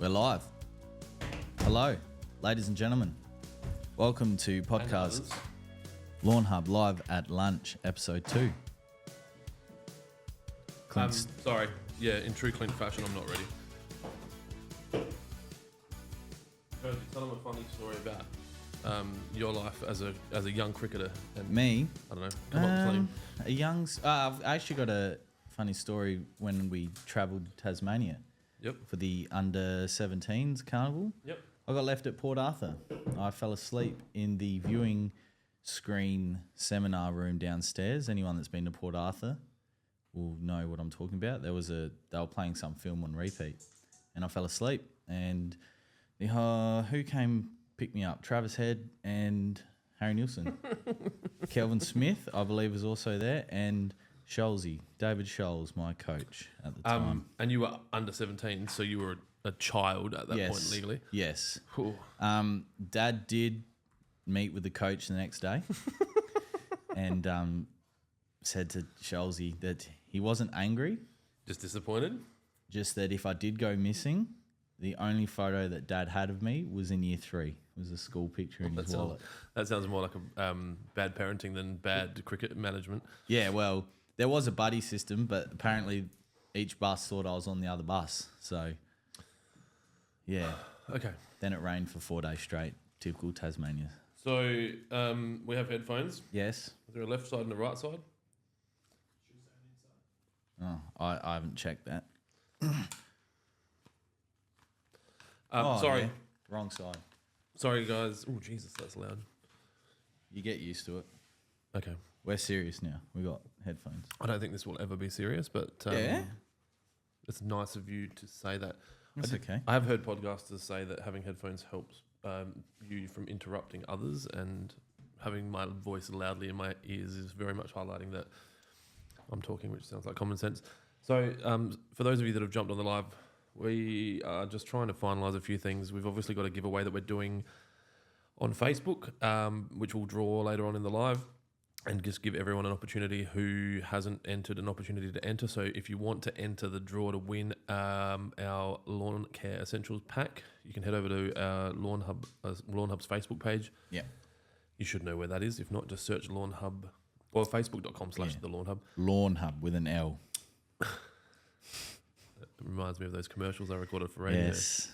We're live. Hello, ladies and gentlemen. Welcome to podcast Lawnhub live at lunch, episode 2. Clint's Sorry. Yeah, in true Clint fashion, I'm not ready. Tell them a funny story about your life as a young cricketer. And me. I don't know. Come up with something. I've actually got a funny story when we travelled to Tasmania. Yep. For the under-17s carnival. Yep. I got left at Port Arthur. I fell asleep in the viewing screen seminar room downstairs. Anyone that's been to Port Arthur will know what I'm talking about. They were playing some film on repeat, and I fell asleep. And who came pick me up? Travis Head and Harry Nielsen. Kelvin Smith, I believe, was also there, and Scholesy, David Scholes, my coach at the time. And you were under 17, so you were a child at that point legally. Yes. Cool. Dad did meet with the coach the next day and said to Scholesy that he wasn't angry. Just disappointed? Just that if I did go missing, the only photo that Dad had of me was in year 3. It was a school picture in his wallet. That sounds more like a bad parenting than bad cricket management. Yeah, well, there was a buddy system, but apparently each bus thought I was on the other bus. So, yeah. Okay. Then it rained for 4 days straight. Typical Tasmania. So we have headphones. Yes. Is there a left side and a right side? Oh, I haven't checked that. Sorry. Yeah. Wrong side. Sorry, guys. Oh, Jesus, that's loud. You get used to it. Okay. We're serious now. We got headphones. I don't think this will ever be serious, but Yeah? it's nice of you to say that. That's okay. I have heard podcasters say that having headphones helps you from interrupting others, and having my voice loudly in my ears is very much highlighting that I'm talking, which sounds like common sense. So for those of you that have jumped on the live, we are just trying to finalise a few things. We've obviously got a giveaway that we're doing on Facebook, which we'll draw later on in the live, and just give everyone an opportunity who hasn't entered an opportunity to enter. So if you want to enter the draw to win our Lawn Care Essentials pack, you can head over to Lawnhub's Facebook page. Yeah. You should know where that is. If not, just search Lawnhub or facebook.com/the Lawnhub. Lawnhub with an L. It reminds me of those commercials I recorded for radio. Yes.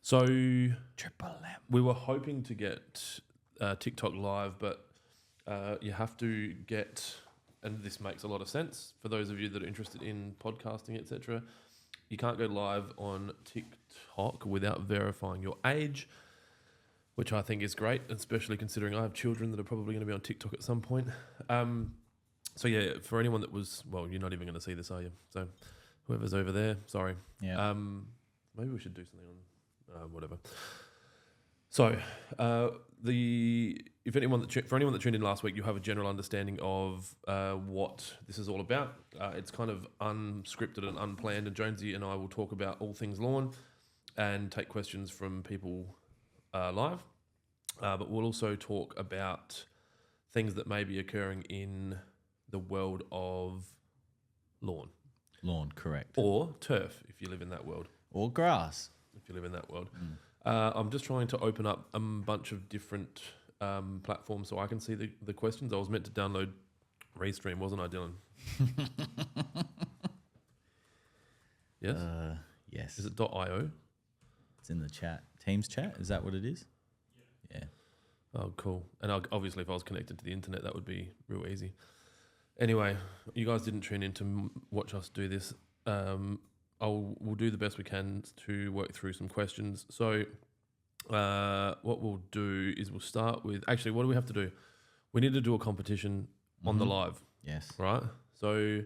So Triple M. we were hoping to get TikTok live, but you have to get, and this makes a lot of sense for those of you that are interested in podcasting, etc. You can't go live on TikTok without verifying your age, which I think is great, especially considering I have children that are probably going to be on TikTok at some point. So yeah, for anyone that was, well, you're not even going to see this, are you? So whoever's over there, sorry. Yeah. Maybe we should do something on whatever. So for anyone that tuned in last week, you have a general understanding of what this is all about. It's kind of unscripted and unplanned, and Jonesy and I will talk about all things lawn and take questions from people live. But we'll also talk about things that may be occurring in the world of lawn. Lawn, correct. Or turf, if you live in that world. Or grass. If you live in that world. I'm just trying to open up a bunch of different platforms so I can see the questions. I was meant to download Restream, wasn't I, Dylan? Yes? Yes. Is it .io? It's in the chat. Teams chat? Is that what it is? Yeah. Oh, cool. And obviously if I was connected to the internet, that would be real easy. Anyway, you guys didn't tune in to watch us do this. We'll do the best we can to work through some questions. So what we'll do is we'll start with... Actually, what do we have to do? We need to do a competition on the live. Yes. Right? So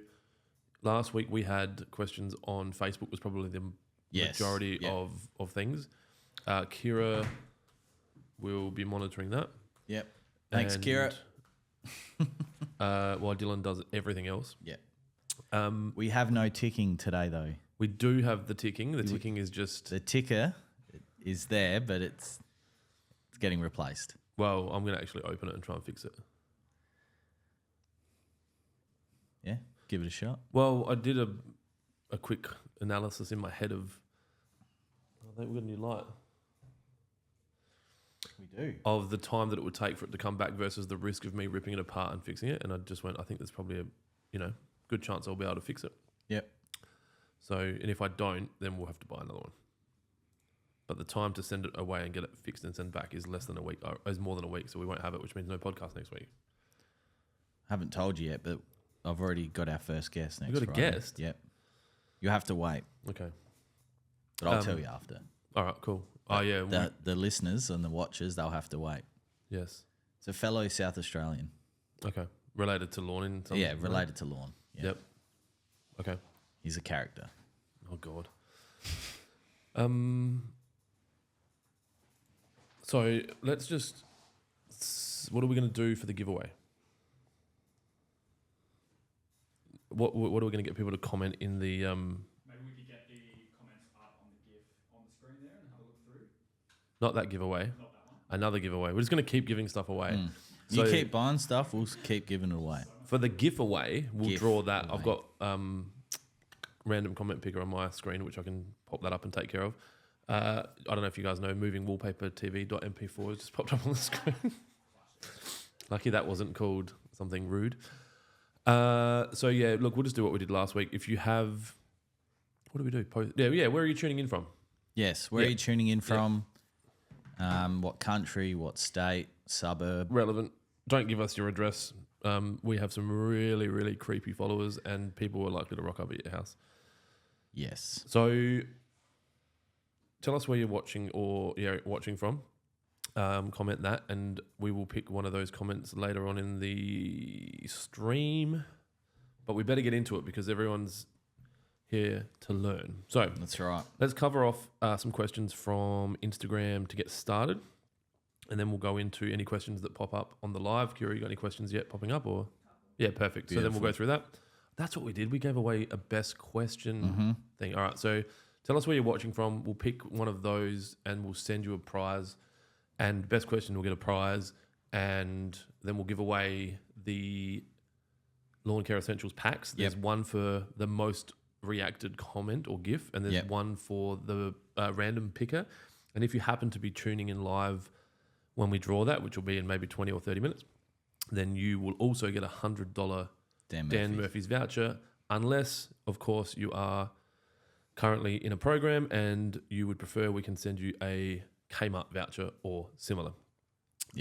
last week we had questions on Facebook, was probably the majority of things. Kira will be monitoring that. Yep. Thanks, Kira. While Dylan does everything else. Yeah. We have no ticking today, though. We do have the ticking. The ticking is just... The ticker is there, but it's getting replaced. Well, I'm going to actually open it and try and fix it. Yeah, give it a shot. Well, I did a quick analysis in my head of... Oh, I think we've got a new light. We do. Of the time that it would take for it to come back versus the risk of me ripping it apart and fixing it. And I just went, I think there's probably a, good chance I'll be able to fix it. Yep. So, and if I don't, then we'll have to buy another one. But the time to send it away and get it fixed and send back is less than a week, or is more than a week. So we won't have it, which means no podcast next week. Haven't told you yet, but I've already got our first guest next You got a Friday. guest? Yep. You have to wait, Okay. but I'll tell you after. All right, cool. Oh, yeah. The listeners and the watchers, they'll have to wait. Yes. It's a fellow South Australian. Okay. Related to lawn in some Yeah, related to lawn. Yep. Okay. He's a character. Oh, God. So let's just... What are we going to do for the giveaway? What are we going to get people to comment in the... Maybe we could get the comments up on the GIF on the screen there and have a look through. Not that giveaway. Not that one. Another giveaway. We're just going to keep giving stuff away. You keep buying stuff, we'll keep giving it away. For the giveaway, we'll Gift draw that. away. I've got random comment picker on my screen, which I can pop that up and take care of. I don't know if you guys know, movingwallpapertv.mp4 has just popped up on the screen. Lucky that wasn't called something rude. So yeah, look, we'll just do what we did last week. If you have, what do we do? Yeah. Where are you tuning in from? Yes, where are you tuning in from? What country, what state, suburb? Relevant. Don't give us your address. We have some really, really creepy followers, and people are likely to rock up at your house. Yes. So tell us where you're watching watching from. Comment that, and we will pick one of those comments later on in the stream. But we better get into it because everyone's here to learn. So That's right. let's cover off some questions from Instagram to get started, and then we'll go into any questions that pop up on the live. Kira, you got any questions yet popping up? Or yeah, perfect. So then we'll go through that. That's what we did. We gave away a best question thing. All right, so tell us where you're watching from. We'll pick one of those, and we'll send you a prize. And best question will get a prize, and then we'll give away the Lawn Care Essentials packs. There's one for the most reacted comment or GIF, and there's one for the random picker. And if you happen to be tuning in live when we draw that, which will be in maybe 20 or 30 minutes, then you will also get $100 Dan Murphy's voucher, unless, of course, you are currently in a program and you would prefer we can send you a Kmart voucher or similar.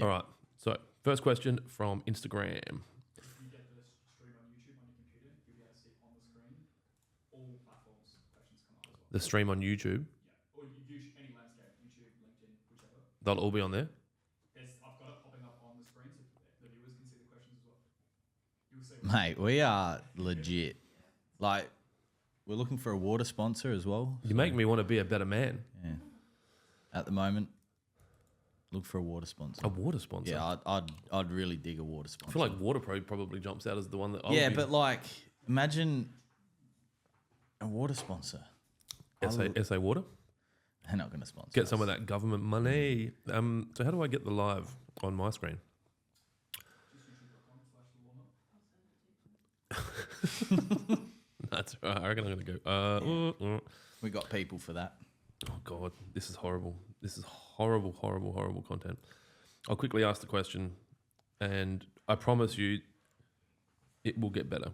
All right. So first question from Instagram. If you get the stream on YouTube on your computer, you'll be able to see on the screen all platforms questions come up as well. The stream on YouTube, Yeah. Or YouTube, any landscape, YouTube, LinkedIn, whichever. they'll all be on there. I've got it popping up on the screen so the viewers can see the questions as well. You'll see. Mate, we are legit. Like, we're looking for a water sponsor as well. You make me want to be a better man. Yeah. At the moment, look for a water sponsor. A water sponsor. Yeah, I'd really dig a water sponsor. I feel like WaterPro probably jumps out as the one that. But like, imagine a water sponsor. SA Water. They're not going to sponsor. Get us. some of that government money. So how do I get the live on my screen? That's right. I reckon I'm going to go. We got people for that. Oh God, this is horrible. This is horrible, horrible, horrible content. I'll quickly ask the question, and I promise you, it will get better.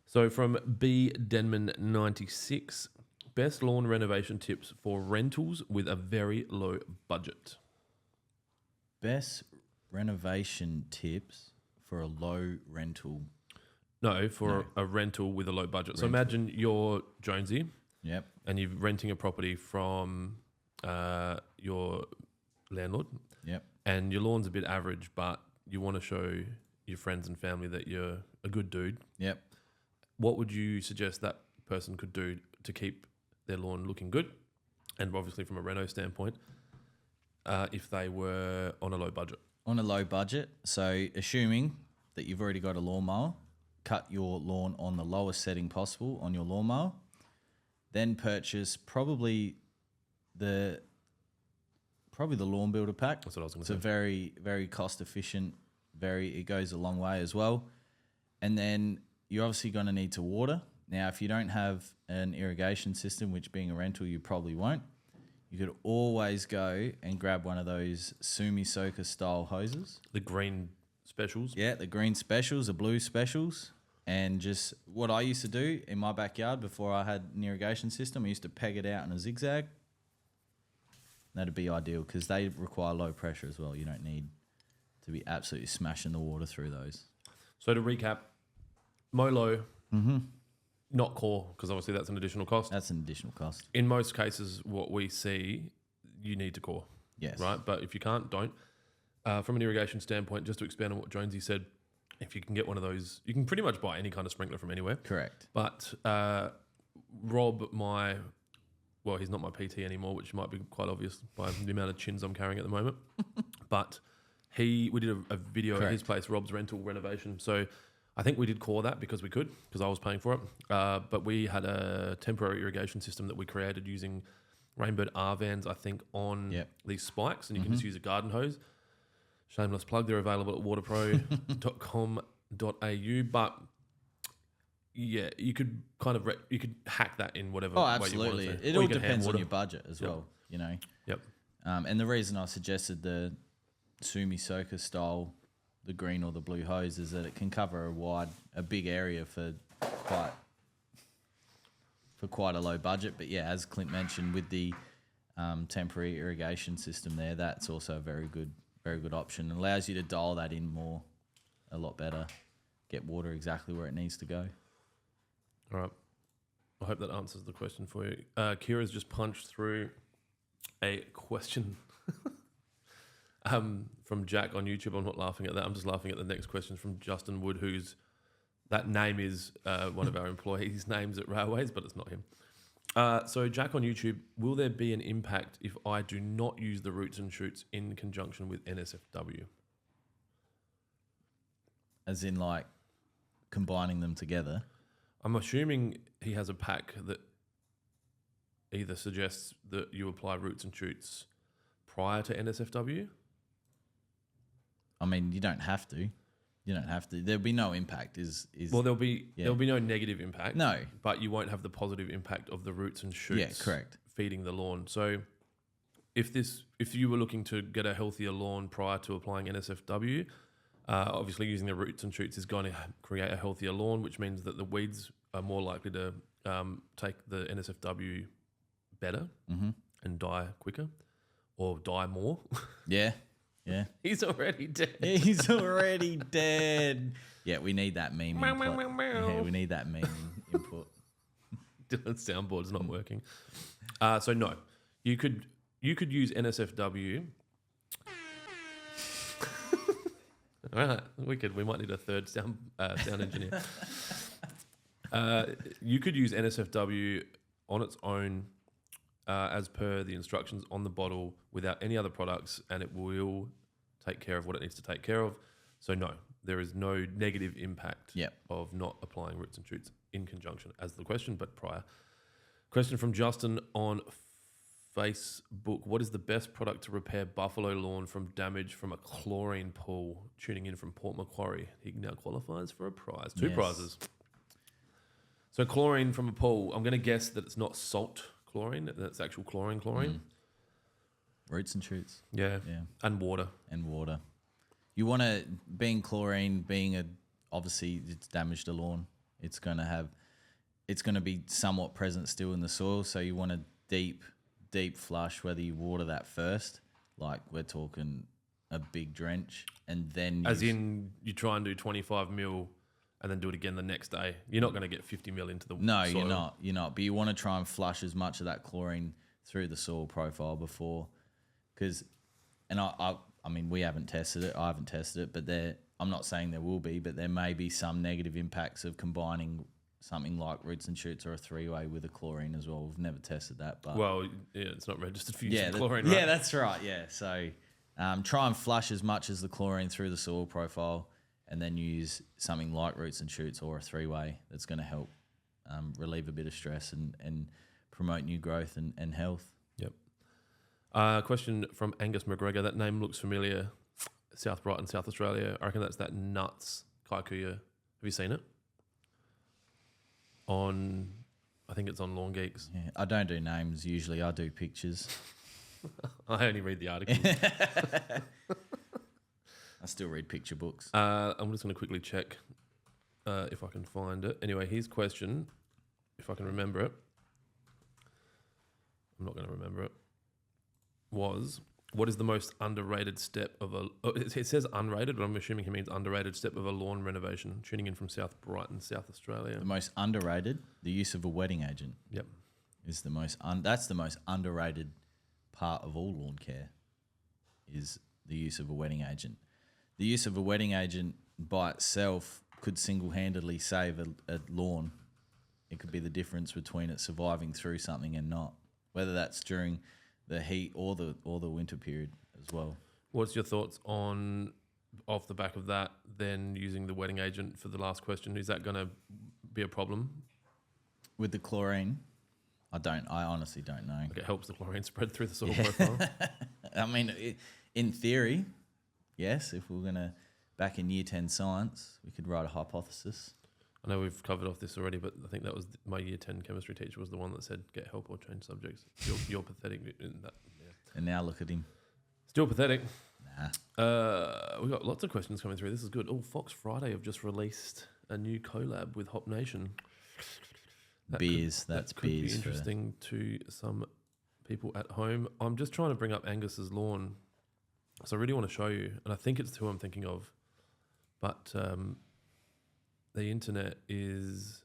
So from B Denman 96, best lawn renovation tips for rentals with a very low budget. Best renovation tips for a low rental. No, for a rental with a low budget. So imagine you're Jonesy. Yep. And you're renting a property from your landlord. Yep. And your lawn's a bit average, but you want to show your friends and family that you're a good dude. Yep. What would you suggest that person could do to keep their lawn looking good? And obviously from a reno standpoint, if they were on a low budget. On a low budget, so assuming that you've already got a lawnmower, cut your lawn on the lowest setting possible on your lawnmower. Then purchase probably the lawn builder pack. That's what I was going to It's say. a very, very cost efficient. It goes a long way as well. And then you're obviously going to need to water. Now, if you don't have an irrigation system, which being a rental you probably won't, you could always go and grab one of those Sumi Soka style hoses. The green specials. Yeah, the green specials, the blue specials. And just what I used to do in my backyard before I had an irrigation system, I used to peg it out in a zigzag. That'd be ideal because they require low pressure as well. You don't need to be absolutely smashing the water through those. So to recap, mow low, not core, because obviously that's an additional cost. That's an additional cost. In most cases, what we see, you need to core. Yes. Right? But if you can't, don't. From an irrigation standpoint, just to expand on what Jonesy said, if you can get one of those, you can pretty much buy any kind of sprinkler from anywhere. Correct. But Rob, he's not my PT anymore, which might be quite obvious by the amount of chins I'm carrying at the moment. But we did a video at his place, Rob's Rental Renovation. So I think we did core that because we could, because I was paying for it. But we had a temporary irrigation system that we created using Rainbird R-Vans, I think, on these spikes. And you can just use a garden hose. Shameless plug. They're available at waterpro.com.au. But yeah, you could kind of you could hack that in whatever way absolutely. you want to. It all depends on your budget as well, you know. Yep. And the reason I suggested the Sumi Soka style, the green or the blue hose, is that it can cover a big area for quite a low budget. But yeah, as Clint mentioned, with the temporary irrigation system there, that's also a very good option. It allows you to dial that in a lot better, get water exactly where it needs to go. All right. I hope that answers the question for you. Kira's just punched through a question from Jack on YouTube. I'm not laughing at that. I'm just laughing at the next question from Justin Wood, that name is one of our employees' names at Railways, but it's not him. So Jack on YouTube, will there be an impact if I do not use the roots and shoots in conjunction with NSFW? As in, like, combining them together? I'm assuming he has a pack that either suggests that you apply roots and shoots prior to NSFW. I mean, you don't have to. There'll be no impact. Well, there'll be no negative impact. No, but you won't have the positive impact of the roots and shoots. Yeah, correct. Feeding the lawn. So, if you were looking to get a healthier lawn prior to applying NSFW, obviously using the roots and shoots is going to create a healthier lawn, which means that the weeds are more likely to take the NSFW better and die quicker or die more. Yeah. Yeah. He's already dead. He's already dead. Yeah, we need that meme input. Yeah, we need that meme input. Dylan's soundboard's not working. So no, you could use NSFW. All right, wicked. We might need a third sound engineer. You could use NSFW on its own as per the instructions on the bottle without any other products, and it will take care of what it needs to take care of. So no, there is no negative impact of not applying roots and shoots in conjunction as the question, but prior. Question from Justin on Facebook. What is the best product to repair buffalo lawn from damage from a chlorine pool? Tuning in from Port Macquarie. He now qualifies for a prize. Two prizes. So chlorine from a pool. I'm going to guess that it's not salt chlorine. That's actual chlorine. Roots and shoots. Yeah. And water. You want to, being chlorine, obviously it's damaged the lawn. It's going to be somewhat present still in the soil. So you want a deep flush, whether you water that first, like we're talking a big drench, and then you try and do 25 mil and then do it again the next day. You're not going to get 50 mil into the No, soil. you're not. But you want to try and flush as much of that chlorine through the soil profile before, I mean, we haven't tested it. I haven't tested it, but I'm not saying there will be, but there may be some negative impacts of combining something like roots and shoots or a three-way with a chlorine as well. We've never tested that, but it's not registered for using chlorine, right? Yeah, that's right. Yeah, so try and flush as much as the chlorine through the soil profile, and then use something like roots and shoots or a three-way that's going to help relieve a bit of stress and promote new growth and health. Yep. Question from Angus McGregor. That name looks familiar. South Brighton, South Australia. I reckon that's that nuts Kaikuya. Have you seen it? I think it's on Lawn Geeks. Yeah, I don't do names usually. I do pictures. I only read the articles. I still read picture books. I'm just going to quickly check if I can find it. Anyway, his question, if I can remember it, I'm not going to remember it, was, what is the most underrated step of a... Oh, it says unrated, but I'm assuming he means underrated step of a lawn renovation. Tuning in from South Brighton, South Australia. The most underrated, the use of a wetting agent. Yep. Is the most that's the most underrated part of all lawn care, is the use of a wetting agent. The use of a wetting agent by itself could single-handedly save a lawn. It could be the difference between it surviving through something and not, whether that's during the heat or the winter period as well. What's your thoughts on, off the back of that, then using the wetting agent for the last question? Is that going to be a problem? With the chlorine, I honestly don't know. Like it helps the chlorine spread through the soil profile? I mean, in theory, yes. If we were going to, back in year 10 science, we could write a hypothesis. I know we've covered off this already, but I think that was my year 10 chemistry teacher was the one that said, get help or change subjects. You're pathetic in that. Yeah. And now look at him. Still pathetic. Nah. We've got lots of questions coming through. This is good. Oh, Fox Friday have just released a new collab with Hop Nation. That could be interesting to some people at home. I'm just trying to bring up Angus's lawn, so I really want to show you, and I think it's who I'm thinking of, but the internet is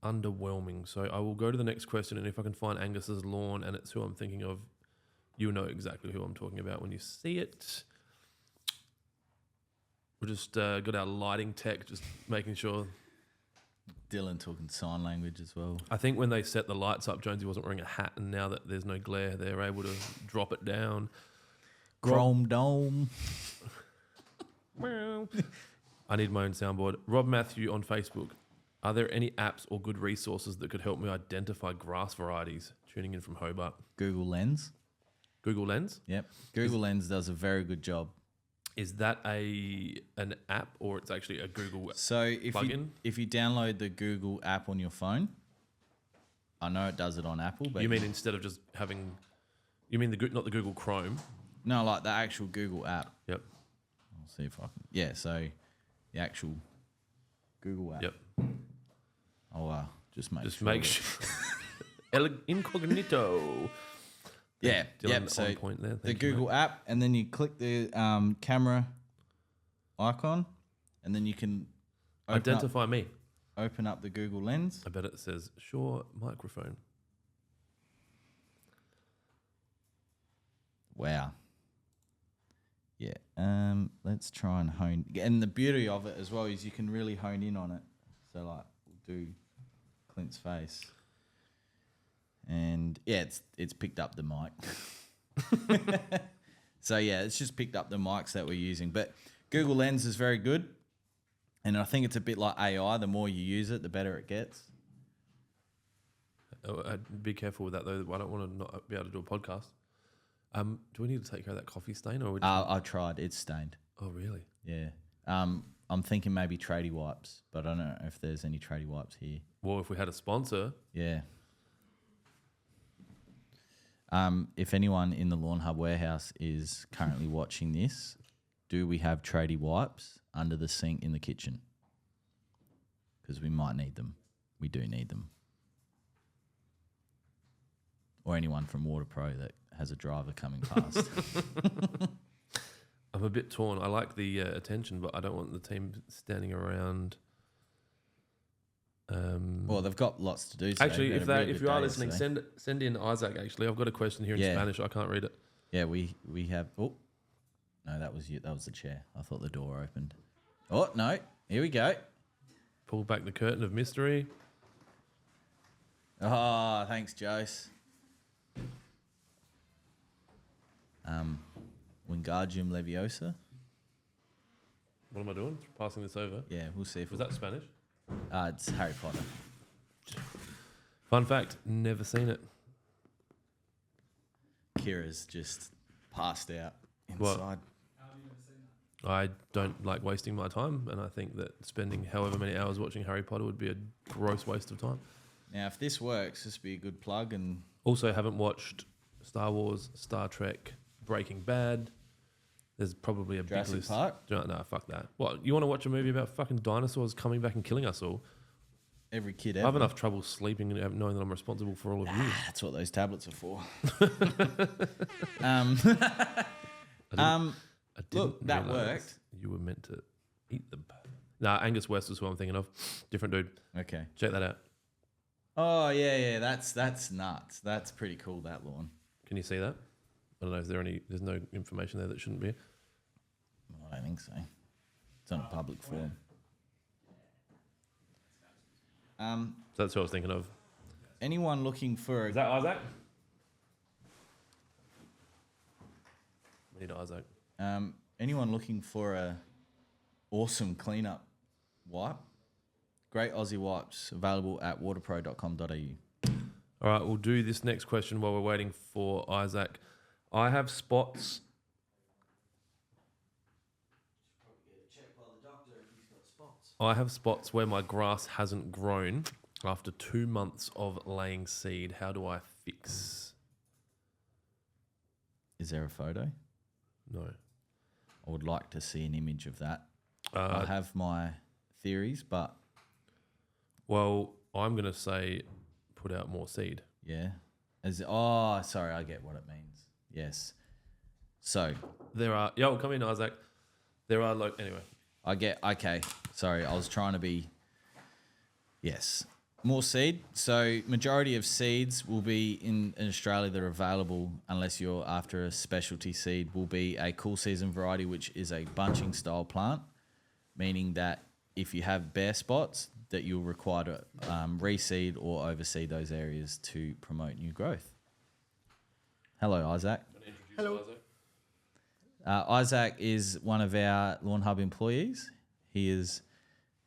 underwhelming. So I will go to the next question, and if I can find Angus's lawn and it's who I'm thinking of, you'll know exactly who I'm talking about when you see it. We just got our lighting tech, just making sure. Dylan talking sign language as well. I think when they set the lights up, Jonesy wasn't wearing a hat, and now that there's no glare, they're able to drop it down. Chrome dome. I need my own soundboard. Rob Matthew on Facebook. Are there any apps or good resources that could help me identify grass varieties? Tuning in from Hobart. Google Lens. Google Lens? Yep. Google Lens does a very good job. Is that an app or it's actually a Google plugin? If you download the Google app on your phone, I know it does it on Apple, but you mean instead of just having, you mean not the Google Chrome? No, like the actual Google app. Yep. I'll see if I can. Yeah, so the actual Google app. Yep. I'll just make sure. Incognito. Yeah, Dylan So on point there. the Google app, and then you click the camera icon, and then you can identify me. Open up the Google Lens. I bet it says Shure microphone. Wow. Yeah. Let's try and hone. And the beauty of it as well is you can really hone in on it. So like, we'll do Clint's face. And yeah, it's picked up the mic. So yeah, it's just picked up the mics that we're using. But Google Lens is very good. And I think it's a bit like AI. The more you use it, the better it gets. I'd be careful with that though. I don't want to not be able to do a podcast. Do we need to take care of that coffee stain? Or I tried. It's stained. Oh, really? Yeah. I'm thinking maybe tradie wipes, but I don't know if there's any tradie wipes here. Well, if we had a sponsor. Yeah. If anyone in the Lawnhub warehouse is currently watching this, do we have tradie wipes under the sink in the kitchen? Because we might need them. We do need them. Or anyone from WaterPro that has a driver coming past. I'm a bit torn. I like the attention, but I don't want the team standing around. Well, they've got lots to do today. Actually, if you are listening, send in Isaac. Actually, I've got a question here in Spanish. I can't read it. Yeah, we have. Oh, no, that was you. That was the chair. I thought the door opened. Oh no, here we go. Pull back the curtain of mystery. Oh, thanks, Jose. Wingardium Leviosa. What am I doing? Passing this over? Yeah, we'll see if Was that Spanish? It's Harry Potter. Fun fact, never seen it. Kira's just passed out inside. What? How have you never seen that? I don't like wasting my time, and I think that spending however many hours watching Harry Potter would be a gross waste of time. Now, if this works, this would be a good plug. And also haven't watched Star Wars, Star Trek, Breaking Bad. There's probably a Jurassic big list. Park? No, fuck that. What, you want to watch a movie about fucking dinosaurs coming back and killing us all? Every kid I ever. have enough trouble sleeping and knowing that I'm responsible for all of you. That's what those tablets are for. I didn't Look, that realise worked. You were meant to eat them. Nah, Angus West is who I'm thinking of. Different dude. Okay. Check that out. Oh yeah, that's nuts. That's pretty cool. That lawn. Can you see that? I don't know. Is there any? There's no information there that shouldn't be. I don't think so. It's on a public forum. So that's what I was thinking of. Anyone looking for Is that Isaac? We need Isaac. anyone looking for a awesome wipe? Great Aussie wipes available at waterpro.com.au. All right, we'll do this next question while we're waiting for Isaac. I have spots. I have spots where my grass hasn't grown after 2 months of laying seed. How do I fix? Is there a photo? No. I would like to see an image of that. I have my theories, but Well, I'm going to say put out more seed. yeah. Sorry, I get what it means. Yes. So There are... Yo, come in, Isaac. There are... Anyway. okay. Sorry, I was trying to be. Yes, more seed. So majority of seeds will be in Australia that are available, unless you're after a specialty seed. Will be a cool season variety, which is a bunching style plant, meaning that if you have bare spots, that you'll require to reseed or overseed those areas to promote new growth. Hello, Isaac. Hello. Isaac is one of our Lawnhub employees. He has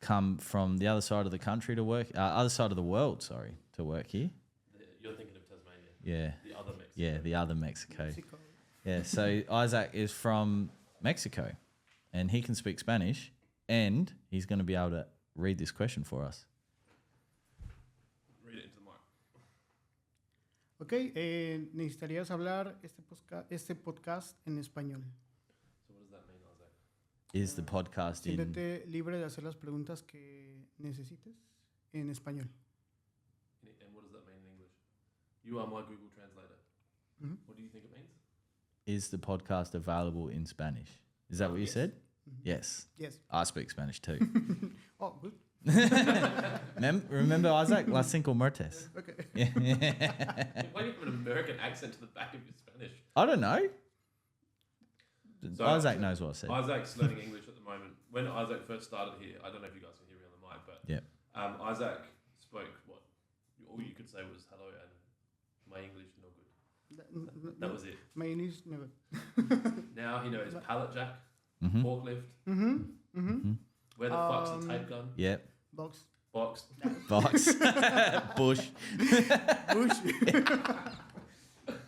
come from the other side of the country to work, other side of the world, sorry, to work here. You're thinking of Tasmania. Yeah. The other Mexico. Yeah, the other Mexico. Mexico. Yeah, so Isaac is from Mexico and he can speak Spanish and he's going to be able to read this question for us. Read it into the mic. Ok, necesitarías hablar este podcast en español. So what does that mean, Isaac? Is the podcast in... Siéntete libre de hacer las preguntas que necesites en español. And what does that mean in English? You are my Google translator. Mhm. What do you think it means? Is the podcast available in Spanish? Is that what you Yes. said? Mhm. Yes. Yes. I speak Spanish too. Oh, good. Remember Isaac? Las cinco muertes. Okay. Yeah. Why do you have an American accent to the back of your Spanish? I don't know. So- Isaac knows what I said. Isaac's learning English at the moment. When Isaac first started here, I don't know if you guys can hear me on the mic, but Yep. Isaac spoke what? All you could say was hello and my English no good. That was it. My English never. Now he knows pallet jack, Mm-hmm. forklift, Mm-hmm. Mm-hmm. Mm-hmm. where the fuck's the tape gun, Yep. Box. box. Box. Bush. Bush.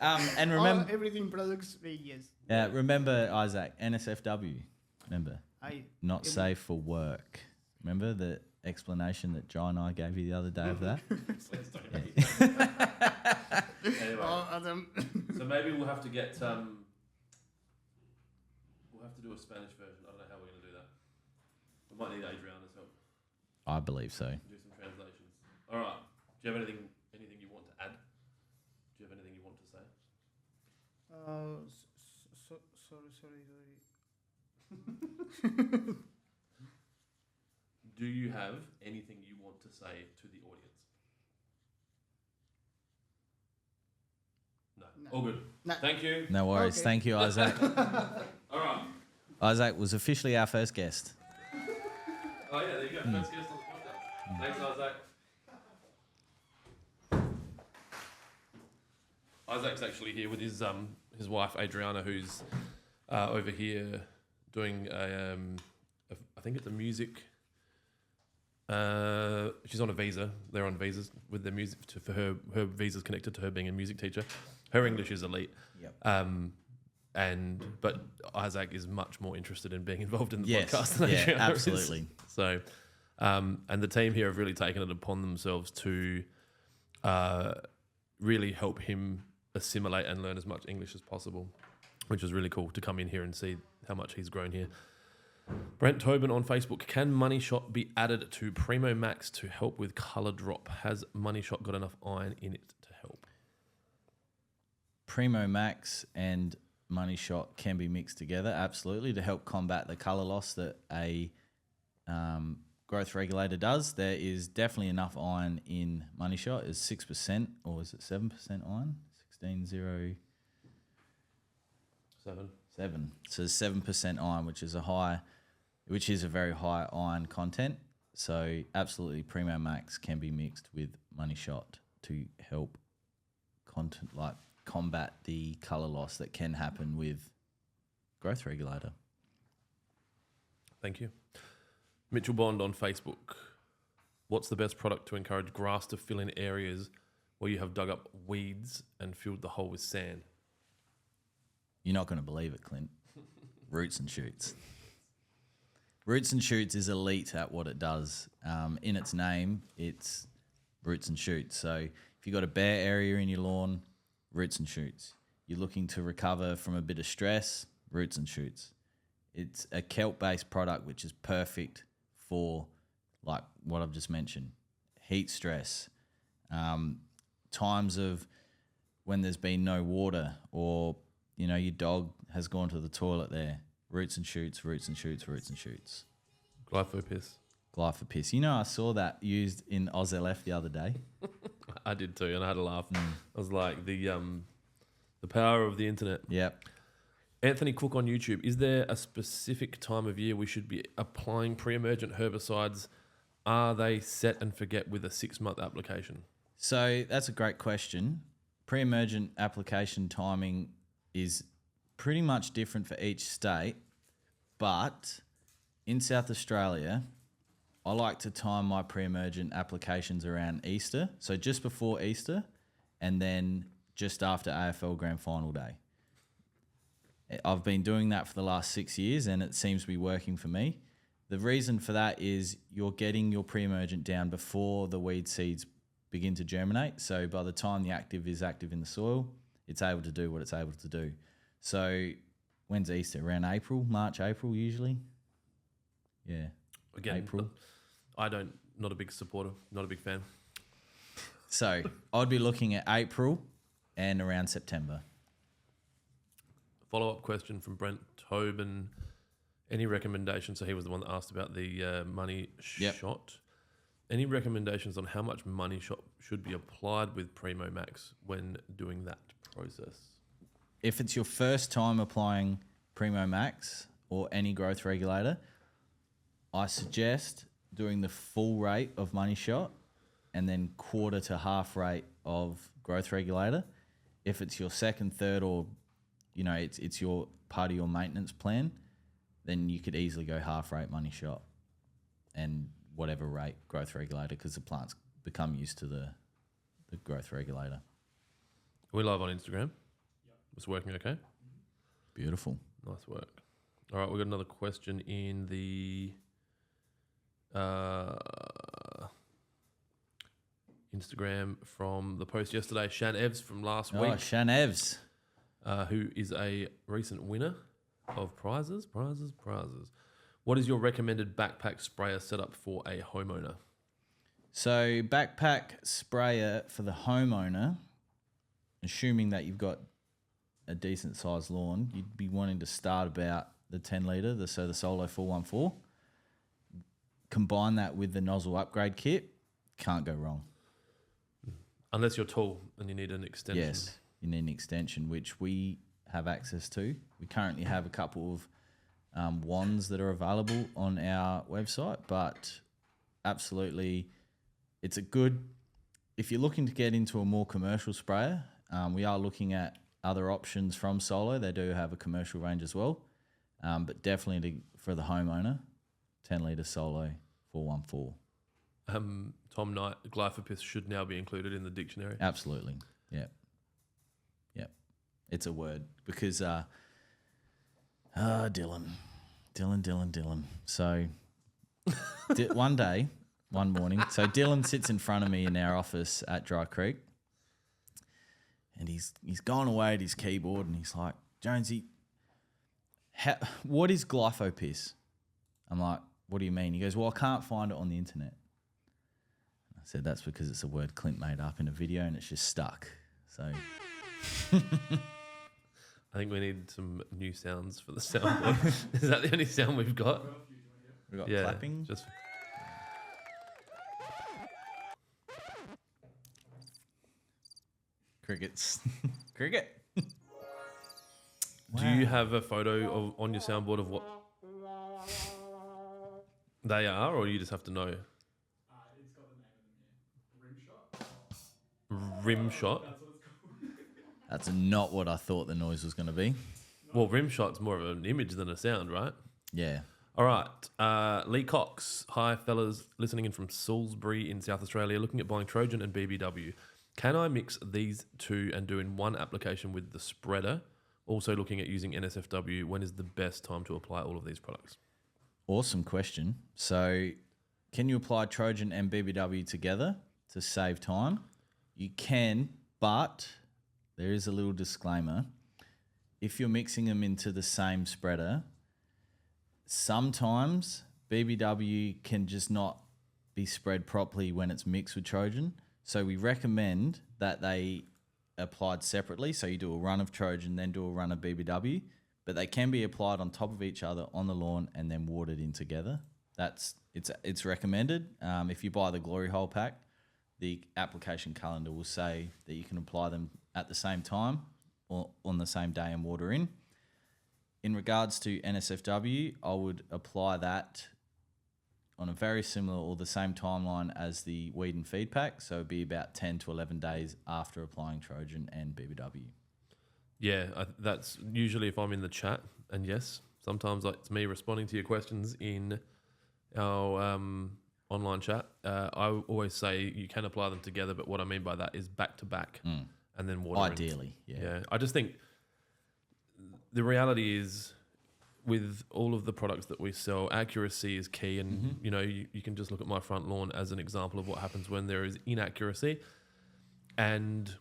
And remember, Everything products, yes. remember Isaac, NSFW. Remember, I. not Every- safe for work. Remember the explanation that John and I gave you the other day of that? Please don't Yeah. make that. Anyway, Oh, Adam. so maybe we'll have to get we'll have to do a Spanish version. I don't know how we're going to do that. We might need Adriana's help. I believe so. Do some translations. All right. Do you have anything you want to add? Do you have anything you want to say? Sorry. Do you have anything you want to say to the audience? No. No. All good. No. Thank you. No worries. Okay. Thank you, Isaac. All right. Isaac was officially our first guest. Oh yeah, there you go. First guest on the podcast. Thanks, Isaac. Isaac's actually here with his wife Adriana, who's over here doing I think it's a music. She's on a visa. They're on visas with their music for her. Her visa's connected to her being a music teacher. Her English is elite. Yep. But Isaac is much more interested in being involved in the Yes. podcast than Yeah, Adriana is. absolutely. So, and the team here have really taken it upon themselves to really help him assimilate and learn as much English as possible, which is really cool to come in here and see how much he's grown here. Brent Tobin on Facebook, can Money Shot be added to Primo Max to help with colour drop? Has Money Shot got enough iron in it to help? Primo Max and Money Shot can be mixed together, absolutely, to help combat the colour loss that a growth regulator does. There is definitely enough iron in Money Shot. Is 6% or is it 7% iron? 16.07. 7. So 7% iron, which is a very high iron content. So absolutely, Primo Max can be mixed with Money Shot to help combat the colour loss that can happen with growth regulator. Thank you. Mitchell Bond on Facebook. What's the best product to encourage grass to fill in areas where you have dug up weeds and filled the hole with sand? You're not going to believe it, Clint. Roots and Shoots. Roots and Shoots is elite at what it does. In its name, it's Roots and Shoots. So if you've got a bare area in your lawn, Roots and Shoots. You're looking to recover from a bit of stress, Roots and Shoots. It's a kelp-based product which is perfect for, like what I've just mentioned, heat stress, times of when there's been no water, or your dog has gone to the toilet there. Roots and Shoots, Roots and Shoots, Roots and Shoots. Glyphopis. Glyphopis. I saw that used in OzLF the other day. I did too, and I had a laugh. I was like, the power of the internet. Yep. Anthony Cook on YouTube. Is there a specific time of year we should be applying pre-emergent herbicides? Are they set and forget with a 6-month application? So that's a great question. Pre-emergent application timing is pretty much different for each state, but in South Australia, I like to time my pre-emergent applications around Easter, so just before Easter, and then just after AFL Grand Final Day. I've been doing that for the last 6 years, and it seems to be working for me. The reason for that is you're getting your pre-emergent down before the weed seeds begin to germinate, so by the time the active is active in the soil, it's able to do what it's able to do. So when's Easter? Around March, April usually? Yeah. Again, April. Not a big supporter, not a big fan. So I'd be looking at April and around September. Follow-up question from Brent Tobin. Any recommendations? So he was the one that asked about the Money Shot. Any recommendations on how much Money Shot should be applied with Primo Max when doing that process? If it's your first time applying Primo Max or any growth regulator, I suggest doing the full rate of Money Shot and then quarter to half rate of growth regulator. If it's your second, third, or it's your part of your maintenance plan, then you could easily go half rate Money Shot and whatever rate growth regulator, because the plants become used to the growth regulator. Are we live on Instagram? It's working okay? Beautiful. Nice work. All right, we've got another question in the Instagram from the post yesterday. Shan Evs from last week. Oh, Shan Evs. Who is a recent winner of prizes. What is your recommended backpack sprayer setup for a homeowner? So backpack sprayer for the homeowner, assuming that you've got a decent sized lawn, you'd be wanting to start about the 10 litre, the Solo 414. Combine that with the nozzle upgrade kit, can't go wrong. Unless you're tall and you need an extension. Yes, you need an extension, which we have access to. We currently have a couple of wands that are available on our website, but absolutely, it's a good, if you're looking to get into a more commercial sprayer, we are looking at other options from Solo. They do have a commercial range as well, but definitely for the homeowner, 10 litre Solo 414. Tom Knight, glyphopis should now be included in the dictionary. Absolutely, yep. It's a word because Dylan. So one morning, so Dylan sits in front of me in our office at Dry Creek. And he's gone away at his keyboard and he's like, Jonesy, what is glyphopis? I'm like, what do you mean? He goes, well, I can't find it on the internet. I said, that's because it's a word Clint made up in a video and it's just stuck. So I think we need some new sounds for the soundboard. Is that the only sound we've got? we've got clapping. Just Crickets. Cricket. Do you have a photo on your soundboard of what they are, or you just have to know? It's got the name of them here. Rim Rim shot. shot. That's what it's called. That's not what I thought the noise was going to be. Well, rim shot's more of an image than a sound, right? Yeah. All right. Lee Cox. Hi, fellas. Listening in from Salisbury in South Australia, looking at buying Trojan and BBW. Can I mix these two and do in one application with the spreader? Also looking at using NSFW. When is the best time to apply all of these products? Awesome question. So, can you apply Trojan and BBW together to save time? You can, but there is a little disclaimer. If you're mixing them into the same spreader, sometimes BBW can just not be spread properly when it's mixed with Trojan. So we recommend that they applied separately. So you do a run of Trojan, then do a run of BBW, but they can be applied on top of each other on the lawn and then watered in together. It's recommended. If you buy the Glory Hole pack, the application calendar will say that you can apply them at the same time or on the same day and water in. In regards to NSFW, I would apply that on a very similar or the same timeline as the weed and feed pack. So it'd be about 10 to 11 days after applying Trojan and BBW. Yeah, that's usually if I'm in the chat. And yes, sometimes it's me responding to your questions in our online chat. I always say you can apply them together, but what I mean by that is back to back and then water. Ideally, Yeah, I just think the reality is with all of the products that we sell, accuracy is key. And, you know, you can just look at my front lawn as an example of what happens when there is inaccuracy. And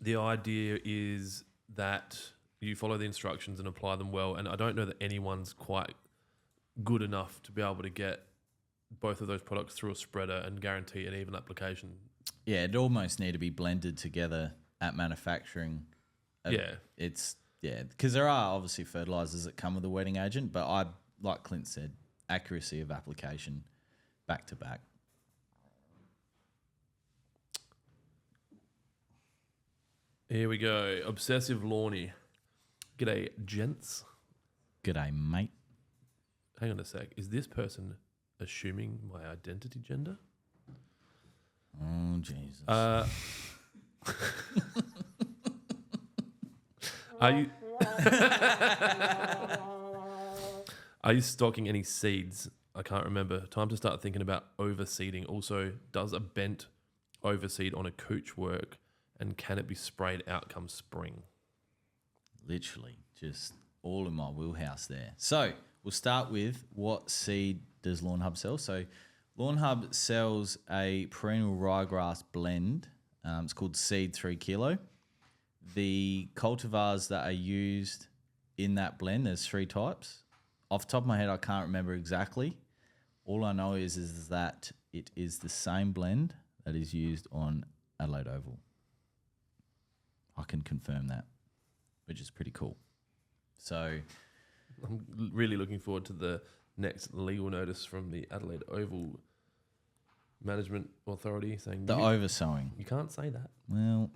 the idea is that you follow the instructions and apply them well. And I don't know that anyone's quite good enough to be able to get both of those products through a spreader and guarantee an even application. Yeah, it almost need to be blended together at manufacturing. Yeah, because there are obviously fertilizers that come with a wetting agent, but I, like Clint said, accuracy of application back to back. Here we go. Obsessive Lawny. G'day, gents. G'day, mate. Hang on a sec. Is this person assuming my identity gender? Oh, Jesus. Are you stocking any seeds? I can't remember. Time to start thinking about overseeding. Also, does a bent overseed on a cooch work, and can it be sprayed out come spring? Literally, just all in my wheelhouse there. So we'll start with what seed does Lawnhub sell? So Lawnhub sells a perennial ryegrass blend. It's called Seed 3 Kilo. The cultivars that are used in that blend, there's 3 types. Off the top of my head, I can't remember exactly. All I know is that it is the same blend that is used on Adelaide Oval. I can confirm that, which is pretty cool. So I'm really looking forward to the next legal notice from the Adelaide Oval Management Authority saying the oversowing. You can't say that. Well,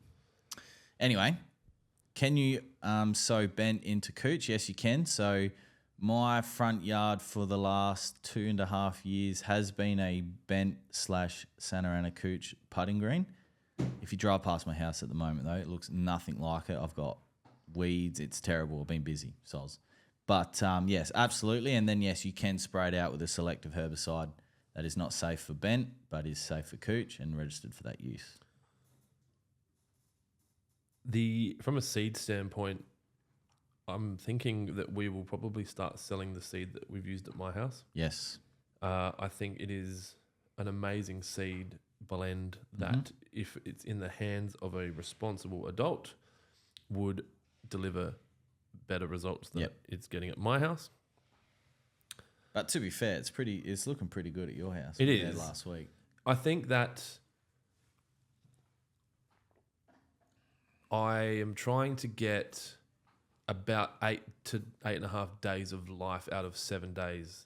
anyway, can you sow bent into cooch? Yes, you can. So my front yard for the last 2.5 years has been a bent / Santa Ana cooch putting green. If you drive past my house at the moment, though, it looks nothing like it. I've got weeds. It's terrible. I've been busy, soz. But yes, absolutely. And then, yes, you can spray it out with a selective herbicide that is not safe for bent, but is safe for cooch and registered for that use. From a seed standpoint, I'm thinking that we will probably start selling the seed that we've used at my house. Yes. I think it is an amazing seed blend that, if it's in the hands of a responsible adult, would deliver better results than it's getting at my house. But to be fair, it's looking pretty good at your house. It We were is. there last week. I think that I am trying to get about 8 to 8.5 days of life out of 7 days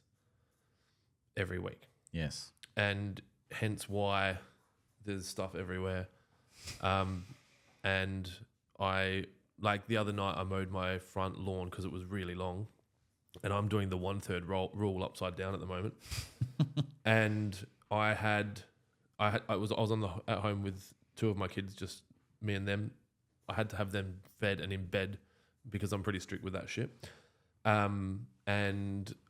every week. Yes. And hence why there's stuff everywhere. And I, like the other night, I mowed my front lawn because it was really long. And I'm doing the 1/3 rule upside down at the moment. And I was at home with 2 of my kids, just me and them. I had to have them fed and in bed because I'm pretty strict with that shit. And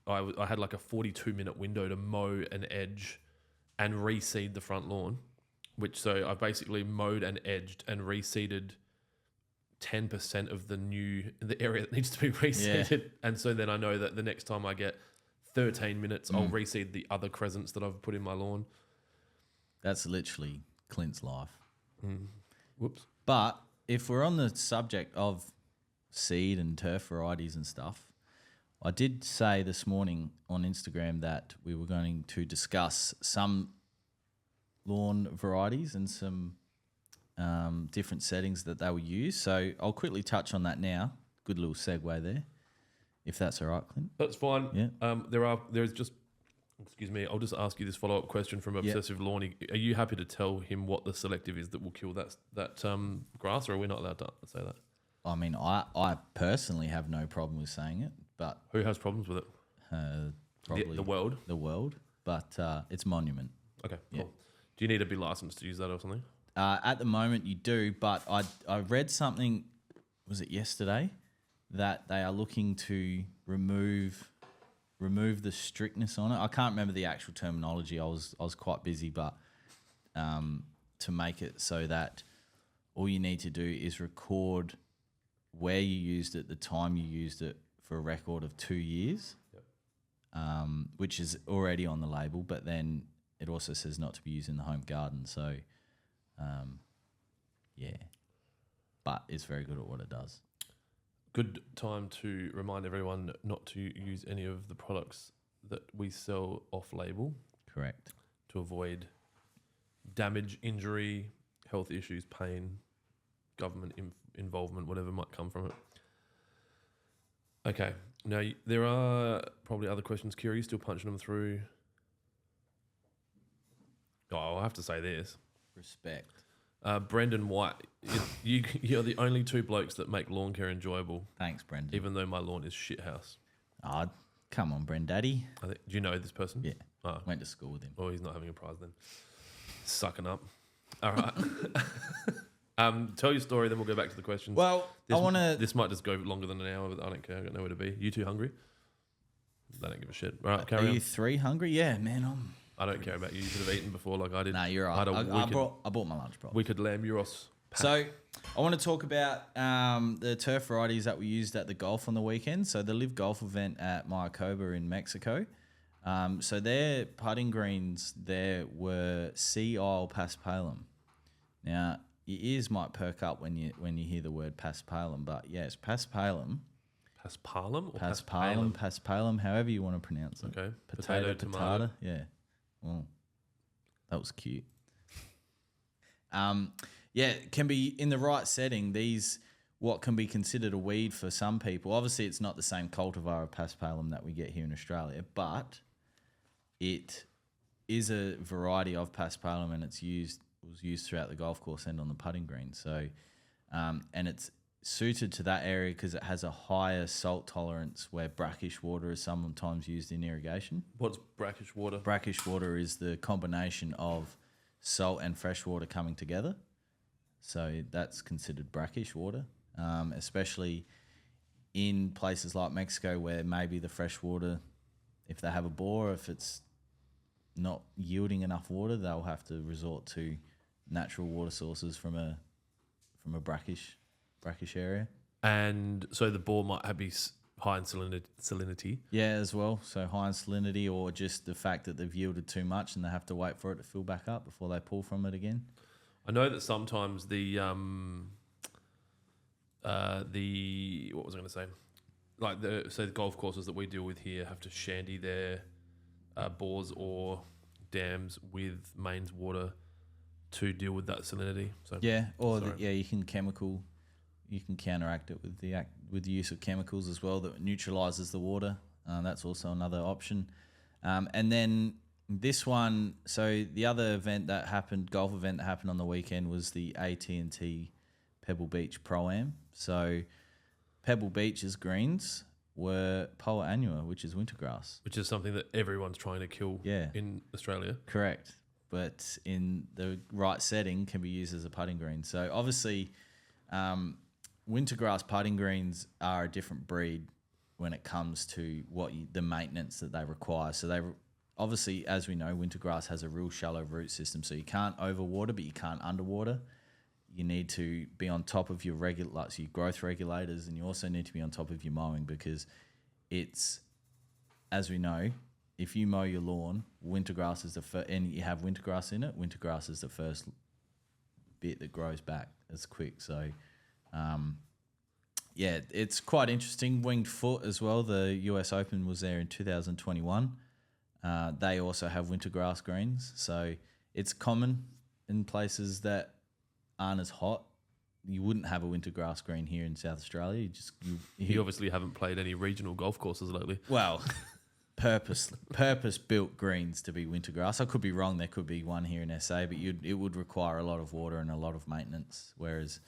I had like a 42-minute window to mow an edge and reseed the front lawn, so I basically mowed and edged and reseeded 10% of the area that needs to be reseeded. Yeah. And so then I know that the next time I get 13 minutes, I'll reseed the other crescents that I've put in my lawn. That's literally Clint's life. Whoops. But if we're on the subject of seed and turf varieties and stuff, I did say this morning on Instagram that we were going to discuss some lawn varieties and some different settings that they will use. So I'll quickly touch on that now. Good little segue there, if that's all right, Clint. That's fine. Yeah. There's just, excuse me, I'll just ask you this follow-up question from Obsessive Lawny. Are you happy to tell him what the selective is that will kill that grass, or are we not allowed to say that? I mean, I personally have no problem with saying it, but who has problems with it? Probably the world. The world, but it's Monument. Okay, cool. Do you need to be licensed to use that or something? At the moment you do, but I read something, was it yesterday, that they are looking to remove the strictness on it. I can't remember the actual terminology. I was quite busy, but to make it so that all you need to do is record where you used it, the time you used it, for a record of 2 years, which is already on the label, but then it also says not to be used in the home garden. So, but it's very good at what it does. Good time to remind everyone not to use any of the products that we sell off-label. Correct. To avoid damage, injury, health issues, pain, government involvement, whatever might come from it. Okay. Now, there are probably other questions. Kira, are you still punching them through? Oh, I'll have to say this. Respect. Brendan White, you're the only 2 blokes that make lawn care enjoyable. Thanks, Brendan. Even though my lawn is shithouse. Oh, come on, Brendaddy. Do you know this person? Yeah. Oh. Went to school with him. Oh, he's not having a prize then. Sucking up. All right. Tell your story, then we'll go back to the questions. Well, I want to... This might just go longer than an hour, but I don't care. I got nowhere to be. You 2 hungry? They don't give a shit. All right, carry on. Are you 3 hungry? Yeah, man, I don't care about you. You could have eaten before like I did. Nah, you're right. I bought my lunch, bro. Wicked lamb euros. So I want to talk about the turf varieties that we used at the golf on the weekend. So the Live Golf event at Mayakoba in Mexico. So their putting greens there were Sea Isle Paspalum. Now, your ears might perk up when you hear the word Paspalum, but yeah, it's Paspalum. Paspalum or Paspalum, however you want to pronounce it. Okay. Potato, tomato. Yeah. Well, that was cute. It can be in the right setting. What can be considered a weed for some people. Obviously, it's not the same cultivar of Paspalum that we get here in Australia, but it is a variety of Paspalum, and was used throughout the golf course and on the putting green. So, and it's suited to that area because it has a higher salt tolerance, where brackish water is sometimes used in irrigation. What's brackish water? Brackish water is the combination of salt and fresh water coming together. So that's considered brackish water, especially in places like Mexico, where maybe the fresh water, if they have a bore, if it's not yielding enough water, they'll have to resort to natural water sources from a brackish area. And so the bore might be high in salinity. Yeah, as well. So high in salinity, or just the fact that they've yielded too much and they have to wait for it to fill back up before they pull from it again. I know that sometimes the what was I going to say? Like the golf courses that we deal with here have to shandy their bores or dams with mains water to deal with that salinity. So Yeah, or you can counteract it with the use of chemicals as well that neutralizes the water. That's also another option. And then this one, so the other golf event that happened on the weekend was the AT&T Pebble Beach Pro-Am. So Pebble Beach's greens were Poa annua, which is wintergrass. which is something that everyone's trying to kill in Australia. Correct. But in the right setting can be used as a putting green. So obviously wintergrass putting greens are a different breed when it comes to the maintenance that they require. So they obviously, as we know, wintergrass has a real shallow root system. So you can't overwater, but you can't underwater. You need to be on top of your your growth regulators, and you also need to be on top of your mowing, because it's, as we know, if you mow your lawn, wintergrass is the first, and you have wintergrass in it, wintergrass is the first bit that grows back as quick. So, it's quite interesting. Winged Foot as well. The US Open was there in 2021. They also have wintergrass greens. So it's common in places that aren't as hot. You wouldn't have a wintergrass green here in South Australia. You obviously haven't played any regional golf courses lately. Well, purpose built greens to be wintergrass. I could be wrong. There could be one here in SA, but it would require a lot of water and a lot of maintenance. Whereas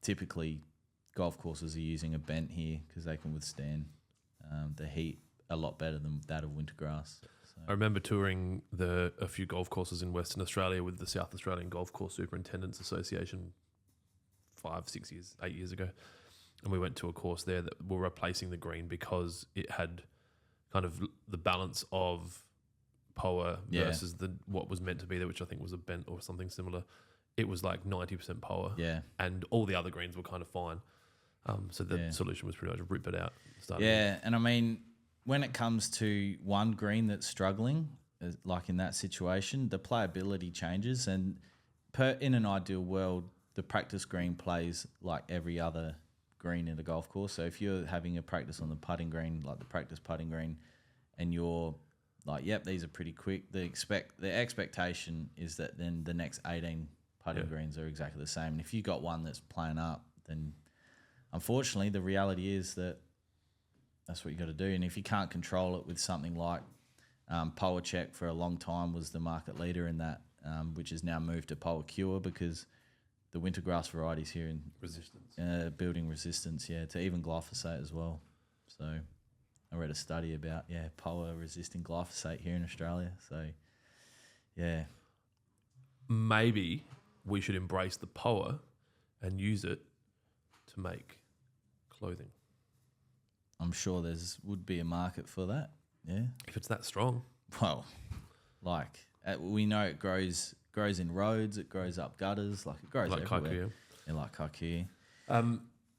typically golf courses are using a bent here because they can withstand the heat a lot better than that of wintergrass. So. I remember touring a few golf courses in Western Australia with the South Australian Golf Course Superintendents Association 8 years ago. And we went to a course there that were replacing the green because it had kind of the balance of Poa versus what was meant to be there, which I think was a bent or something similar. It was like 90% Poa. Yeah. And all the other greens were kind of fine. So the solution was pretty much rip it out. And I mean, when it comes to one green that's struggling, like in that situation, the playability changes. And in an ideal world, the practice green plays like every other green in the golf course. So if you're having a practice on the putting green, like the practice putting green, and you're like, yep, these are pretty quick, the expectation is that then the next 18 putting greens are exactly the same. And if you got one that's playing up, then unfortunately the reality is that that's what you got to do. And if you can't control it with something like Poa Check for a long time was the market leader in that, which has now moved to Poa Cure because the wintergrass varieties here in building resistance, to even glyphosate as well. So I read a study about Poa resisting glyphosate here in Australia. So maybe we should embrace the Poa and use it to make clothing. I'm sure would be a market for that. Yeah, if it's that strong. Well, we know it grows in roads, it grows up gutters, it grows like everywhere. Kikuyu. Yeah, like kikuyu.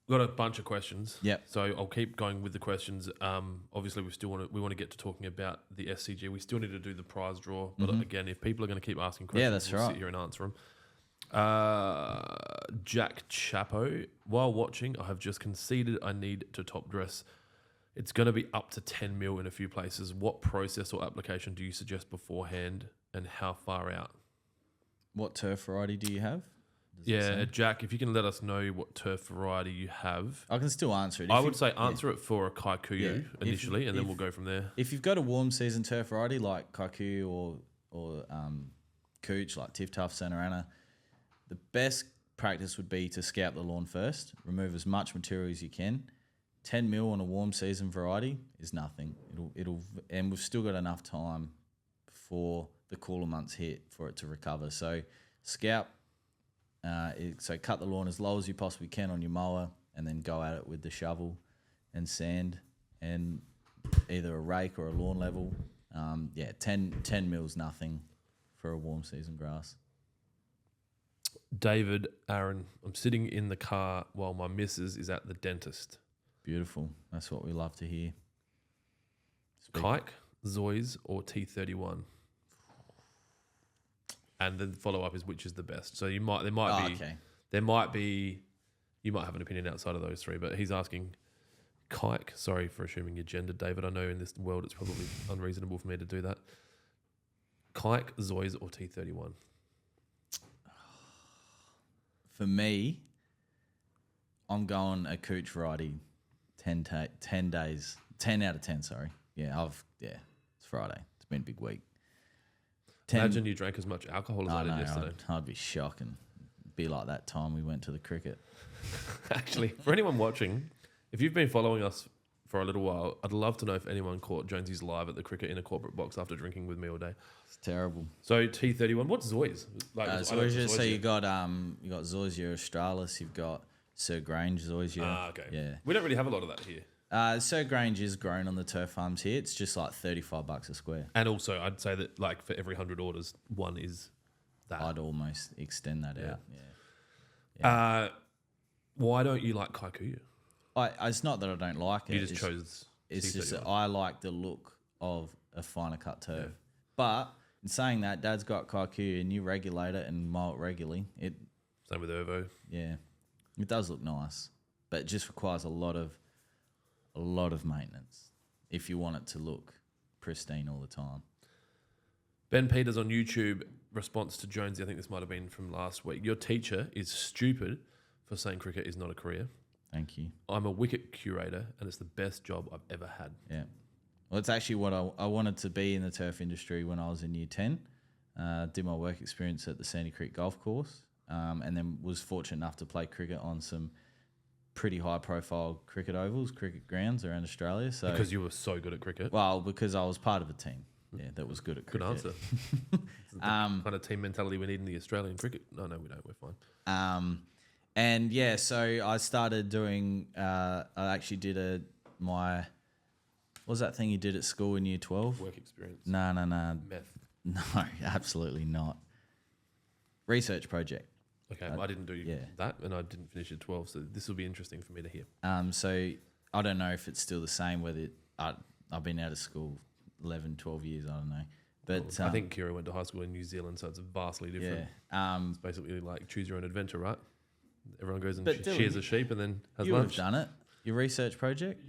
Got a bunch of questions. Yep. So I'll keep going with the questions. Obviously, we want to get to talking about the SCG. We still need to do the prize draw. But again, if people are going to keep asking questions, we'll sit here and answer them. Jack Chapo, while watching, I have just conceded I need to top dress. It's going to be up to 10 mil in a few places. What process or application do you suggest beforehand, and how far out? What turf variety do you have? Jack, if you can let us know what turf variety you have. I can still answer it. I would say answer it for a Kikuyu initially, and then we'll go from there. If you've got a warm season turf variety like Kikuyu or Cooch, like Tif Tuff, Santa Ana, the best practice would be to scout the lawn first, remove as much material as you can. 10 mil on a warm season variety is nothing. And we've still got enough time before the cooler months hit for it to recover. So scout, so cut the lawn as low as you possibly can on your mower, and then go at it with the shovel and sand and either a rake or a lawn level. 10 mils nothing for a warm season grass. David, Aaron, I'm sitting in the car while my missus is at the dentist. Beautiful. That's what we love to hear. Kike, Zoys, or T31? And the follow up is which is the best. So you might you might have an opinion outside of those three, but he's asking Kike. Sorry for assuming your gender, David. I know in this world it's probably unreasonable for me to do that. Kike, Zoys, or T31? For me, I'm going a Cooch variety. 10 days. 10 out of 10. Sorry. Yeah, it's Friday. It's been a big week. Imagine you drank as much alcohol as I did yesterday. I'd be shocking. Be like that time we went to the cricket. Actually, for anyone watching, if you've been following us for a little while, I'd love to know if anyone caught Jonesy's live at the cricket in a corporate box after drinking with me all day. It's terrible. So T31, what's Zoys? So you got Zoysia australis, you've got Sir Grange Zoysia. Okay. Yeah. We don't really have a lot of that here. Sir Grange is grown on the turf farms here. It's just like $35 a square. And also, I'd say that like for every 100 orders, one is that. I'd almost extend that out. Yeah. Why don't you like Kikuyu? It's not that I don't like it. You just chose. It's just that T31. I like the look of a finer cut turf. Yeah. But in saying that, Dad's got Kikuyu and you regulate it and mow it regularly. Same with Ervo. Yeah, it does look nice, but it just requires a lot of maintenance if you want it to look pristine all the time. Ben Peters on YouTube, response to Jonesy, I think this might have been from last week. Your teacher is stupid for saying cricket is not a career. Thank you. I'm a wicket curator and it's the best job I've ever had. Yeah. Well, it's actually what I wanted to be in the turf industry when I was in year 10. Did my work experience at the Sandy Creek Golf Course, and then was fortunate enough to play cricket on some pretty high-profile cricket ovals, cricket grounds around Australia. So Because you were so good at cricket. Well, because I was part of a team, that was good at cricket. Good answer. It's the kind of team mentality we need in the Australian cricket. No, we don't. We're fine. And yeah, so I started doing. I actually did what was that thing you did at school in year 12? Work experience. No. Meth. No, absolutely not. Research project. Okay, I didn't do that, and I didn't finish at 12, so this will be interesting for me to hear. So I don't know if it's still the same. I've been out of school 11, 12 years. I don't know, but I think Kira went to high school in New Zealand, so it's vastly different. Yeah. It's basically like choose your own adventure, right? Everyone goes and Dylan, shears a sheep and then has you would lunch. have done it. Your research project.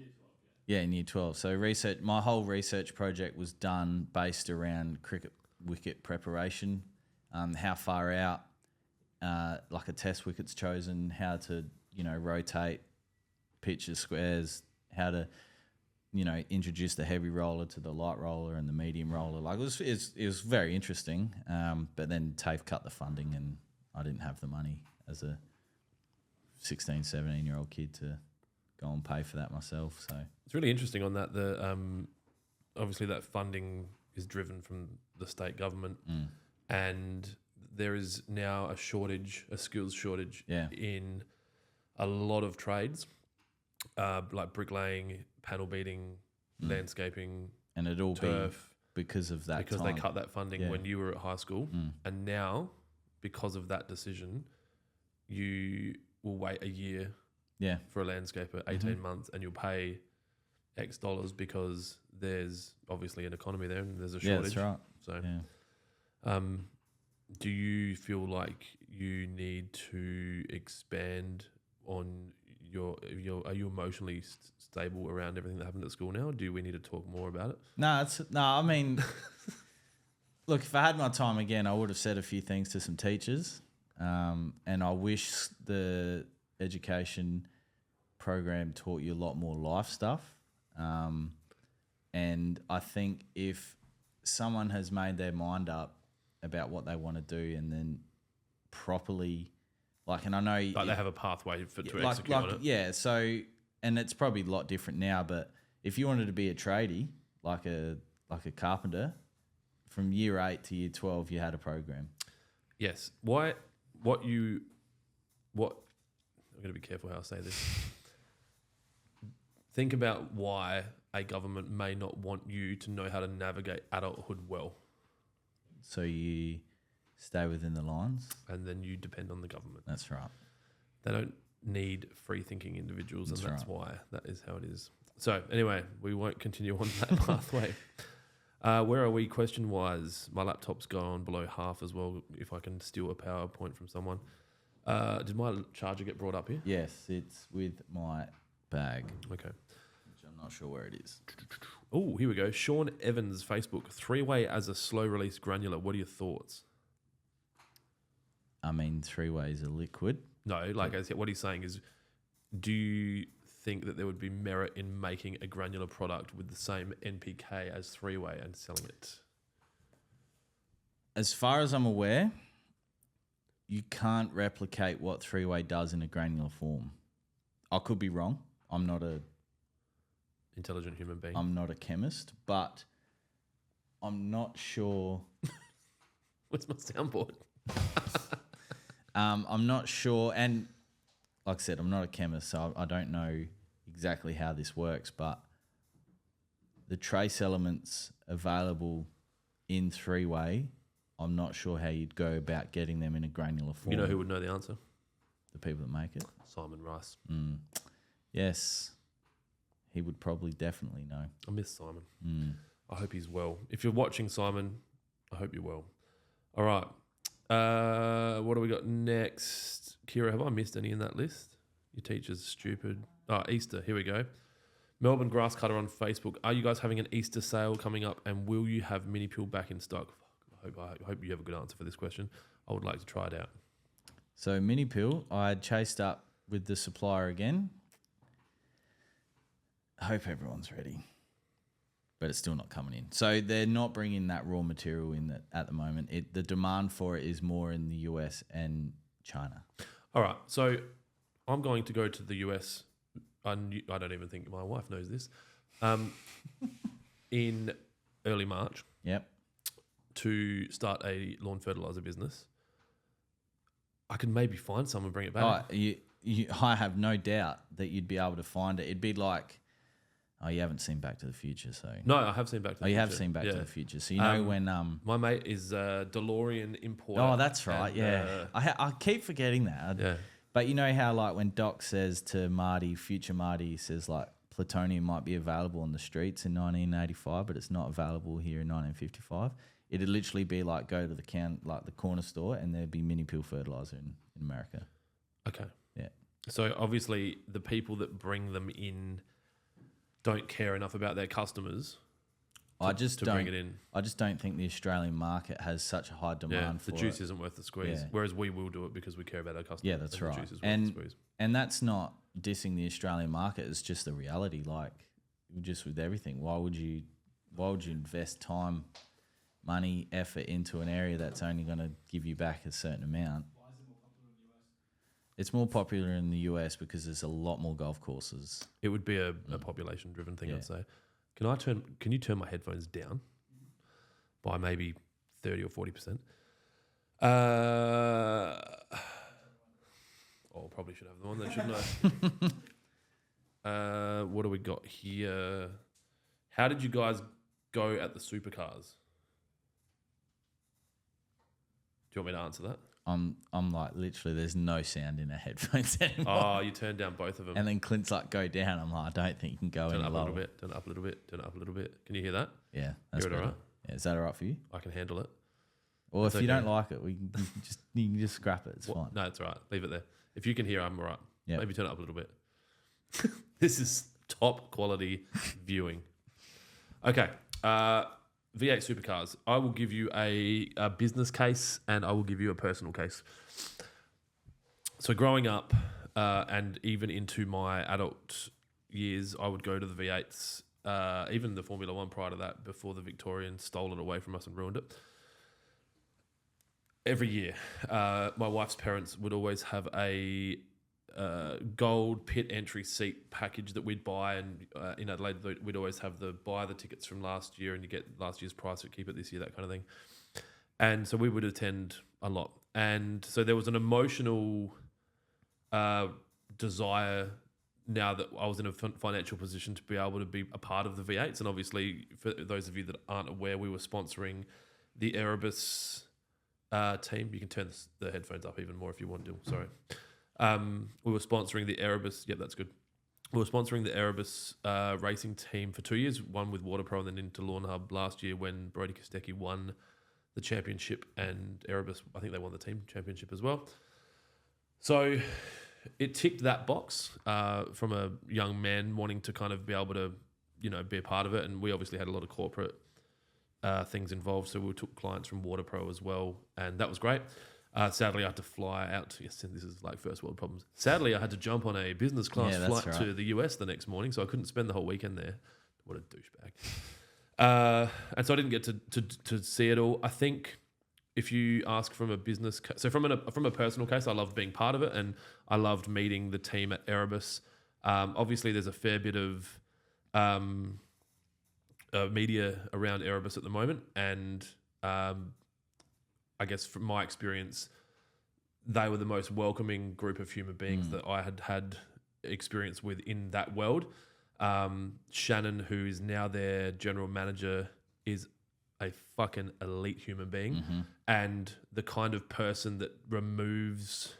Yeah, in year 12. So my whole research project was done based around cricket wicket preparation, how far out, like a test wicket's chosen, how to, rotate pitches, squares, how to, introduce the heavy roller to the light roller and the medium roller. Like it was very interesting. But then TAFE cut the funding and I didn't have the money as a 16, 17-year-old kid to go and pay for that myself. So it's really interesting on that. The obviously that funding is driven from the state government, and there is now a skills shortage in a lot of trades, like bricklaying, panel beating, landscaping, and it'd all turf, be because of that because time. they cut that funding when you were at high school, and now because of that decision, you will wait a year for a landscaper, 18 months, and you'll pay X dollars because there's obviously an economy there and there's a shortage. Yeah, that's right. So, do you feel like you need to expand on are you emotionally stable around everything that happened at school now? Do we need to talk more about it? No, I mean, look, if I had my time again, I would have said a few things to some teachers. And I wish the education program taught you a lot more life stuff. And I think if someone has made their mind up about what they want to do and then properly, and I know... Like they have a pathway to execute on it. Yeah, so, and it's probably a lot different now, but if you wanted to be a tradie, like a carpenter, from year 8 to year 12, you had a program. Yes. I'm going to be careful how I say this. Think about why a government may not want you to know how to navigate adulthood well. So you stay within the lines? And then you depend on the government. That's right. They don't need free-thinking individuals, and That's that's why that is how it is. So anyway, we won't continue on that pathway. Where are we question-wise? My laptop's gone below half as well, if I can steal a PowerPoint from someone. Did my charger get brought up here? Yes, it's with my bag, Okay. which I'm not sure where it is. Oh, here we go. Sean Evans, Facebook. 3-way as a slow-release granular. What are your thoughts? I mean, 3-ways are liquid. No, like I said, what he's saying is, do you think that there would be merit in making a granular product with the same NPK as 3-way and selling it? As far as I'm aware, you can't replicate what 3-way does in a granular form. I could be wrong. I'm not a Intelligent human being. chemist, but I'm not sure. Where's my soundboard? I'm not sure, and like I said, I'm not a chemist, so I don't know exactly how this works, but the trace elements available in 3-way, I'm not sure how you'd go about getting them in a granular form. You know who would know the answer? The people that make it? Simon Rice. Yes, he would probably definitely know. I miss Simon. I hope he's well. If you're watching, Simon, I hope you're well. All right. What do we got next? Kira, have I missed any in that list? Your teacher's stupid. Oh, Easter. Here we go. Melbourne Grass Cutter on Facebook. Are you guys having an Easter sale coming up, and will you have mini pill back in stock? I hope you have a good answer for this question. I would like to try it out. So mini pill, I had chased up with the supplier again. I hope everyone's ready, but it's still not coming in. So they're not bringing that raw material in at the moment. The demand for it is more in the US and China. All right. So I'm going to go to the US. I don't even think my wife knows this. In early March. Yep. To start a lawn fertilizer business. I could maybe find someone and bring it back. I have no doubt that you'd be able to find it. It'd be like, you haven't seen Back to the Future, so no, I have seen Back to the Future. You have seen Back to the Future, so you know when my mate is a DeLorean importer. Oh, that's right. And, I keep forgetting that. Yeah. But you know how like when Doc says to Marty, future Marty says like plutonium might be available on the streets in 1985, but it's not available here in 1955. It'd literally be like go to the corner store, and there'd be mini pill fertilizer in America. Okay. Yeah. So obviously the people that bring them in don't care enough about their customers to bring it in. I just don't think the Australian market has such a high demand for the juice it. isn't worth the squeeze. Yeah. Whereas we will do it because we care about our customers. Yeah, that's and right. The juice is worth the squeeze. And that's not dissing the Australian market. It's just the reality. Like just with everything, why would you invest time, money, effort into an area that's only going to give you back a certain amount? Why is it more popular in the US? It's more popular in the US because there's a lot more golf courses. It would be a population-driven thing, Yeah. I'd say. Can you turn my headphones down by maybe 30 or 40%? Probably should have them on there, shouldn't I? What do we got here? How did you guys go at the supercars? Do you want me to answer that? I'm like literally there's no sound in our headphones anymore. Oh, you turned down both of them. And then Clint's like go down. I'm like I don't think you can go Turn any it up lower. a little bit. Turn it up a little bit. Turn it up a little bit. Can you hear that? Yeah, that's Hear it all better. right? Yeah, is that all right for you? I can handle it. Or That's if you okay. don't like it, you can just scrap it. It's fine. No, it's all right. Leave it there. If you can hear, I'm all right. Yeah. Maybe turn it up a little bit. This is top quality viewing. Okay. V8 supercars. I will give you a business case and I will give you a personal case. So growing up and even into my adult years, I would go to the V8s, even the Formula One prior to that, before the Victorians stole it away from us and ruined it. Every year, my wife's parents would always have a gold pit entry seat package that we'd buy, and in Adelaide we'd always have buy the tickets from last year and you get last year's price, keep it this year, that kind of thing. And so we would attend a lot, and so there was an emotional desire now that I was in a financial position to be able to be a part of the V8s. And obviously, for those of you that aren't aware, we were sponsoring the Erebus team. You can turn the headphones up even more if you want to. Sorry. We were sponsoring the Erebus. Yep, that's good. We were sponsoring the Erebus racing team for 2 years, one with Water Pro and then into Lawnhub last year when Brody Kostecki won the championship, and Erebus, I think they won the team championship as well. So it ticked that box from a young man wanting to kind of be able to, be a part of it. And we obviously had a lot of corporate things involved. So we took clients from Water Pro as well, and that was great. Sadly, I had to fly out. Yes, this is like first world problems. Sadly, I had to jump on a business class flight to the US the next morning, so I couldn't spend the whole weekend there. What a douchebag. And so I didn't get to see it all. I think if you ask from a business so from a personal case, I loved being part of it, and I loved meeting the team at Erebus. Obviously, there's a fair bit of media around Erebus at the moment, and I guess from my experience, they were the most welcoming group of human beings that I had experience with in that world. Shannon, who is now their general manager, is a fucking elite human being, and the kind of person that removes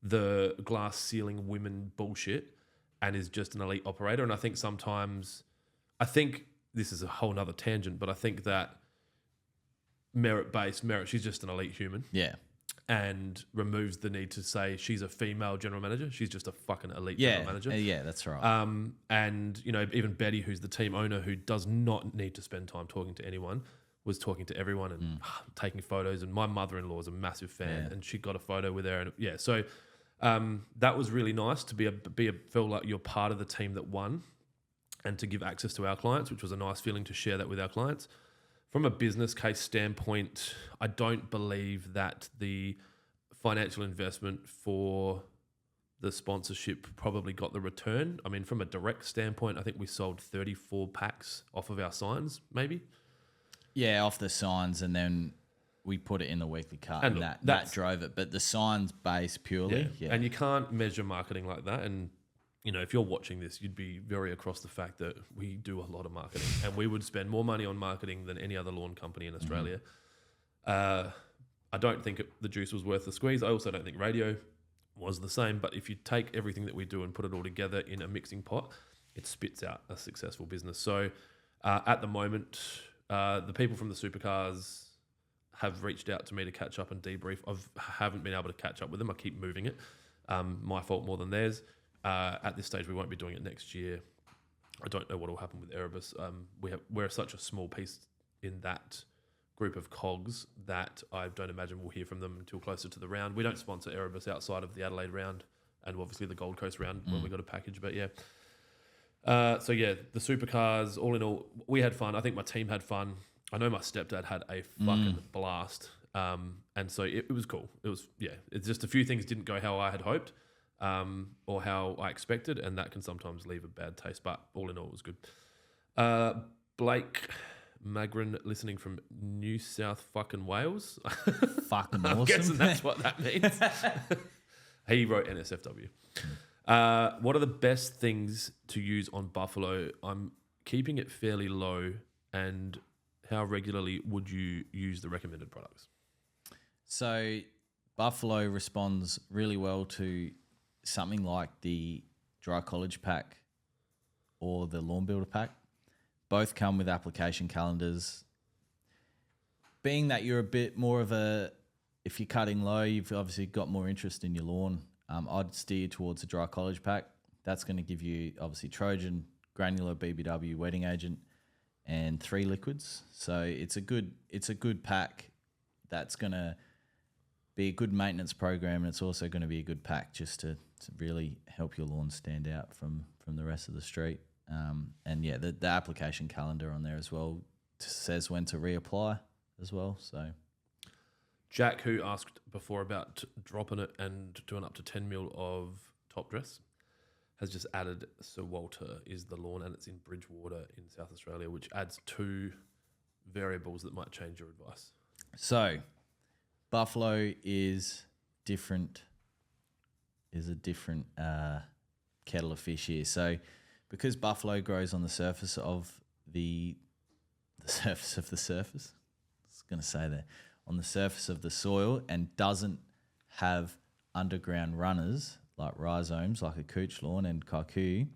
the glass ceiling women bullshit and is just an elite operator. And I think this is a whole nother tangent, but I think that merit, she's just an elite human. Yeah. And removes the need to say she's a female general manager. She's just a fucking elite general manager. Yeah, that's right. And, even Betty, who's the team owner, who does not need to spend time talking to anyone, was talking to everyone and taking photos. And my mother-in-law is a massive fan, and she got a photo with her. And so that was really nice to feel like you're part of the team that won, and to give access to our clients, which was a nice feeling to share that with our clients. From a business case standpoint, I don't believe that the financial investment for the sponsorship probably got the return. I mean, from a direct standpoint, I think we sold 34 packs off of our signs, maybe. Yeah, off the signs, and then we put it in the weekly cart, and that drove it. But the signs base purely, And you can't measure marketing like that. And if you're watching this, you'd be very across the fact that we do a lot of marketing, and we would spend more money on marketing than any other lawn company in Australia. I don't think the juice was worth the squeeze. I also don't think radio was the same. But if you take everything that we do and put it all together in a mixing pot, it spits out a successful business. So at the moment, the people from the supercars have reached out to me to catch up and debrief. I haven't been able to catch up with them. I keep moving it. My fault more than theirs. At this stage, we won't be doing it next year. I don't know what will happen with Erebus. We're such a small piece in that group of cogs that I don't imagine we'll hear from them until closer to the round. We don't sponsor Erebus outside of the Adelaide round and obviously the Gold Coast round when we got a package. But the supercars, all in all, we had fun. I think my team had fun. I know my stepdad had a fucking blast. And so it was cool. It's just a few things didn't go how I had hoped. Or how I expected, and that can sometimes leave a bad taste, but all in all, it was good. Blake Magrin, listening from New South fucking Wales. Fucking awesome. I'm guessing that's what that means. He wrote NSFW. What are the best things to use on buffalo? I'm keeping it fairly low, and how regularly would you use the recommended products? So buffalo responds really well to something like the Dry College pack or the Lawn Builder pack. Both come with application calendars. Being that you're a bit more of if you're cutting low, you've obviously got more interest in your lawn. I'd steer towards the Dry College pack. That's going to give you obviously Trojan, granular BBW, wetting agent, and 3 liquids. So it's a good pack that's going to be a good maintenance program, and it's also going to be a good pack just to really help your lawn stand out from the rest of the street. The application calendar on there as well says when to reapply as well. So Jack, who asked before about dropping it and doing up to 10 mil of top dress, has just added Sir Walter is the lawn, and it's in Bridgewater in South Australia, which adds 2 variables that might change your advice. So buffalo is different. Is a different kettle of fish here. So because buffalo grows on the surface of the surface of the surface, I was going to say that, on the surface of the soil, and doesn't have underground runners like rhizomes, like a couch lawn and kikuyu,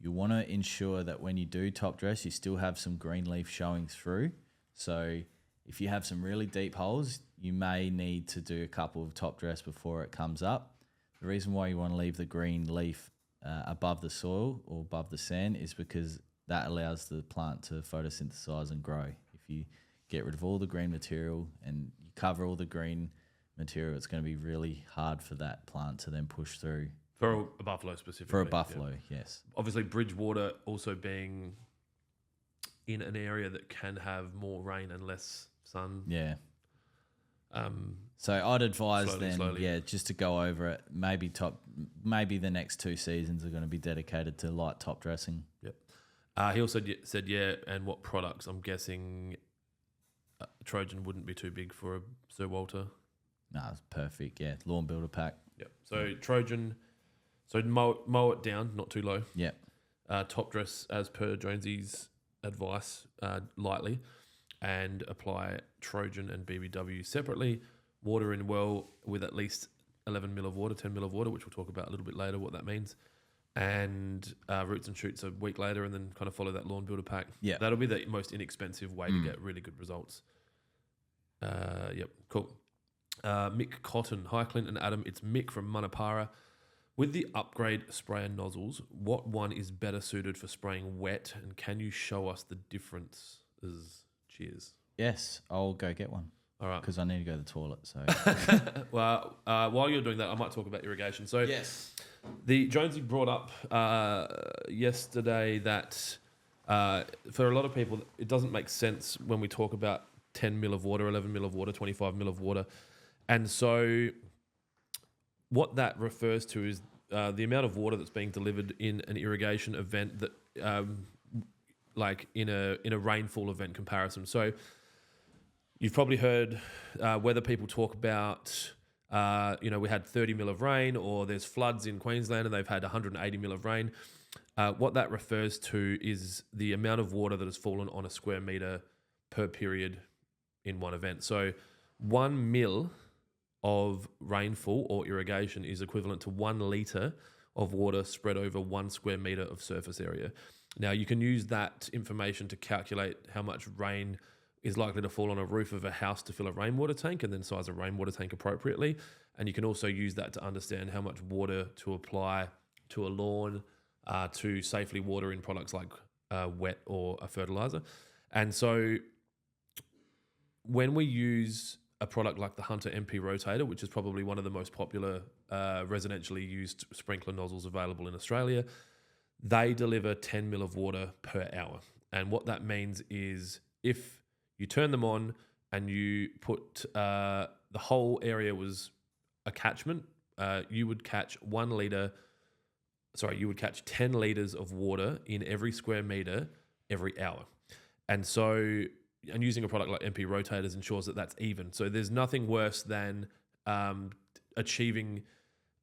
you want to ensure that when you do top dress, you still have some green leaf showing through. So if you have some really deep holes, you may need to do a couple of top dress before it comes up. The reason why you want to leave the green leaf above the soil or above the sand is because that allows the plant to photosynthesize and grow. If you get rid of all the green material and you cover all the green material, it's going to be really hard for that plant to then push through. For a buffalo specifically. For a buffalo, yes. Obviously, Bridgewater also being in an area that can have more rain and less sun. Yeah. So I'd advise slowly. just to go over it. Maybe the next 2 seasons are going to be dedicated to light top dressing. Yep. He also said, and what products? I'm guessing Trojan wouldn't be too big for a Sir Walter. No, it's perfect. Yeah, lawn builder pack. Yep. So Trojan, so mow it down, not too low. Yep. Top dress as per Jonesy's advice, lightly, and apply Trojan and BBW separately. Water in well with at least 11 mil of water, 10 mil of water, which we'll talk about a little bit later what that means. And roots and shoots a week later, and then kind of follow that lawn builder pack. Yeah, that'll be the most inexpensive way to get really good results. Yep, cool. Mick Cotton, hi Clint and Adam, it's Mick from Manapara. With the upgrade sprayer nozzles, what one is better suited for spraying wet, and can you show us the differences? Cheers. Yes, I'll go get one. All right. Because I need to go to the toilet. So, well, while you're doing that, I might talk about irrigation. So, yes, the Jonesy brought up yesterday that for a lot of people, it doesn't make sense when we talk about 10 mil of water, 11 mil of water, 25 mil of water, and so what that refers to is the amount of water that's being delivered in an irrigation event that, like in a rainfall event comparison. So you've probably heard weather people talk about, we had 30 mil of rain, or there's floods in Queensland and they've had 180 mil of rain. What that refers to is the amount of water that has fallen on a square metre per period in one event. So 1 mil of rainfall or irrigation is equivalent to 1 litre of water spread over 1 square metre of surface area. Now, you can use that information to calculate how much rain is likely to fall on a roof of a house to fill a rainwater tank, and then size a rainwater tank appropriately. And you can also use that to understand how much water to apply to a lawn to safely water in products like wet or a fertilizer. And so when we use a product like the Hunter MP Rotator, which is probably one of the most popular residentially used sprinkler nozzles available in Australia, they deliver 10 mil of water per hour. And what that means is if you turn them on and you put the whole area was a catchment, you would catch 10 litres of water in every square metre every hour. And so, and using a product like MP Rotators ensures that that's even. So there's nothing worse than achieving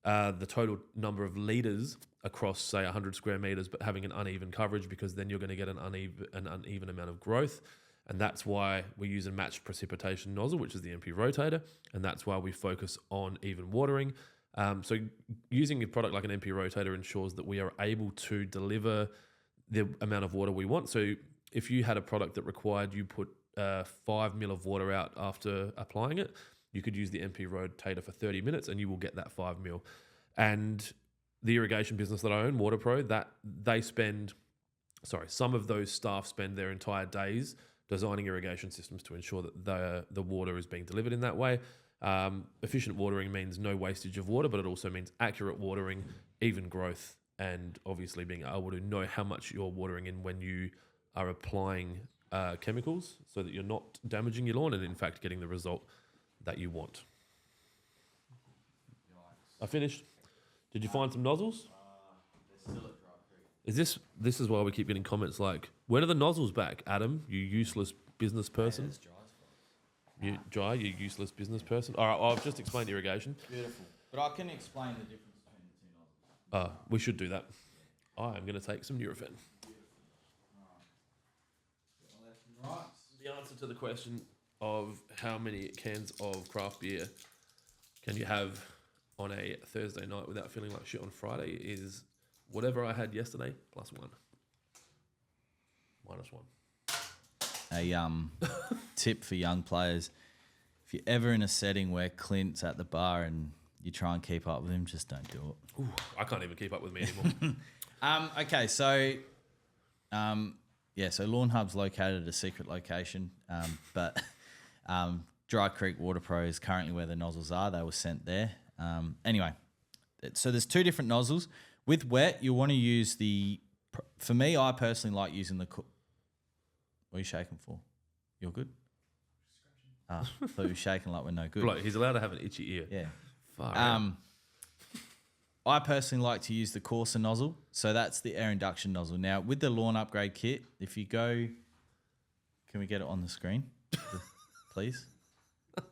the total number of litres across, say, 100 square metres, but having an uneven coverage, because then you're going to get an uneven amount of growth. And that's why we use a matched precipitation nozzle, which is the MP Rotator, and that's why we focus on even watering. So using a product like an MP Rotator ensures that we are able to deliver the amount of water we want. So if you had a product that required you put 5 mil of water out after applying it, you could use the MP Rotator for 30 minutes and you will get that 5 mil. And the irrigation business that I own, WaterPro, that they some of those staff spend their entire days designing irrigation systems to ensure that the water is being delivered in that way. Efficient watering means no wastage of water, but it also means accurate watering, even growth, and obviously being able to know how much you're watering in when you are applying chemicals, so that you're not damaging your lawn and in fact getting the result that you want. I finished. Did you find some nozzles? They're still at dry creek. This is why we keep getting comments like, when are the nozzles back, Adam, you useless business person? You useless business person. All right, I've just explained irrigation. Beautiful. But I can explain the difference between the two nozzles. We should do that. I am going to take some Nurofen. Right. The answer to the question of how many cans of craft beer can you have on a Thursday night without feeling like shit on Friday is whatever I had yesterday plus 1. -1. A tip for young players: if you're ever in a setting where Clint's at the bar and you try and keep up with him, just don't do it. Ooh, I can't even keep up with me anymore. Okay, so so Lawnhub's located at a secret location, but Dry Creek Water Pro is currently where the nozzles are. They were sent there. Anyway, so there's 2 different nozzles. With wet, you want to use for me, I personally like using the... What are you shaking for? You're good? I thought you were shaking like we're no good. Bloke, he's allowed to have an itchy ear. Yeah. Far out. I personally like to use the coarser nozzle. So that's the air induction nozzle. Now, with the lawn upgrade kit, if you go... Can we get it on the screen, please?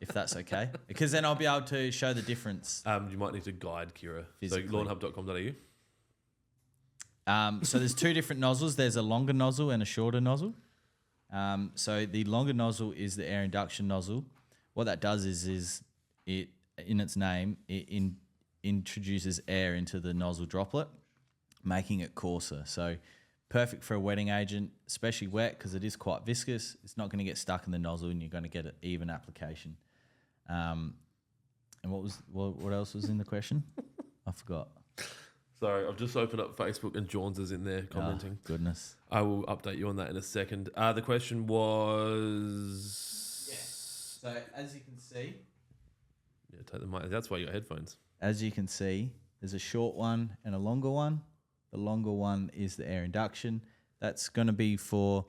If that's okay. Because then I'll be able to show the difference. You might need to guide Kira. Physically. So lawnhub.com.au. So there's 2 different nozzles. There's a longer nozzle and a shorter nozzle. So the longer nozzle is the air induction nozzle. What that does is it, in its name, it introduces air into the nozzle droplet, making it coarser. So perfect for a wetting agent, especially wet because it is quite viscous. It's not going to get stuck in the nozzle and you're going to get an even application. And what else was in the question? I forgot. Sorry, I've just opened up Facebook and Johns is in there commenting. Oh, goodness. I will update you on that in a second. The question was... Yes. So as you can see... Yeah, take the mic. That's why you got headphones. As you can see, there's a short one and a longer one. The longer one is the air induction. That's going to be for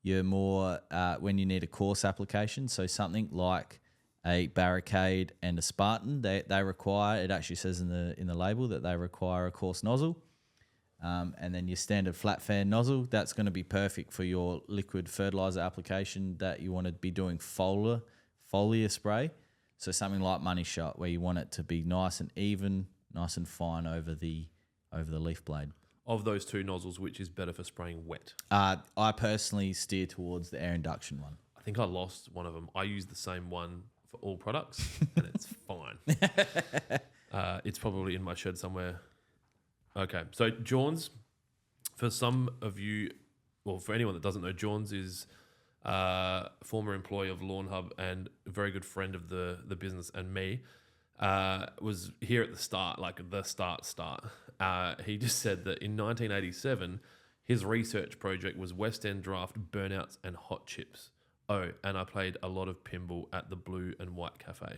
your more when you need a coarse application. So something like a Barricade and a Spartan, they require, it actually says in the label that they require a coarse nozzle. And then your standard flat fan nozzle, that's going to be perfect for your liquid fertilizer application that you want to be doing foliar spray. So something like Money Shot, where you want it to be nice and even, nice and fine over the leaf blade. Of those 2 nozzles, which is better for spraying wet? I personally steer towards the air induction one. I think I lost one of them. I use the same one for all products, and it's fine. It's probably in my shed somewhere. Okay, so Johns, for some of you, well, for anyone that doesn't know, Johns is former employee of Lawnhub and a very good friend of the business and me. Was here at the start, like the start. He just said that in 1987, his research project was West End draft, burnouts, and hot chips. Oh, and I played a lot of pinball at the Blue and White Cafe.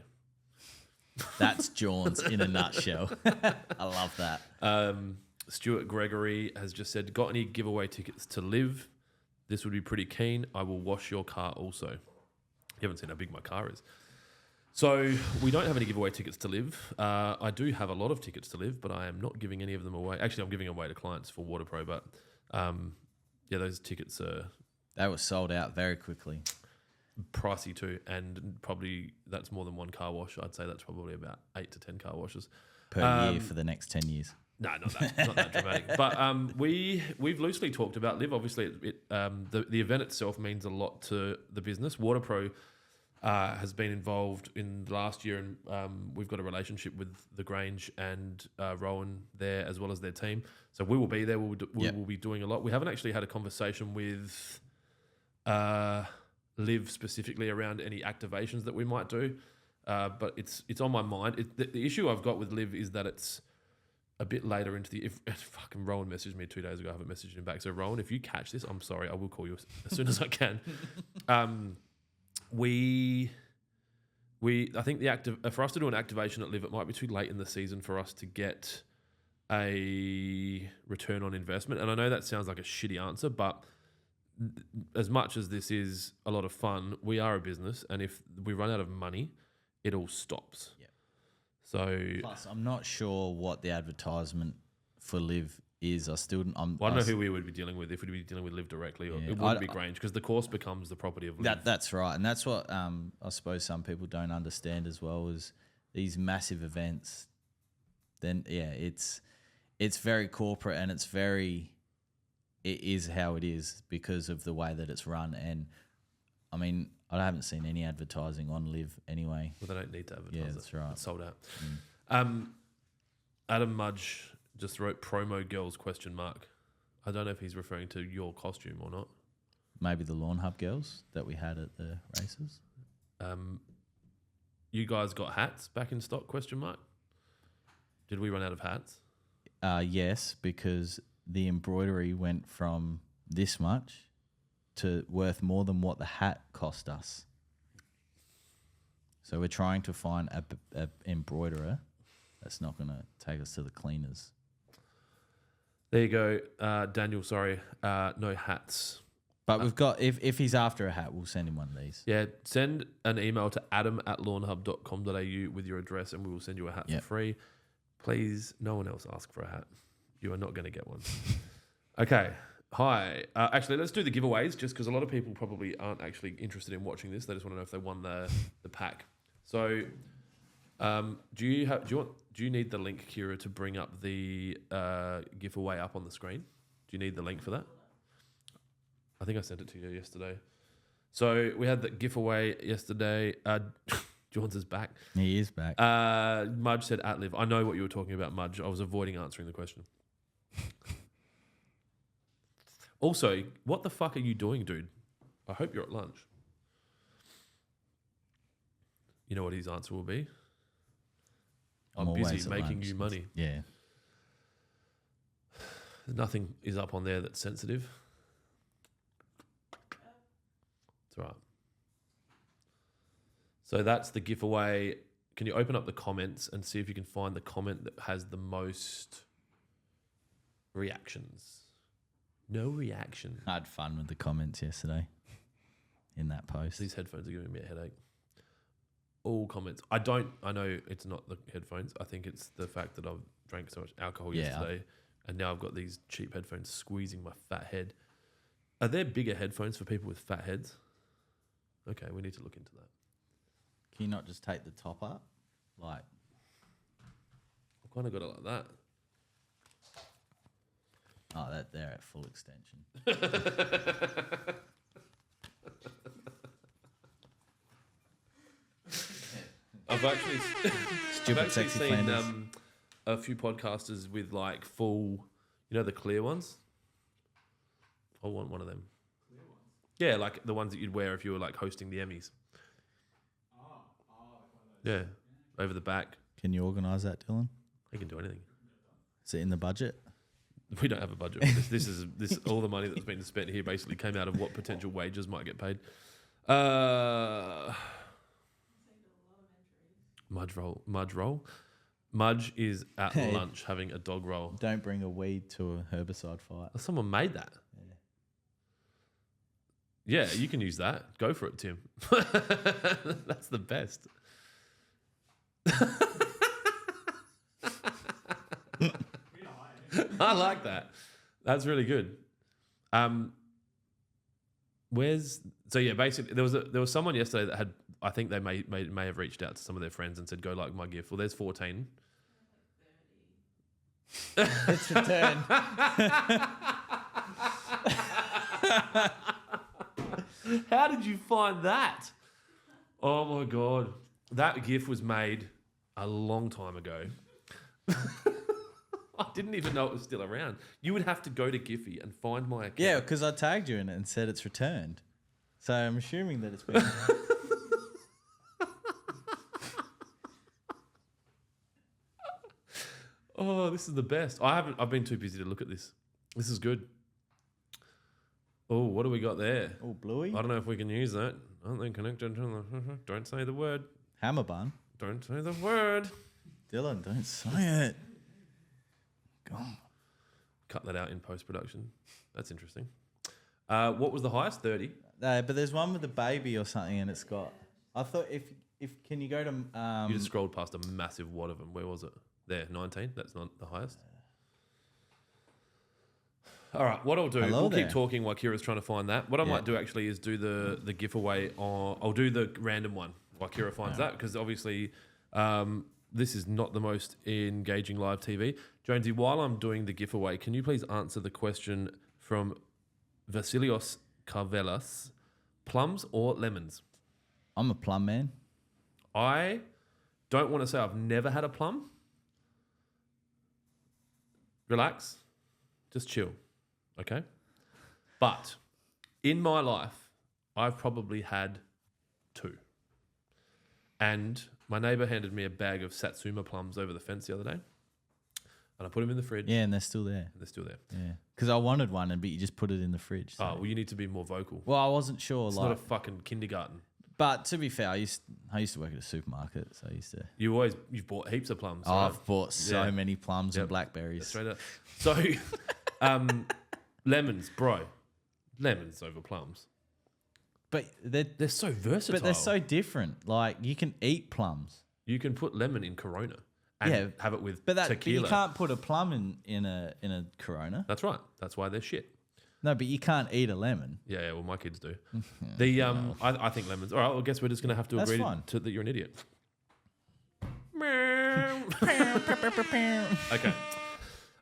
That's Johns in a nutshell. I love that. Stuart Gregory has just said, got any giveaway tickets to Live? This would be pretty keen. I will wash your car also. You haven't seen how big my car is. So we don't have any giveaway tickets to Live. I do have a lot of tickets to Live, but I am not giving any of them away. Actually, I'm giving away to clients for Water Pro, but those tickets are... They were sold out very quickly. Pricey too, and probably that's more than one car wash. I'd say that's probably about 8 to 10 car washes per year for the next 10 years. No, not that dramatic. But we've loosely talked about Live. Obviously, the event itself means a lot to the business. Water Pro has been involved in the last year, and we've got a relationship with the Grange and Rowan there, as well as their team. So we will be there. We will be doing a lot. We haven't actually had a conversation with Live specifically around any activations that we might do, but it's on my mind. The issue I've got with Live is that it's a bit later into the... fucking Rowan messaged me 2 days ago. I haven't messaged him back. So Rowan, if you catch this, I'm sorry. I will call you as soon as I can. I think for us to do an activation at Live, it might be too late in the season for us to get a return on investment. And I know that sounds like a shitty answer, but as much as this is a lot of fun, we are a business, and if we run out of money, it all stops. Yeah. So plus, I'm not sure what the advertisement for Live is. I don't know who we would be dealing with, if we'd be dealing with Live directly, or it wouldn't be Grange, because the course becomes the property of Live. That's right, and that's what I suppose some people don't understand as well, is these massive events. Then it's very corporate, and it is how it is because of the way that it's run. And I mean, I haven't seen any advertising on Live anyway. Well, they don't need to advertise. Yeah, that's right. It's sold out. Adam Mudge just wrote promo girls ? I don't know if he's referring to your costume or not. Maybe the Lawnhub girls that we had at the races. You guys got hats back in stock ? Did we run out of hats? Yes, because the embroidery went from this much to worth more than what the hat cost us. So we're trying to find a embroiderer that's not going to take us to the cleaners. There you go, Daniel. Sorry, no hats. But we've got, if he's after a hat, we'll send him one of these. Yeah, send an email to adam@lawnhub.com.au with your address and we will send you a hat for free. Please, no one else ask for a hat. You are not going to get one. Okay. Hi. Actually, let's do the giveaways just because a lot of people probably aren't actually interested in watching this. They just want to know if they won the pack. So, do you need the link, Kira, to bring up the giveaway up on the screen? Do you need the link for that? I think I sent it to you yesterday. So we had the giveaway yesterday. Johns is back. He is back. Mudge said @live. I know what you were talking about, Mudge. I was avoiding answering the question. Also, what the fuck are you doing, dude? I hope you're at lunch. You know what his answer will be? I'm busy making you money. Yeah. Nothing is up on there that's sensitive. It's all right. So that's the giveaway. Can you open up the comments and see if you can find the comment that has the most reactions? No reaction. I had fun with the comments yesterday in that post. These headphones are giving me a headache. All comments. I know it's not the headphones. I think it's the fact that I've drank so much alcohol yesterday and now I've got these cheap headphones squeezing my fat head. Are there bigger headphones for people with fat heads? Okay, we need to look into that. Can you not just take the top up? Like, I've kind of got it like that. oh, that they're at full extension. I've actually Stupid sexy seen Flanders. a few podcasters with like full, you know, the clear ones. I want one of them. Clear ones. Yeah, like the ones that you'd wear if you were like hosting the Emmys. Like one of those. Yeah, over the back. Can you organise that, Dylan? They can do anything. Is it in the budget? We don't have a budget for this. This all the money that's been spent here basically came out of what potential wages might get paid. Mudge roll. Mudge is at lunch having a dog roll. Don't bring a weed to a herbicide fight. Someone made that. Yeah, you can use that. Go for it, Tim. That's the best. I like that. That's really good. Basically there was someone yesterday that had, I think they may have reached out to some of their friends and said, go like my gift. Well, there's 14. It's returned. How did you find that? Oh my God. That GIF was made a long time ago. I didn't even know it was still around. You would have to go to Giphy and find my account. Yeah, because I tagged you in it and said it's returned. So I'm assuming that it's been... Oh, this is the best. I've been too busy to look at this. This is good. Oh, what do we got there? Oh, bluey. I don't know if we can use that. Aren't they connected to the... Don't say the word. Hammer bun. Don't say the word. Dylan, don't say it. God. Cut that out in post-production. That's interesting. What was the highest? 30? But there's one with a baby or something and it's got... I thought if can you go to... You just scrolled past a massive wad of them. Where was it? There, 19. That's not the highest. All right, what I'll do, we'll keep talking while Kira's trying to find that. What I might do actually is do the giveaway on... I'll do the random one while Kira finds that, because obviously this is not the most engaging live TV. Jonesy, while I'm doing the giveaway, can you please answer the question from Vasilios Karvelas, plums or lemons? I'm a plum man. I don't want to say I've never had a plum, relax, just chill, okay? But in my life, I've probably had 2. And my neighbour handed me a bag of Satsuma plums over the fence the other day. And I put them in the fridge. Yeah, and they're still there. And they're still there. Yeah, because I wanted one, but you just put it in the fridge. So. Oh, well, you need to be more vocal. Well, I wasn't sure. It's not a fucking kindergarten. But to be fair, I used to work at a supermarket, so I used to. You've bought heaps of plums. Oh, right? I've bought so many plums and blackberries. That's right. So, lemons, bro. Lemons over plums. But they're so versatile. But they're so different. Like you can eat plums. You can put lemon in Corona and have it with But tequila. you can't put a plum in a Corona. That's right. That's why they're shit. No, but you can't eat a lemon. Yeah, well, my kids do. I think lemons. All right, well, I guess we're just going to have to That's agree fine. that you're an idiot. Okay.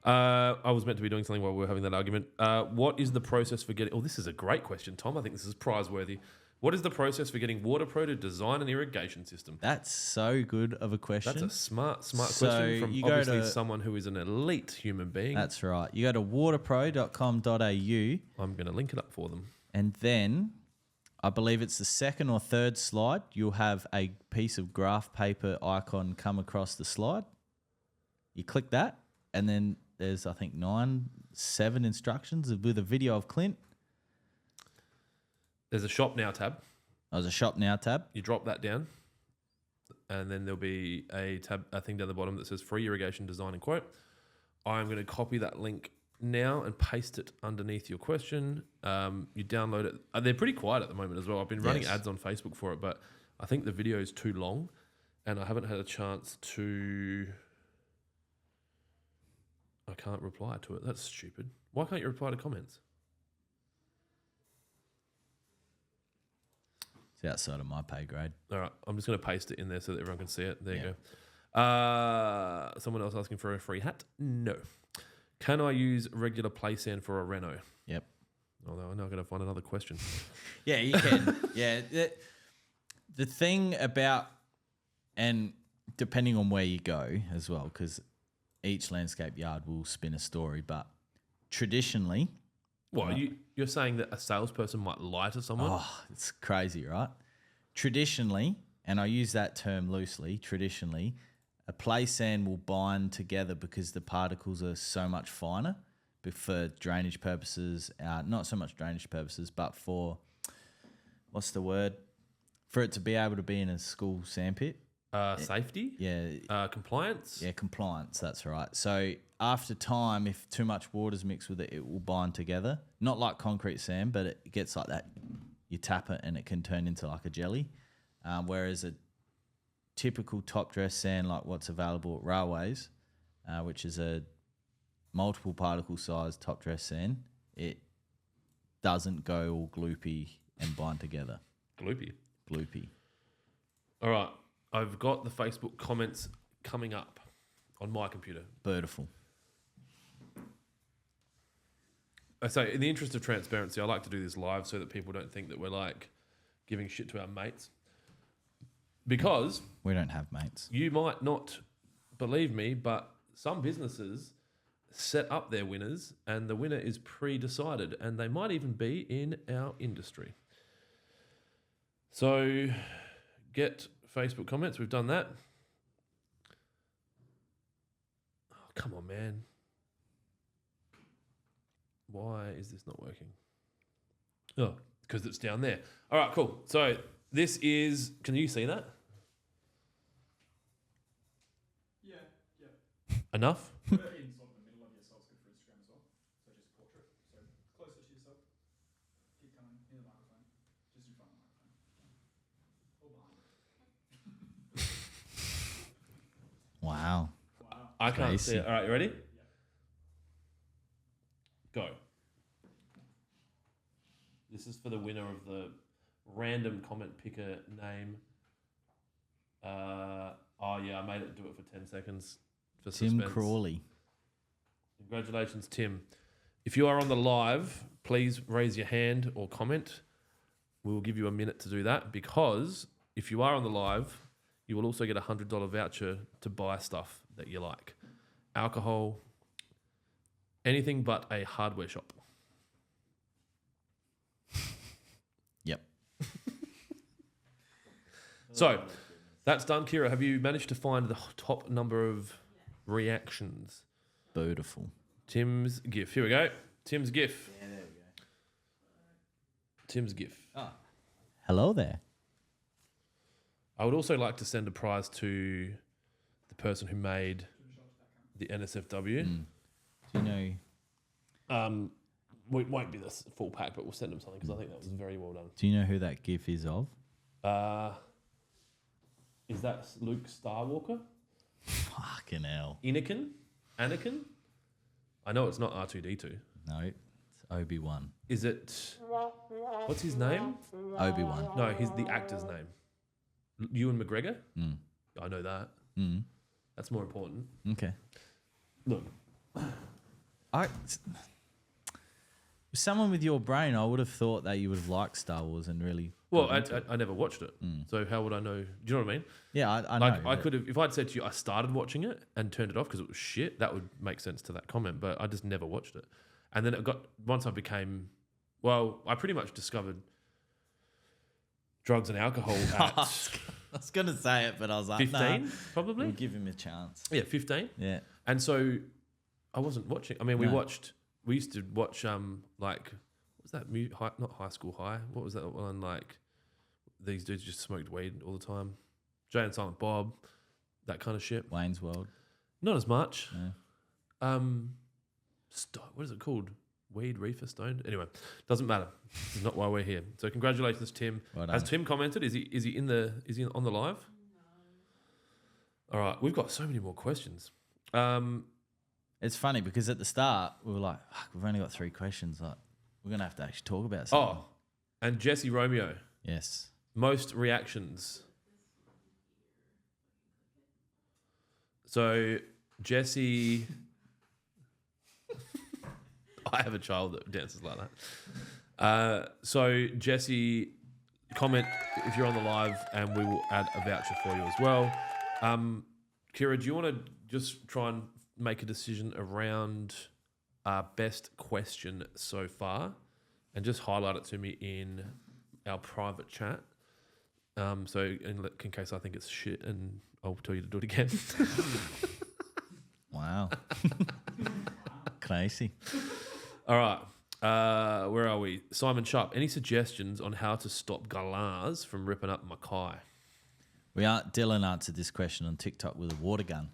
I was meant to be doing something while we were having that argument. What is the process for getting... Oh, this is a great question, Tom. I think this is prize-worthy. What is the process for getting WaterPro to design an irrigation system? That's so good of a question. That's a smart So question from you go obviously to- someone who is an elite human being. That's right. You go to waterpro.com.au I'm going to link it up for them. and then I believe it's the second or third slide. You'll have a piece of graph paper icon come across the slide. You click that and then there's, I think, 7 instructions with a video of Clint. There's a Shop Now tab. There's a Shop Now tab. You drop that down, and then there'll be a thing down the bottom that says free irrigation design and quote. I'm going to copy that link now and paste it underneath your question. You download it. They're pretty quiet at the moment as well. I've been running ads on Facebook for it, but I think the video is too long, and I haven't had a chance to... I can't reply to it. That's stupid. Why can't you reply to comments? It's outside of my pay grade. All right, I'm just going to paste it in there so that everyone can see it. There you go. Someone else asking for a free hat? No. Can I use regular play sand for a reno? Yep. Although I'm now going to find another question. Yeah, you can. Yeah. The thing about, and depending on where you go as well, because each landscape yard will spin a story, but traditionally... What, you're saying that a salesperson might lie to someone? Oh, it's crazy, right? Traditionally, and I use that term loosely, traditionally, a play sand will bind together because the particles are so much finer, but for drainage purposes, not so much drainage purposes, but for, what's the word? For it to be able to be in a school sandpit. Safety? Yeah. Compliance? Yeah, compliance, that's right. So after time, if too much water's mixed with it, it will bind together. Not like concrete sand, but it gets like that. You tap it and it can turn into like a jelly. Whereas a typical top dress sand, like what's available at railways, which is a multiple particle size top dress sand, it doesn't go all gloopy and bind together. Gloopy. Gloopy. All right. I've got the Facebook comments coming up on my computer. Beautiful. So in the interest of transparency, I like to do this live so that people don't think that we're like giving shit to our mates. Because We don't have mates. you might not believe me, but some businesses set up their winners and the winner is pre-decided and they might even be in our industry. So get Facebook comments. We've done that. Oh, come on, man. Why is this not working? Oh, because it's down there. All right, cool. So this is... Can you see that? Yeah. Enough? Put it in sort of the middle of yourself's good for Instagram as well. So just portrait. So closer to yourself. Keep coming near the microphone. Just in front of the microphone. Or behind it. Wow. Wow. I can't see it. All right, you ready? Go. This is for the winner of the random comment picker name. I made it do it for 10 seconds for Tim suspense. Crawley. Congratulations, Tim. If you are on the live, please raise your hand or comment. We will give you a minute to do that because if you are on the live, you will also get a $100 voucher to buy stuff that you like. Alcohol, Anything but a hardware shop. Yep. So that's done. Kira, have you managed to find the top number of reactions? Beautiful. Tim's GIF. Here we go. Tim's GIF. Yeah, there we go. Tim's GIF. Oh. Hello there. I would also like to send a prize to the person who made the NSFW. Do you know? We won't be the full pack, but we'll send them something because I think that was very well done. Do you know who that GIF is of? Is that Luke Skywalker? Fucking hell. Anakin? I know it's not R2D2. No, it's Obi-Wan. Is it... What's his name? Obi-Wan. No, he's the actor's name. Ewan McGregor? Mm. I know that. Mm. That's more important. Okay. Look. Someone with your brain, I would have thought that you would have liked Star Wars and really... Well, I never watched it. So how would I know? Do you know what I mean? Yeah, I know. Like, I could have... If I'd said to you, I started watching it and turned it off because it was shit, that would make sense to that comment. But I just never watched it. And then it got... Once I became... Well, I pretty much discovered drugs and alcohol at... I was going to say it, but I was like, 15, nah, probably? we'll give him a chance. Yeah, 15. Yeah. And so I wasn't watching. I mean, we No. used to watch, like, what was that? Not High School High. What was that one? Like, these dudes just smoked weed all the time. Jay and Silent Bob, that kind of shit. Wayne's World. Not as much. No. What is it called? Weed, reefer, stoned? Anyway, doesn't matter. It's not why we're here. So congratulations, Tim. Well done. Has Tim commented? Is he on the live? No. All right, we've got so many more questions. It's funny because at the start, we were like, fuck, we've only got 3 questions. Like, we're going to have to actually talk about something. Oh, and Jesse Romeo. Yes. Most reactions. So Jesse... I have a child that dances like that. So Jesse, comment if you're on the live and we will add a voucher for you as well. Kira, do you want to just try and make a decision around our best question so far and just highlight it to me in our private chat? So in case I think it's shit and I'll tell you to do it again. Wow. Crazy. All right. Where are we? Simon Sharp, any suggestions on how to stop galahs from ripping up Mackay? Dylan answered this question on TikTok with a water gun.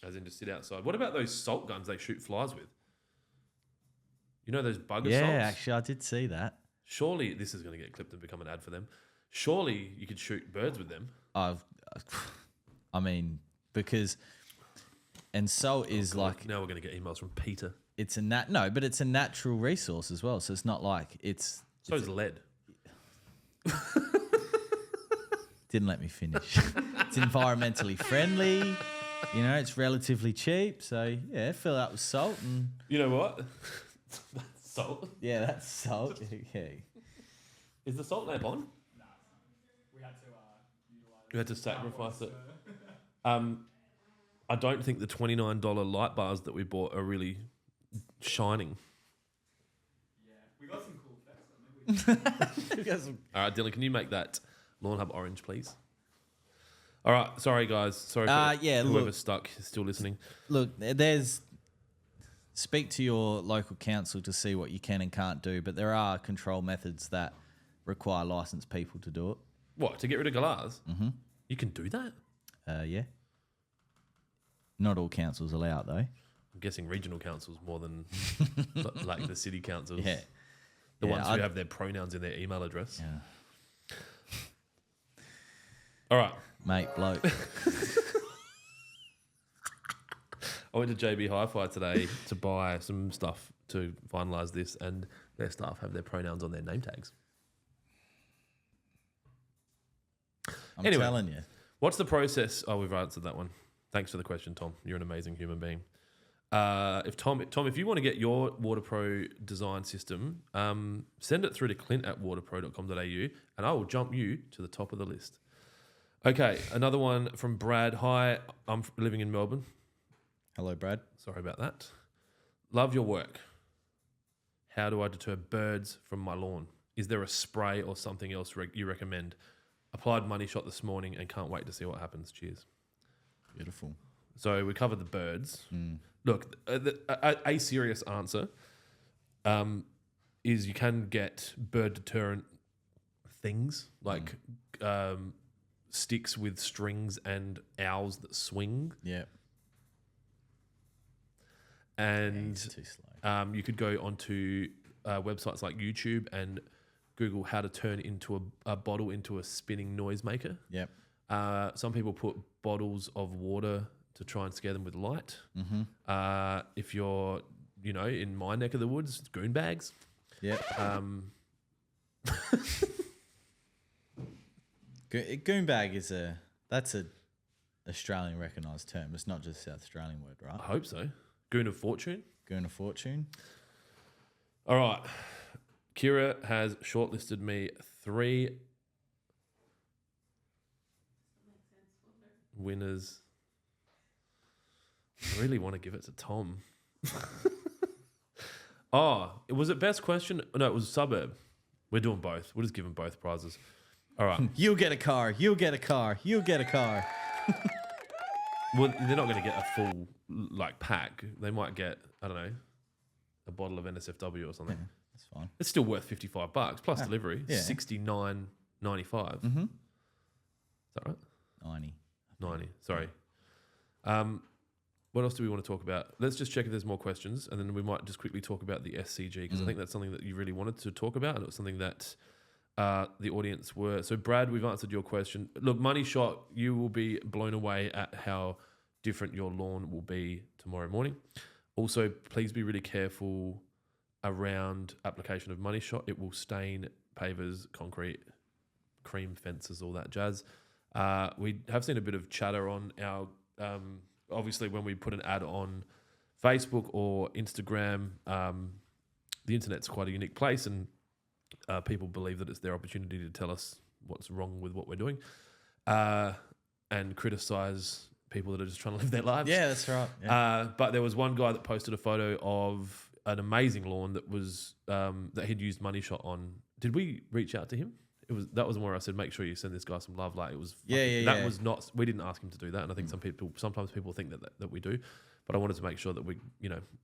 As in to sit outside. What about those salt guns they shoot flies with? You know those bugger Yeah, salts? actually, I did see that. Surely, this is going to get clipped and become an ad for them. Surely you could shoot birds with them. I mean, because... And salt is God, like... Now we're going to get emails from Peter. It's a but it's a natural resource as well. So it's not like it's... So is lead. Didn't let me finish. It's environmentally friendly. You know, it's relatively cheap. So, yeah, fill it up with salt and... You know what? That's salt. Yeah, that's salt. Okay. Is the salt lamp on? Nah, we had to utilize. You had to sacrifice it. I don't think the $29 light bars that we bought are really shining. Yeah, we got some cool effects. Maybe All right, Dylan, can you make that Lawnhub orange, please? All right, sorry guys. Sorry for whoever's stuck still listening. Look, speak to your local council to see what you can and can't do, but there are control methods that require licensed people to do it. What, to get rid of galahs? Mm-hmm. You can do that? Yeah. Not all councils allow it, though. I'm guessing regional councils more than like the city councils. Yeah. The ones who have their pronouns in their email address. Yeah. All right. Mate, bloke. I went to JB Hi-Fi today to buy some stuff to finalise this, and their staff have their pronouns on their name tags. I'm Anyway. telling you. What's the process? Oh, we've answered that one. Thanks for the question, Tom. You're an amazing human being. If you want to get your WaterPro design system, send it through to clint@waterpro.com.au and I will jump you to the top of the list. Okay, another one from Brad. Hi, I'm living in Melbourne. Hello, Brad. Sorry about that. love your work. How do I deter birds from my lawn? Is there a spray or something else you recommend? Applied money shot this morning and can't wait to see what happens. Cheers. Beautiful. So we covered the birds. Look, a serious answer is you can get bird deterrent things like sticks with strings and owls that swing. Yeah. And It's too slow. you could go onto websites like YouTube and Google how to turn into a bottle into a spinning noisemaker. Yep. Some people put bottles of water to try and scare them with light. Mm-hmm. If you're, in my neck of the woods, goon bags. Yep. Goonbag is that's a Australian recognised term. It's not just a South Australian word, right? I hope so. Goon of fortune. Goon of fortune. All right. Kira has shortlisted me 3 winners. I really want to give it to Tom. Was it best question? No, it was suburb. We're doing both. We'll just give them both prizes. All right. You'll get a car. You'll get a car. You'll get a car. Well, they're not going to get a full pack. They might get, I don't know, a bottle of NSFW or something. Yeah, that's fine. It's still worth $55 plus delivery. Yeah. $69.95. Mm-hmm. Is that right? 90. Sorry. What else do we want to talk about? Let's just check if there's more questions, and then we might just quickly talk about the SCG, because I think that's something that you really wanted to talk about, and it was something that the audience were. So, Brad, we've answered your question. Look, money shot, you will be blown away at how different your lawn will be tomorrow morning. Also, please be really careful around application of money shot. It will stain pavers, concrete, cream fences, all that jazz. We have seen a bit of chatter on our... obviously, when we put an ad on Facebook or Instagram, the internet's quite a unique place, and people believe that it's their opportunity to tell us what's wrong with what we're doing, and criticise people that are just trying to live their lives. Yeah, that's right. Yeah. But there was one guy that posted a photo of an amazing lawn that was that he'd used money shot on. Did we reach out to him? That was where I said, make sure you send this guy some love. Like, it was, that was not, we didn't ask him to do that. And I think sometimes people think that we do, but I wanted to make sure that we,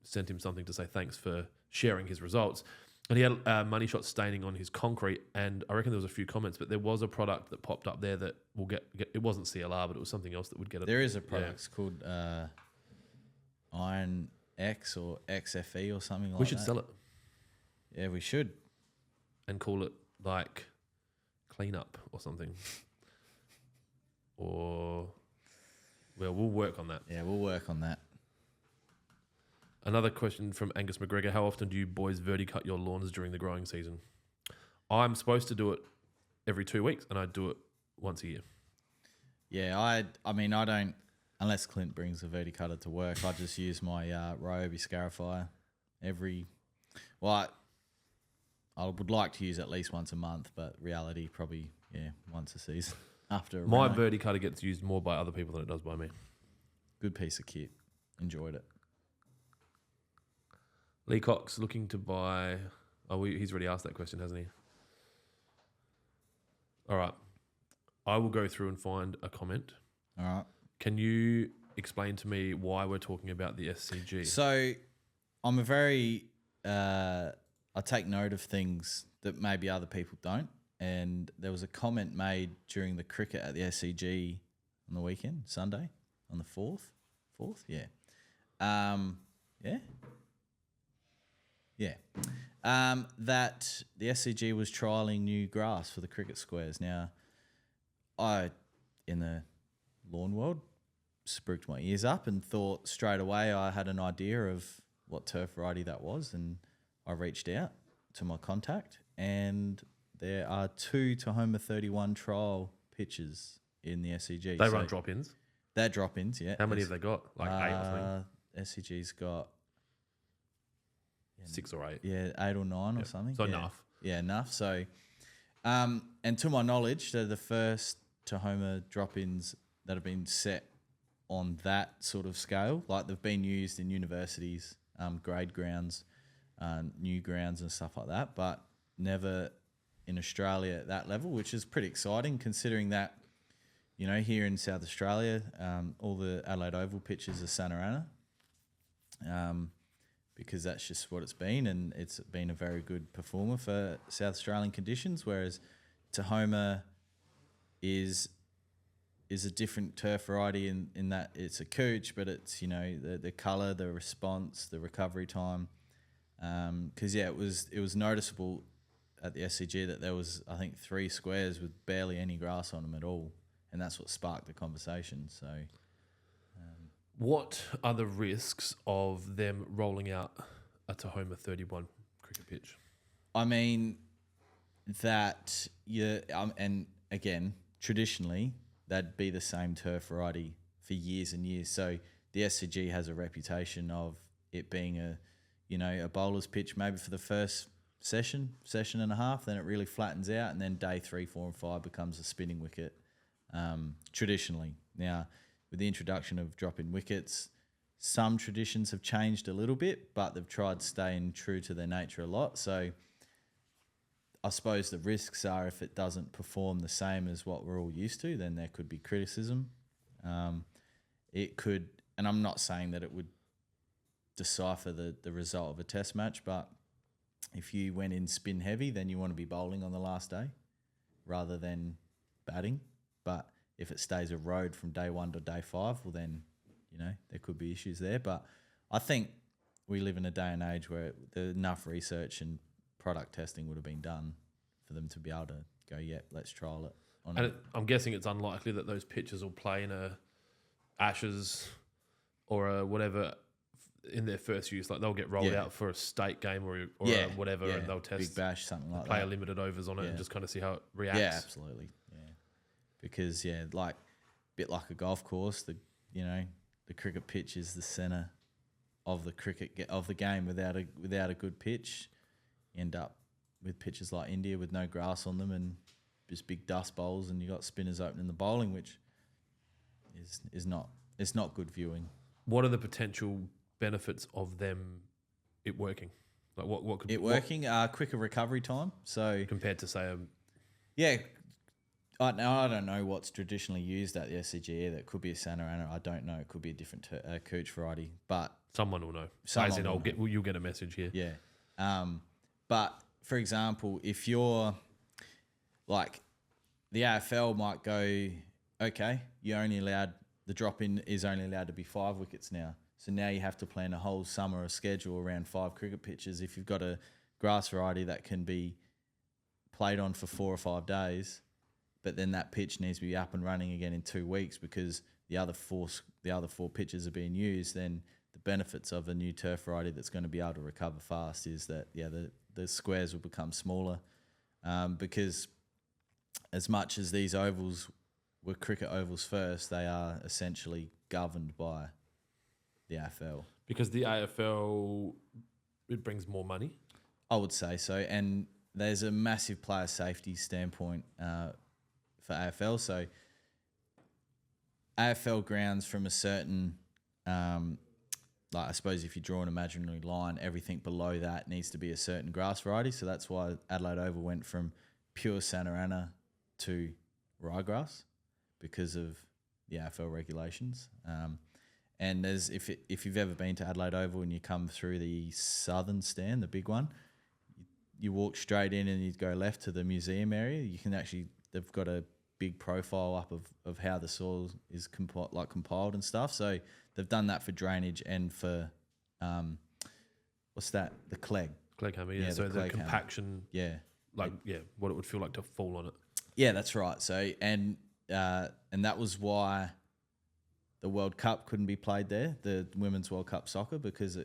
sent him something to say thanks for sharing his results. And he had money shot staining on his concrete. And I reckon there was a few comments, but there was a product that popped up there that will get it wasn't CLR, but it was something else that would get it. There is a product. It's called Iron X or XFE or something like that. We should sell it. Yeah, we should. And call it like Clean Up or something. Or, well, we'll work on that. Yeah, we'll work on that. Another question from Angus McGregor. How often do you boys verticut your lawns during the growing season? I'm supposed to do it every 2 weeks, and I do it once a year. Yeah, I mean, I don't, unless Clint brings a verticutter to work, I just use my Ryobi scarifier I would like to use at least once a month, but reality probably, once a season after a My reno. verticutter gets used more by other people than it does by me. Good piece of kit. Enjoyed it. Lee Cox looking to buy... he's already asked that question, hasn't he? All right. I will go through and find a comment. All right. Can you explain to me why we're talking about the SCG? So I'm I take note of things that maybe other people don't. And there was a comment made during the cricket at the SCG on the weekend, Sunday, on the 4th. 4th? Yeah. That the SCG was trialling new grass for the cricket squares. Now, I, in the lawn world, spruiked my ears up and thought straight away I had an idea of what turf variety that was, and I reached out to my contact, and there are 2 Tahoma 31 trial pitches in the SCG. They run drop-ins? They're drop-ins, yeah. How many have they got? Like 8 or something? SCG's got... 6 or 8. Yeah, 8 or 9 or something. So yeah. enough. Yeah, enough. So, and to my knowledge, they're the first Tahoma drop-ins that have been set on that sort of scale. Like, they've been used in universities grade grounds, new grounds and stuff like that, but never in Australia at that level, which is pretty exciting considering that, you know, here in South Australia, all the Adelaide Oval pitches are Santa Ana, because that's just what it's been, and it's been a very good performer for South Australian conditions, whereas Tahoma is a different turf variety in that it's a couch, but it's, you know, the colour, the response, the recovery time. Because it was noticeable at the SCG that there was, I think, 3 squares with barely any grass on them at all, and that's what sparked the conversation. So, what are the risks of them rolling out a Tahoma 31 cricket pitch? I mean, that and again, traditionally that'd be the same turf variety for years and years. So the SCG has a reputation of it being a bowler's pitch maybe for the first session and a half, then it really flattens out, and then day 3, 4 and 5 becomes a spinning wicket, traditionally. Now, with the introduction of drop-in wickets, some traditions have changed a little bit, but they've tried staying true to their nature a lot. So I suppose the risks are if it doesn't perform the same as what we're all used to, then there could be criticism. It could, and I'm not saying that it would decipher the result of a test match, but if you went in spin heavy, then you want to be bowling on the last day rather than batting. But if it stays a road from day 1 to day 5, well then, you know, there could be issues there. But I think we live in a day and age where enough research and product testing would have been done for them to be able to go, yeah, let's trial it. I'm guessing it's unlikely that those pitches will play in a Ashes or a whatever in their first use. Like they'll get rolled out for a state game or a whatever, and they'll test Big Bash, something like play that. a limited overs on it and just kind of see how it reacts. Yeah, absolutely. Yeah, because like a bit like a golf course, the cricket pitch is the centre of the game. Without a good pitch, you end up with pitches like India with no grass on them and just big dust bowls, and you got spinners opening the bowling, which is not good viewing. What are the potential benefits of it working? Like what could it working? Quicker recovery time. So compared to say I don't know what's traditionally used at the SCG. That could be a Santa Ana. I don't know. It could be a different couch variety, but someone will know. You'll get a message here. Yeah. But for example, if you're like the AFL might go, okay, the drop-in is only allowed to be 5 wickets now. So now you have to plan a whole summer of schedule around 5 cricket pitches. If you've got a grass variety that can be played on for 4 or 5 days, but then that pitch needs to be up and running again in 2 weeks because the other four pitches are being used, then the benefits of a new turf variety that's going to be able to recover fast is that, the squares will become smaller, because as much as these ovals were cricket ovals first, they are essentially governed by the AFL. Because the AFL, it brings more money? I would say so. And there's a massive player safety standpoint for AFL. So AFL grounds from a certain, I suppose if you draw an imaginary line, everything below that needs to be a certain grass variety. So that's why Adelaide Oval went from pure Santa Ana to ryegrass because of the AFL regulations. And if you've ever been to Adelaide Oval and you come through the southern stand, the big one, you walk straight in and you go left to the museum area. You can they've got a big profile up of how the soil is compiled and stuff. So they've done that for drainage and for what's that? The clegg. Clegg hammer, yeah. So the compaction, hammer. Yeah. What it would feel like to fall on it. Yeah, that's right. So and that was why the World Cup couldn't be played there, the Women's World Cup soccer, because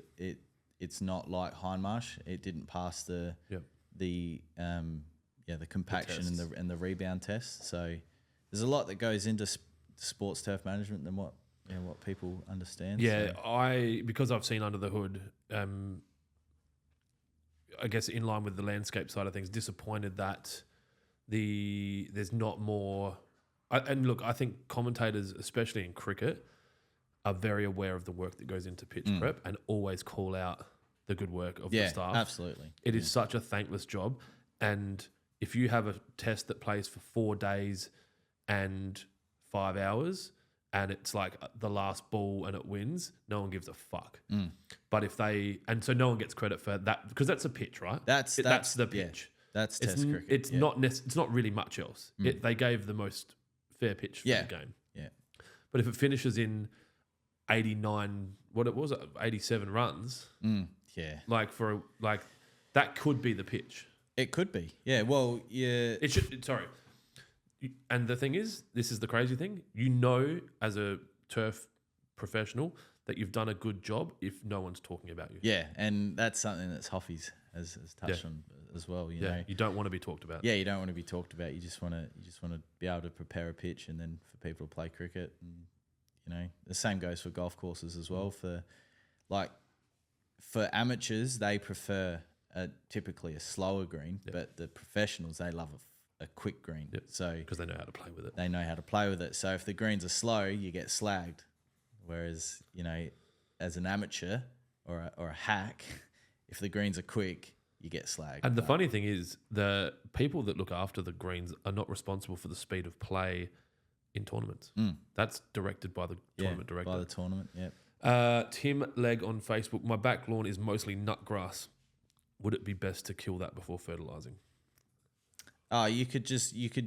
it's not like Hindmarsh. It didn't pass the compaction and the rebound test. So there's a lot that goes into sports turf management than what people understand. Yeah, so. Because I've seen under the hood, I guess in line with the landscape side of things, disappointed that there's not more. And look, I think commentators, especially in cricket, are very aware of the work that goes into pitch prep and always call out the good work of the Yeah, staff. absolutely. It is such a thankless job. And if you have a test that plays for 4 days and 5 hours and it's like the last ball and it wins, no one gives a fuck. But if so no one gets credit for that because that's a pitch, right? That's the pitch. That's It's Test cricket. It's it's not really much else. They gave the most fair pitch for the game. Yeah. But if it finishes in 89, 87 runs, Yeah. That could be the pitch. It could be. Yeah. Well, yeah. It should. Sorry. And the thing is, this is the crazy thing. As a turf professional, that you've done a good job if no one's talking about you. Yeah, and that's something that's Hoffy's has touched on as well. You know, you don't want to be talked about. Yeah, you don't want to be talked about. You just want to be able to prepare a pitch and then for people to play cricket. And the same goes for golf courses as well. For amateurs, they prefer typically a slower green, but the professionals they love a quick green. Yep. So because they know how to play with it. They know how to play with it. So if the greens are slow, you get slagged. Whereas as an amateur or a hack, if the greens are quick, you get slagged. And the funny thing is, the people that look after the greens are not responsible for the speed of play in tournaments. That's directed by the tournament director. By the tournament, yeah. Tim Legg on Facebook, my back lawn is mostly nut grass. Would it be best to kill that before fertilising? You could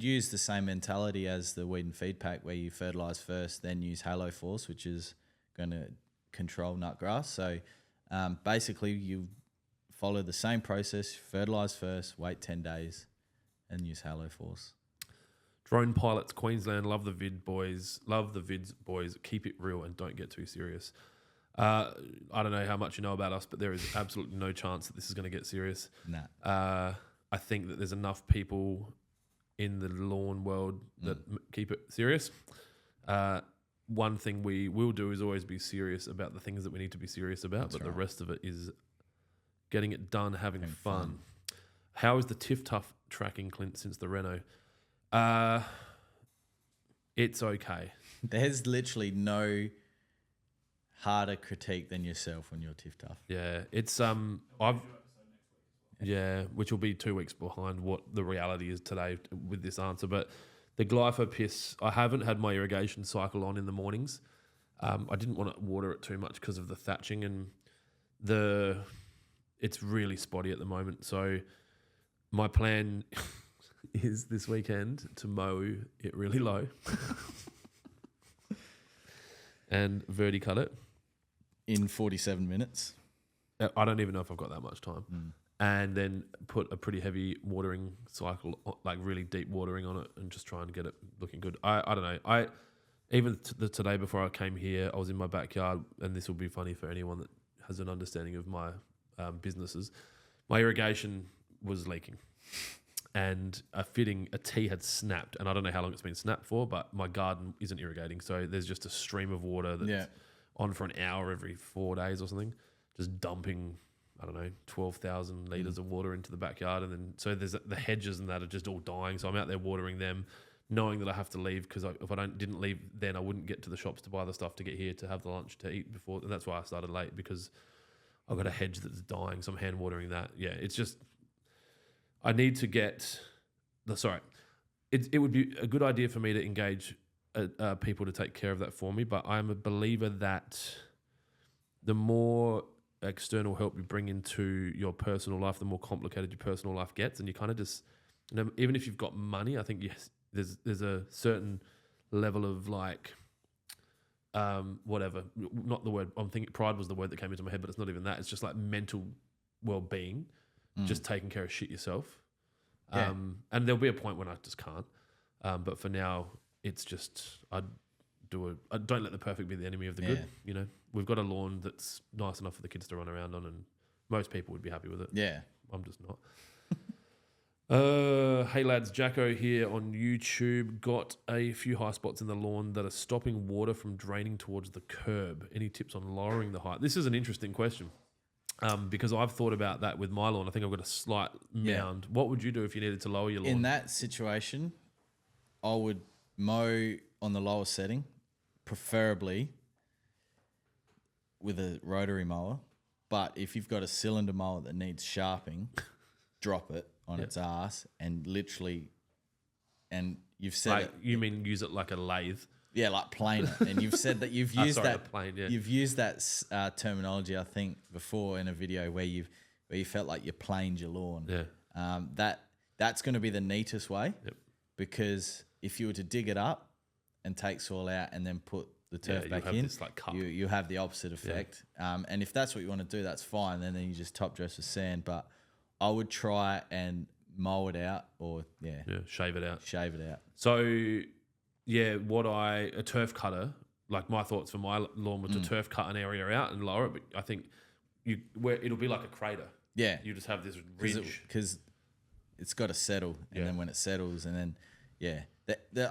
use the same mentality as the weed and feed pack where you fertilise first, then use Halo Force, which is going to control nut grass. So basically you follow the same process, fertilise first, wait 10 days and use Halo Force. Drone Pilots Queensland, love the vids boys, keep it real and don't get too serious. I don't know how much you know about us, but there is absolutely no chance that this is going to get serious. Nah. I think that there's enough people in the lawn world that keep it serious. One thing we will do is always be serious about the things that we need to be serious about, but the rest of it is getting it done, having fun. How is the Tiff Tough tracking, Clint, since the reno? It's okay. There's literally no harder critique than yourself when you're Tiff Tough. Yeah, it's which will be 2 weeks behind what the reality is today with this answer. But the glypho piss, I haven't had my irrigation cycle on in the mornings. I didn't want to water it too much because of the thatching and it's really spotty at the moment. So my plan is this weekend to mow it really low and verticut it. In 47 minutes? I don't even know if I've got that much time. And then put a pretty heavy watering cycle, like really deep watering on it and just try and get it looking good. I don't know. Even today before I came here, I was in my backyard, and this will be funny for anyone that has an understanding of my businesses. My irrigation was leaking and a T had snapped, and I don't know how long it's been snapped for, but my garden isn't irrigating. So there's just a stream of water that's on for an hour every 4 days or something, just dumping, 12,000 litres of water into the backyard. And then, so there's the hedges and that are just all dying. So I'm out there watering them, knowing that I have to leave because if I didn't leave then, I wouldn't get to the shops to buy the stuff to get here to have the lunch to eat before. And that's why I started late, because I've got a hedge that's dying. So I'm hand watering that. Yeah, it's just, I need to get, it would be a good idea for me to engage people to take care of that for me. But I'm a believer that the more external help you bring into your personal life, the more complicated your personal life gets. And you kind of just, even if you've got money, I think there's a certain level of whatever, not the word, I'm thinking pride was the word that came into my head, but it's not even that. It's just like mental well-being, just taking care of shit yourself. And there'll be a point when I just can't. But for now, it's just, I don't let the perfect be the enemy of the good. We've got a lawn that's nice enough for the kids to run around on, and most people would be happy with it. Yeah. I'm just not. Hey lads, Jacko here on YouTube. Got a few high spots in the lawn that are stopping water from draining towards the curb. Any tips on lowering the height? This is an interesting question, because I've thought about that with my lawn. I think I've got a slight mound. What would you do if you needed to lower your lawn? In that situation, I would mow on the lower setting, preferably with a rotary mower, but if you've got a cylinder mower that needs sharpening, drop it on its ass and literally, and you've said Like, it. you mean use it like a lathe? Yeah, like plane it. And you've said that you've used sorry, that a plane, yeah. You've used that terminology, I think, before in a video where you felt like you planed your lawn. Yeah. That's going to be the neatest way. Yep. Because if you were to dig it up and take soil out and then put the turf back have in, this, like, cup. you have the opposite effect. And if that's what you want to do, that's fine. Then you just top dress with sand. But I would try and mow it out, or shave it out. shave it out. So, yeah, a turf cutter, like my thoughts for my lawn was to turf cut an area out and lower it, but I think where it'll be like a crater. Yeah. You just have this ridge. Because it's got to settle, and then when it settles, and then,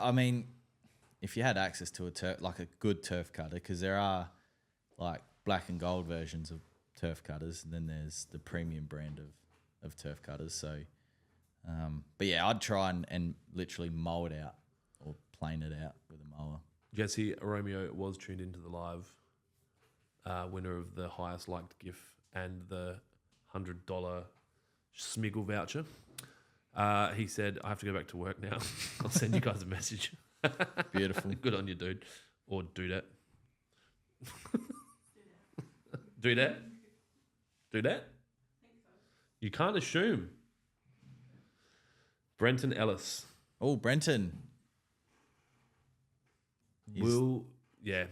I mean, if you had access to a good turf cutter, because there are like black and gold versions of turf cutters, and then there's the premium brand of turf cutters. So, but yeah, I'd try and literally mow it out or plane it out with a mower. Jesse Romeo was tuned into the live, winner of the highest liked GIF and the $100 Smiggle voucher. He said, I have to go back to work now. I'll send you guys a message. Beautiful. Good on you, dude. Or do that. Do that? Do that? You can't assume. Brenton Ellis. Oh, Brenton. Will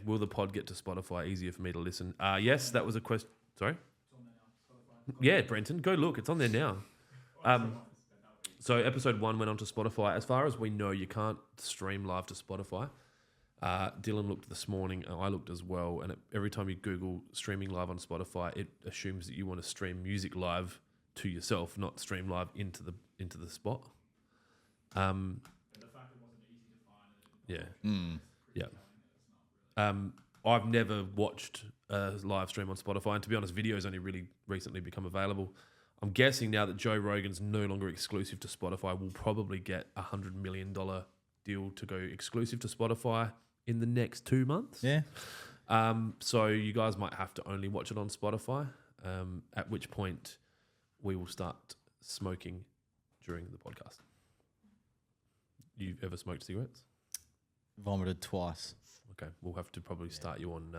the pod get to Spotify? Easier for me to listen. Yes, that was a question. Sorry? Yeah, Brenton, go look. It's on there now. So episode 1 went on to Spotify. As far as we know, you can't stream live to Spotify. Dylan looked this morning, and I looked as well. And every time you Google streaming live on Spotify, it assumes that you want to stream music live to yourself, not stream live into the spot. The fact it wasn't easy to find. Yeah. I've never watched a live stream on Spotify, and to be honest, video's only really recently become available. I'm guessing now that Joe Rogan's no longer exclusive to Spotify, we'll probably get a $100 million deal to go exclusive to Spotify in the next 2 months. Yeah. So you guys might have to only watch it on Spotify, at which point we will start smoking during the podcast. You ever smoked cigarettes? Vomited twice. Okay, we'll have to probably start you on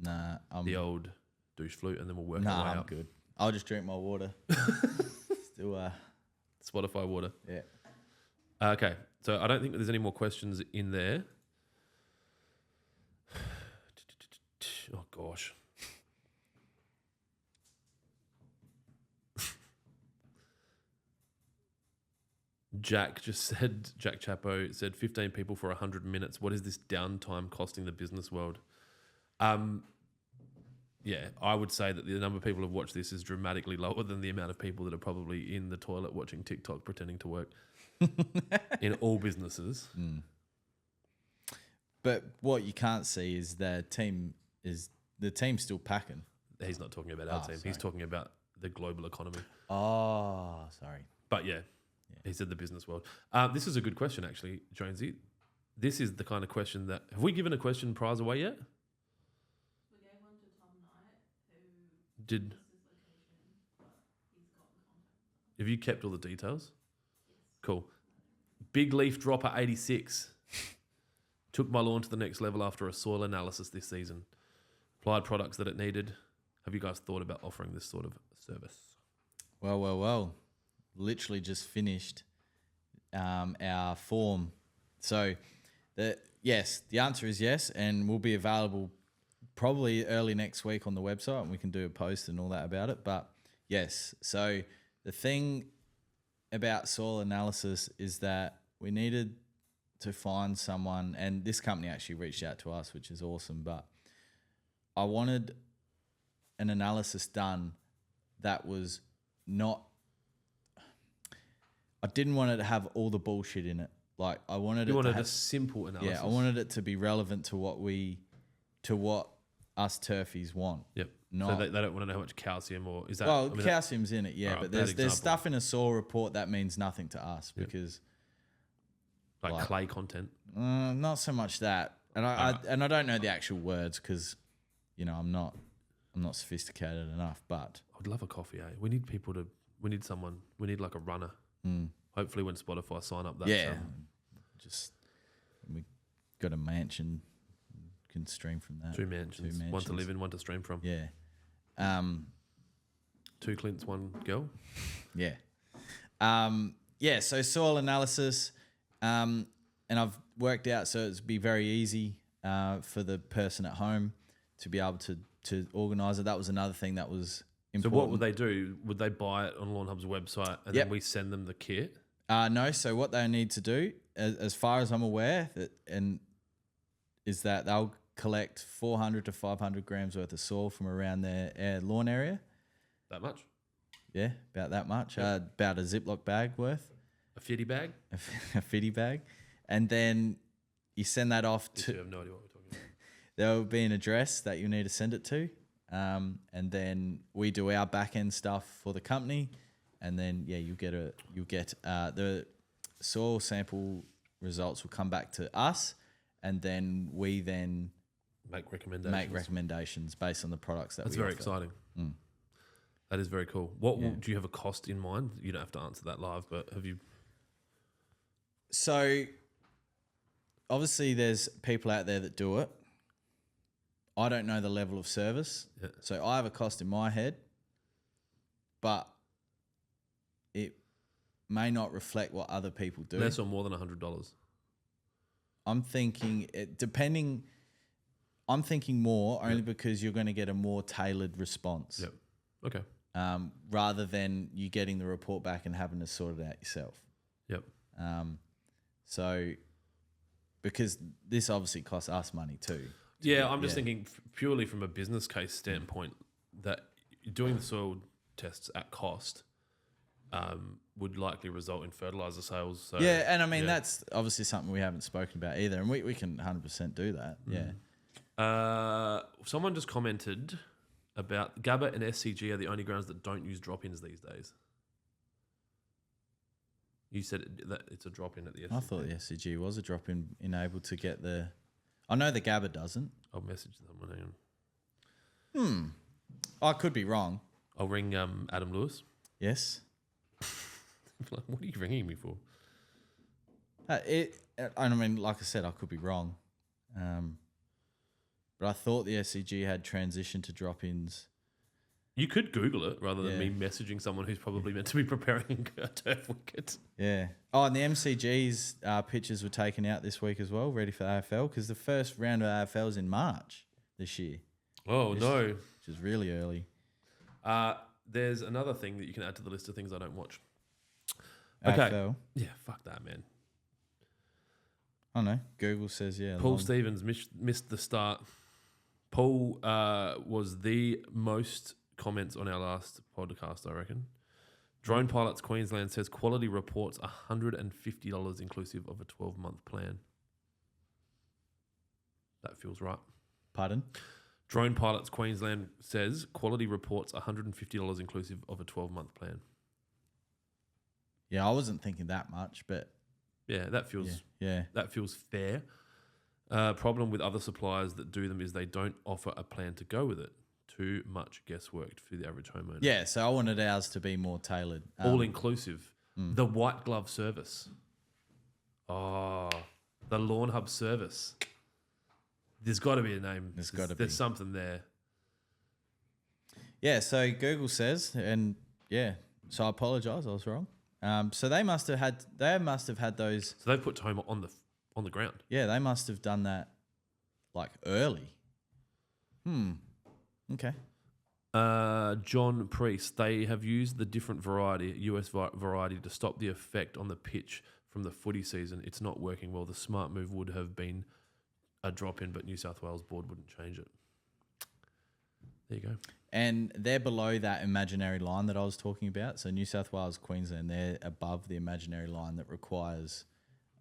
Nah, the old douche flute, and then we'll work our way I'm up. good. I'll just drink my water. Still, Spotify water. yeah. Okay, so I don't think that there's any more questions in there. Oh, gosh. Jack Chapo said 15 people for 100 minutes. What is this downtime costing the business world? Yeah, I would say that the number of people who have watched this is dramatically lower than the amount of people that are probably in the toilet watching TikTok pretending to work in all businesses. Mm. But what you can't see is the team's still packing. He's not talking about our team. Sorry. He's talking about the global economy. Oh, sorry. But yeah, he said the business world. This is a good question, actually, Jonesy. This is the kind of question that... Have we given a question prize away yet? We gave one to Tom Knight, who Did... lost his location, but he's got in contact. Have you kept all the details? Cool. Big Leaf Dropper 86. Took my lawn to the next level after a soil analysis this season. Applied products that it needed. Have you guys thought about offering this sort of service? Well. Literally just finished our form. So, the answer is yes, and will be available probably early next week on the website, and we can do a post and all that about it. But yes, so the thing about soil analysis is that we needed to find someone, and this company actually reached out to us, which is awesome, but I wanted an analysis done that was not... I didn't want it to have all the bullshit in it. Like, I wanted You it to wanted have... a simple analysis. Yeah, I wanted it to be relevant to what us turfies want. Yep. Not, so they don't want to know how much calcium or... is that? well, I mean, calcium's in it, yeah, Alright, but bad there's example. stuff in a soil report that means nothing to us because... like like- clay content. Not so much that. And I don't know the actual words because, I'm not I'm not sophisticated enough, but I'd love a coffee, eh? We need someone. We need like a runner. Hopefully when Spotify sign up, that's just we got a mansion, can stream from that. two mansions. One to live in, one to stream from. Yeah. 2 Clints, 1 girl. Yeah. So soil analysis, and I've worked out so it'd be very easy for the person at home to be able to organise it. That was another thing that was important. So what would they do? Would they buy it on Lawnhub's website and then we send them the kit? No. So what they need to do, as far as I'm aware, is that they'll collect 400 to 500 grams worth of soil from around their lawn area. That much? Yeah, about that much. About a Ziploc bag worth. A fitty bag? A fitty bag. And then you send that off to... I have no idea what we're talking about. There will be an address that you need to send it to. And then we do our back end stuff for the company. And then, you'll get the soil sample results will come back to us. And then we make recommendations based on the products that That's we very offer. exciting. That is very cool. Do you have a cost in mind? You don't have to answer that live, but have you? So, obviously, there's people out there that do it. I don't know the level of service. Yeah. So, I have a cost in my head, but it may not reflect what other people do. Less or more than $100? I'm thinking, I'm thinking more only because you're going to get a more tailored response. Yep. Okay. Rather than you getting the report back and having to sort it out yourself. Yep. So, because this obviously costs us money too. Yeah, I'm just thinking purely from a business case standpoint that doing the soil tests at cost would likely result in fertilizer sales. So, and I mean, that's obviously something we haven't spoken about either, and we can 100% do that. Yeah. Someone just commented about GABA and SCG are the only grounds that don't use drop-ins these days. You said that it's a drop-in at the SCG. I thought the SCG was a drop-in enabled to get the... I know the GABA doesn't. I'll message someone. Hang on. I could be wrong. I'll ring Adam Lewis. Yes. Like, what are you ringing me for? I mean, like I said, I could be wrong. But I thought the SCG had transitioned to drop-ins. You could Google it rather than me messaging someone who's probably meant to be preparing a turf wicket. Yeah. Oh, and the MCG's pitches were taken out this week as well, ready for AFL, because the first round of AFL is in March this year. Oh, no. Which is really early. There's another thing that you can add to the list of things I don't watch. Okay. AFL. Yeah, fuck that, man. I don't know. Google says, Paul Stevens missed the start. Paul was the most comments on our last podcast, I reckon. Drone Pilots Queensland says quality reports $150 inclusive of a 12-month plan. That feels right. Pardon? Drone Pilots Queensland says quality reports $150 inclusive of a 12-month plan. Yeah, I wasn't thinking that much, but... Yeah, that feels that feels fair. Problem with other suppliers that do them is they don't offer a plan to go with it. Too much guesswork for the average homeowner. Yeah, so I wanted ours to be more tailored. All inclusive. The white glove service. Oh, the Lawnhub service. There's got to be a name. There's something there. Yeah, so Google says, and so I apologise, I was wrong. So they must have had those. So they put Toma on the ground. Yeah, they must have done that like early. Okay. John Priest, they have used the different US variety to stop the effect on the pitch from the footy season. It's not working well. The smart move would have been a drop-in, but New South Wales board wouldn't change it. There you go. And they're below that imaginary line that I was talking about. So New South Wales, Queensland, they're above the imaginary line that requires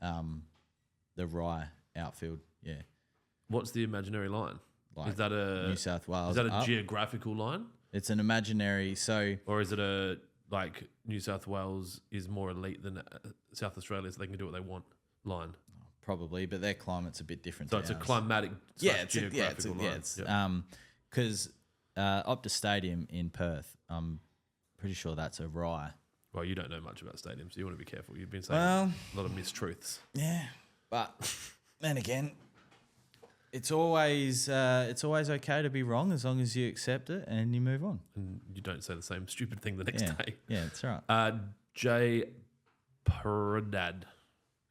the rye outfield. Yeah. What's the imaginary line? Like is that a New South Wales? Is that a geographical line? It's an imaginary. So, or is it a like New South Wales is more elite than South Australia, so they can do what they want line? Probably, but their climate's a bit different. So it's ours. A climatic. Yeah, geographical line. Because Optus Stadium in Perth. I'm pretty sure that's a rye. Well, you don't know much about stadiums, so you want to be careful. You've been saying Well, a lot of mistruths. yeah, but then again, it's always okay to be wrong as long as you accept it and you move on. And you don't say the same stupid thing the next day. Yeah, that's right. Jay Perdad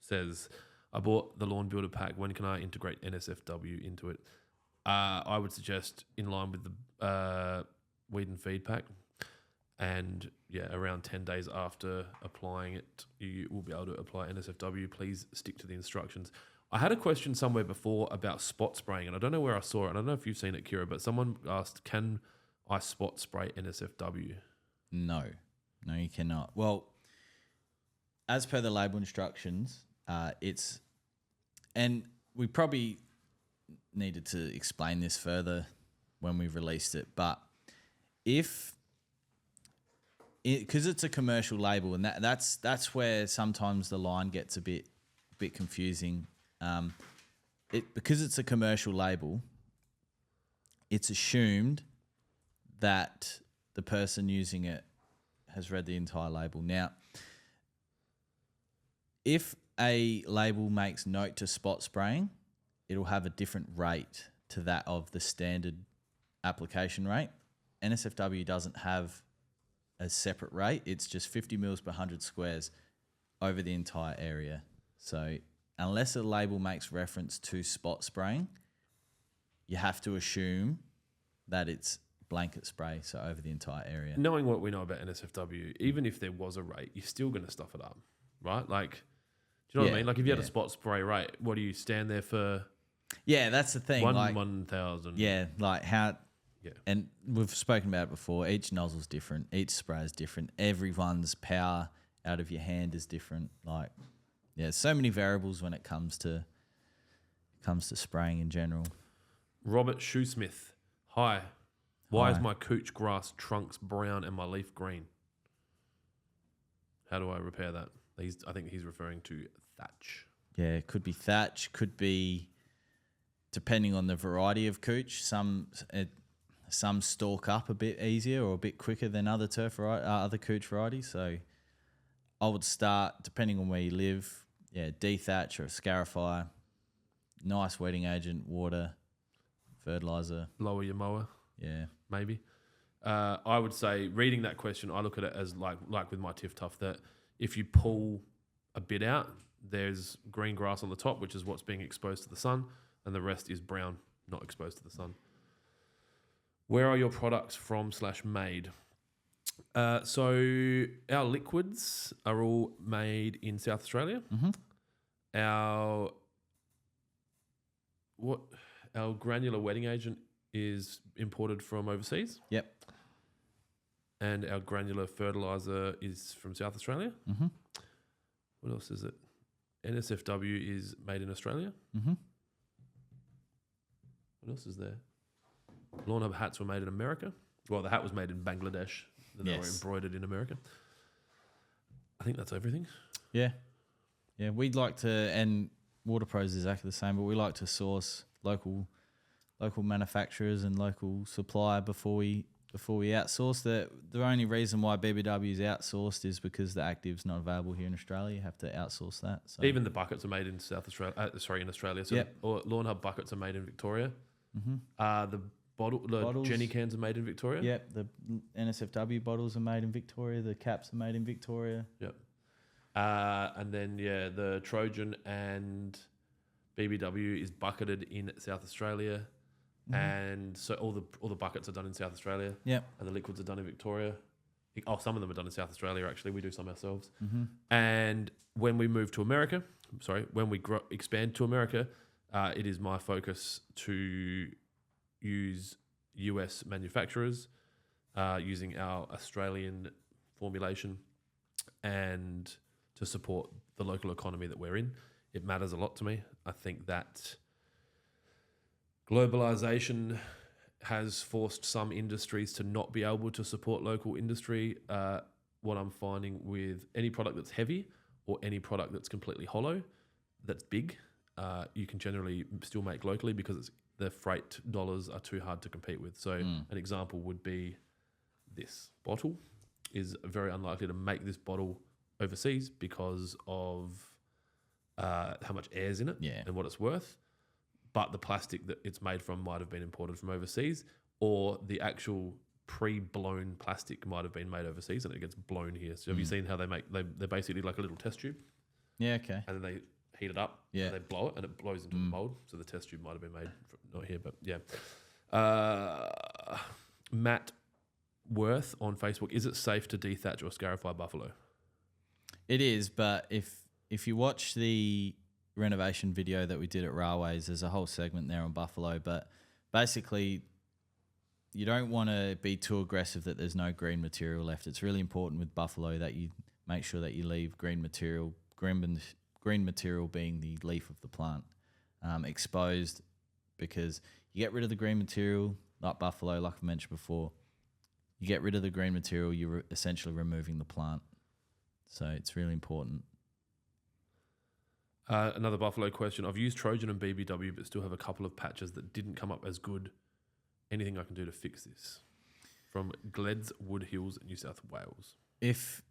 says, I bought the Lawn Builder pack. When can I integrate NSFW into it? I would suggest in line with the Weed and Feed pack. And yeah, around 10 days after applying it, you will be able to apply NSFW. Please stick to the instructions. I had a question somewhere before about spot spraying, and I don't know where I saw it. I don't know if you've seen it, Kira, but someone asked, can I spot spray NSFW? No, you cannot. Well, as per the label instructions, it's, and we probably needed to explain this further when we released it, but because it's a commercial label, and that's where sometimes the line gets a bit confusing. Because it's a commercial label, it's assumed that the person using it has read the entire label. Now, if a label makes note to spot spraying, it'll have a different rate to that of the standard application rate. NSFW doesn't have a separate rate. It's just 50 mils per 100 squares over the entire area. So unless a label makes reference to spot spraying, you have to assume that it's blanket spray, so over the entire area. Knowing what we know about NSFW, even if there was a rate, you're still going to stuff it up, right? Like, do you know what I mean? Like if you had a spot spray rate, what do you stand there for? Yeah, that's the thing. 1,000. Yeah, like how... Yeah. And we've spoken about it before. Each nozzle's different. Each spray is different. Everyone's power out of your hand is different. Like, yeah, so many variables when it comes to spraying in general. Robert Shoesmith. Hi. Why is my couch grass trunks brown and my leaf green? How do I repair that? I think he's referring to thatch. Yeah, it could be thatch. Could be, depending on the variety of couch. Some stalk up a bit easier or a bit quicker than other couch varieties. So I would start, depending on where you live, dethatch or scarify, nice wetting agent, water, fertilizer. Lower your mower. Yeah. Maybe. I would say, reading that question, I look at it as like with my Tiff Tuff, that if you pull a bit out, there's green grass on the top, which is what's being exposed to the sun, and the rest is brown, not exposed to the sun. Where are your products from/made? So our liquids are all made in South Australia. Mm-hmm. Our granular wetting agent is imported from overseas. Yep. And our granular fertilizer is from South Australia. Mm-hmm. What else is it? NSFW is made in Australia. Mm-hmm. What else is there? Lawnhub hats were made in America. Well, the hat was made in Bangladesh. Then they were embroidered in America. I think that's everything. Yeah. Yeah, we'd like to, and Waterpros is exactly the same, but we like to source local manufacturers and local supply before we outsource. The only reason why BBW is outsourced is because the active's not available here in Australia. You have to outsource that. So. Even the buckets are made in South Australia. In Australia. So or Lawnhub buckets are made in Victoria. Mm-hmm. The bottles, Jenny cans are made in Victoria. Yep. The NSFW bottles are made in Victoria. The caps are made in Victoria. Yep. And then the Trojan and BBW is bucketed in South Australia. Mm-hmm. And so all the buckets are done in South Australia. Yep. And the liquids are done in Victoria. Some of them are done in South Australia, actually. We do some ourselves. Mm-hmm. And when we move to America, when we expand to America, it is my focus to use US manufacturers using our Australian formulation and to support the local economy that we're in. It matters a lot to me. I think that globalization has forced some industries to not be able to support local industry. What I'm finding with any product that's heavy or any product that's completely hollow, that's big, you can generally still make locally because the freight dollars are too hard to compete with. So an example would be this bottle is very unlikely to make this bottle overseas because of how much air's in it and what it's worth. But the plastic that it's made from might have been imported from overseas, or the actual pre-blown plastic might have been made overseas and it gets blown here. So have you seen how they make? They're basically like a little test tube. Yeah, okay. And then they heat it up. Yeah. And they blow it and it blows into the mold. So the test tube might have been made not here, but yeah. Matt Worth on Facebook: is it safe to dethatch or scarify buffalo? It is, but if you watch the renovation video that we did at Railways, there's a whole segment there on buffalo. But basically, you don't want to be too aggressive that there's no green material left. It's really important with buffalo that you make sure that you leave green material. Green material being the leaf of the plant exposed, because you get rid of the green material, like buffalo, like I mentioned before. You get rid of the green material, you're essentially removing the plant. So it's really important. Another buffalo question. I've used Trojan and BBW, but still have a couple of patches that didn't come up as good. Anything I can do to fix this? From Gleds Wood Hills, New South Wales. If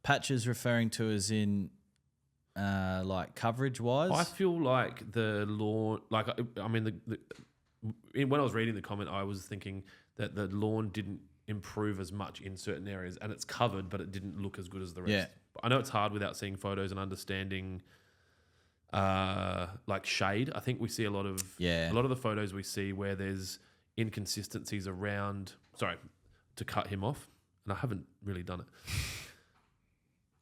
patches referring to as in like coverage wise, I feel like the lawn, like I mean, when I was reading the comment, I was thinking that the lawn didn't improve as much in certain areas, and it's covered, but it didn't look as good as the rest. Yeah. I know it's hard without seeing photos and understanding like shade. I think we see a lot of the photos we see where there's inconsistencies around. Sorry to cut him off, and I haven't really done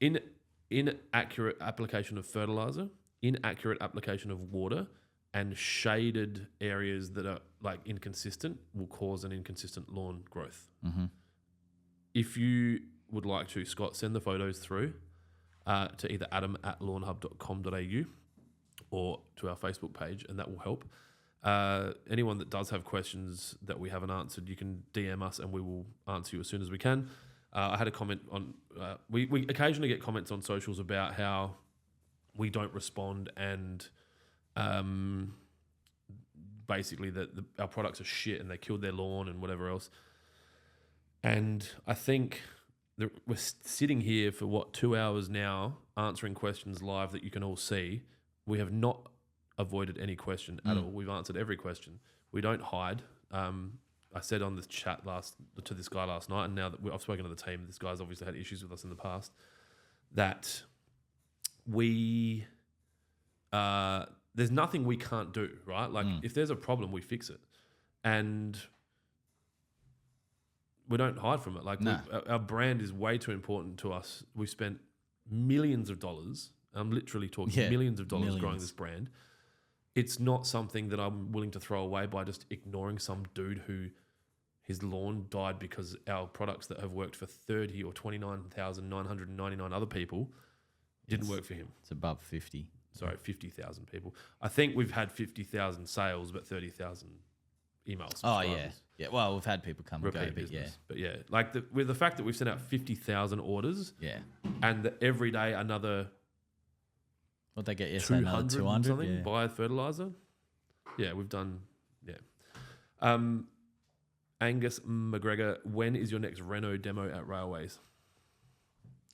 it. Inaccurate application of fertilizer, inaccurate application of water, and shaded areas that are like inconsistent will cause an inconsistent lawn growth. Mm-hmm. If you would like to, Scott, send the photos through to either adam@lawnhub.com.au or to our Facebook page, and that will help. Anyone that does have questions that we haven't answered, you can DM us and we will answer you as soon as we can. I had a comment on, we occasionally get comments on socials about how we don't respond and basically that our products are shit and they killed their lawn and whatever else. And I think that we're sitting here for 2 hours now answering questions live that you can all see. We have not avoided any question at all. We've answered every question. We don't hide. I said on the chat to this guy last night, and now that I've spoken to the team, this guy's obviously had issues with us in the past, that we there's nothing we can't do, right? Like if there's a problem, we fix it, and we don't hide from it. Like our brand is way too important to us. We've spent millions of dollars. I'm literally talking millions of dollars growing this brand. It's not something that I'm willing to throw away by just ignoring some dude who his lawn died because our products that have worked for 30 or 29,999 other people didn't work for him. It's above 50. Sorry, 50,000 people. I think we've had 50,000 sales, but 30,000 emails. Oh, yeah. Yeah, well, we've had people come and go, but yeah. Like with the fact that we've sent out 50,000 orders and that every day another... What they get yesterday, another 200 something buy fertilizer. Yeah, we've done. Yeah. Angus McGregor, when is your next Renault demo at Railways?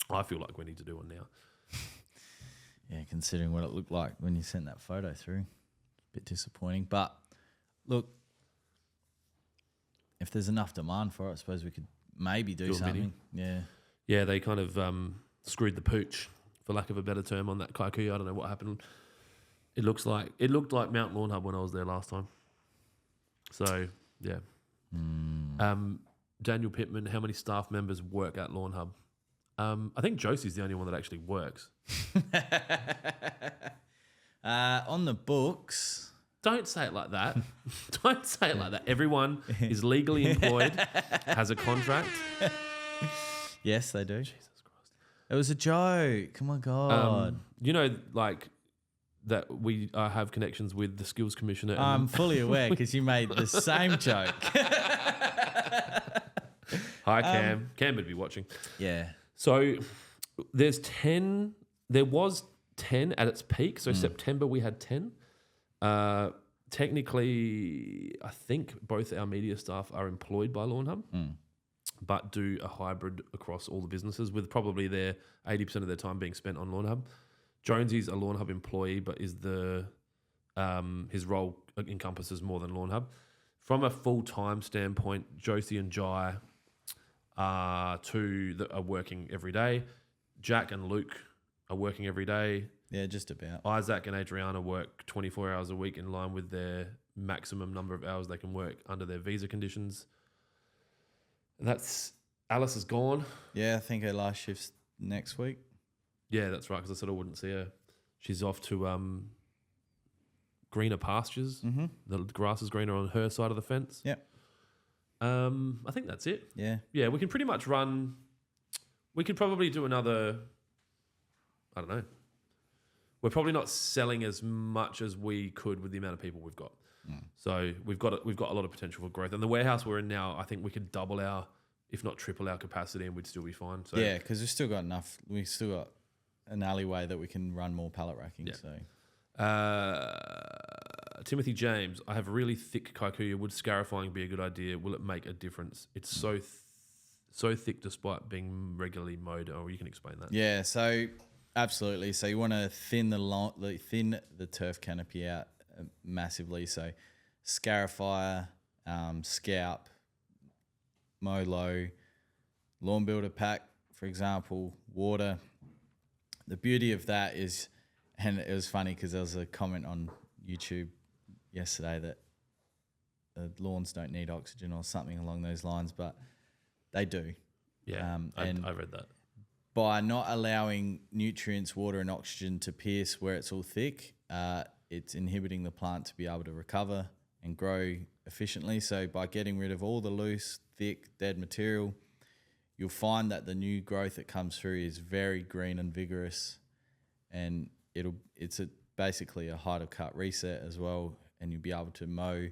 I feel like we need to do one now. Yeah, considering what it looked like when you sent that photo through, a bit disappointing. But look, if there's enough demand for it, I suppose we could maybe do something. Yeah. Yeah, they kind of screwed the pooch, for lack of a better term, on that Kaiku. I don't know what happened. It looked like Mount Lawnhub when I was there last time. So, yeah. Daniel Pittman, how many staff members work at Lawnhub? I think Josie's the only one that actually works. On the books. Don't say it like that. Don't say it like that. Everyone is legally employed, has a contract. Yes, they do. Jesus Christ. It was a joke. Oh, my God. You know, like that we have connections with the Skills Commissioner. I'm fully aware because you made the same joke. Hi, Cam. Cam would be watching. Yeah. So there was 10 at its peak. So September we had 10. Technically, I think both our media staff are employed by Lawnhub, but do a hybrid across all the businesses, with probably their 80% of their time being spent on Lawnhub. Jonesy's a Lawnhub employee, but is his role encompasses more than Lawnhub. From a full-time standpoint, Josie and Jai are two that are working every day. Jack and Luke are working every day. Yeah, just about. Isaac and Adriana work 24 hours a week in line with their maximum number of hours they can work under their visa conditions. That's Alice is gone. Yeah, I think her last shift's next week. Yeah, that's right, because I said I wouldn't see her. She's off to greener pastures. Mm-hmm. The grass is greener on her side of the fence. Yep. I think that's it. Yeah. Yeah, we can pretty much run. We could probably do another. I don't know. We're probably not selling as much as we could with the amount of people we've got. So we've got a lot of potential for growth. And the warehouse we're in now, I think we could double our, if not triple our capacity, and we'd still be fine. So yeah, because we've still got enough. We've still got an alleyway that we can run more pallet racking. Yeah. So Timothy James, I have really thick kikuyu. Would scarifying be a good idea? Will it make a difference? It's so thick despite being regularly mowed. Oh, you can explain that. yeah, so absolutely. So you want to thin the turf canopy out massively. So scarifier, scalp, mow low, lawn builder pack, for example, water. The beauty of that is, and it was funny because there was a comment on YouTube yesterday that lawns don't need oxygen or something along those lines, but they do. Yeah, and I read that. by not allowing nutrients, water and oxygen to pierce where it's all thick, it's inhibiting the plant to be able to recover and grow efficiently. So by getting rid of all the loose, thick, dead material, you'll find that the new growth that comes through is very green and vigorous, and it's basically a height of cut reset as well, and you'll be able to mow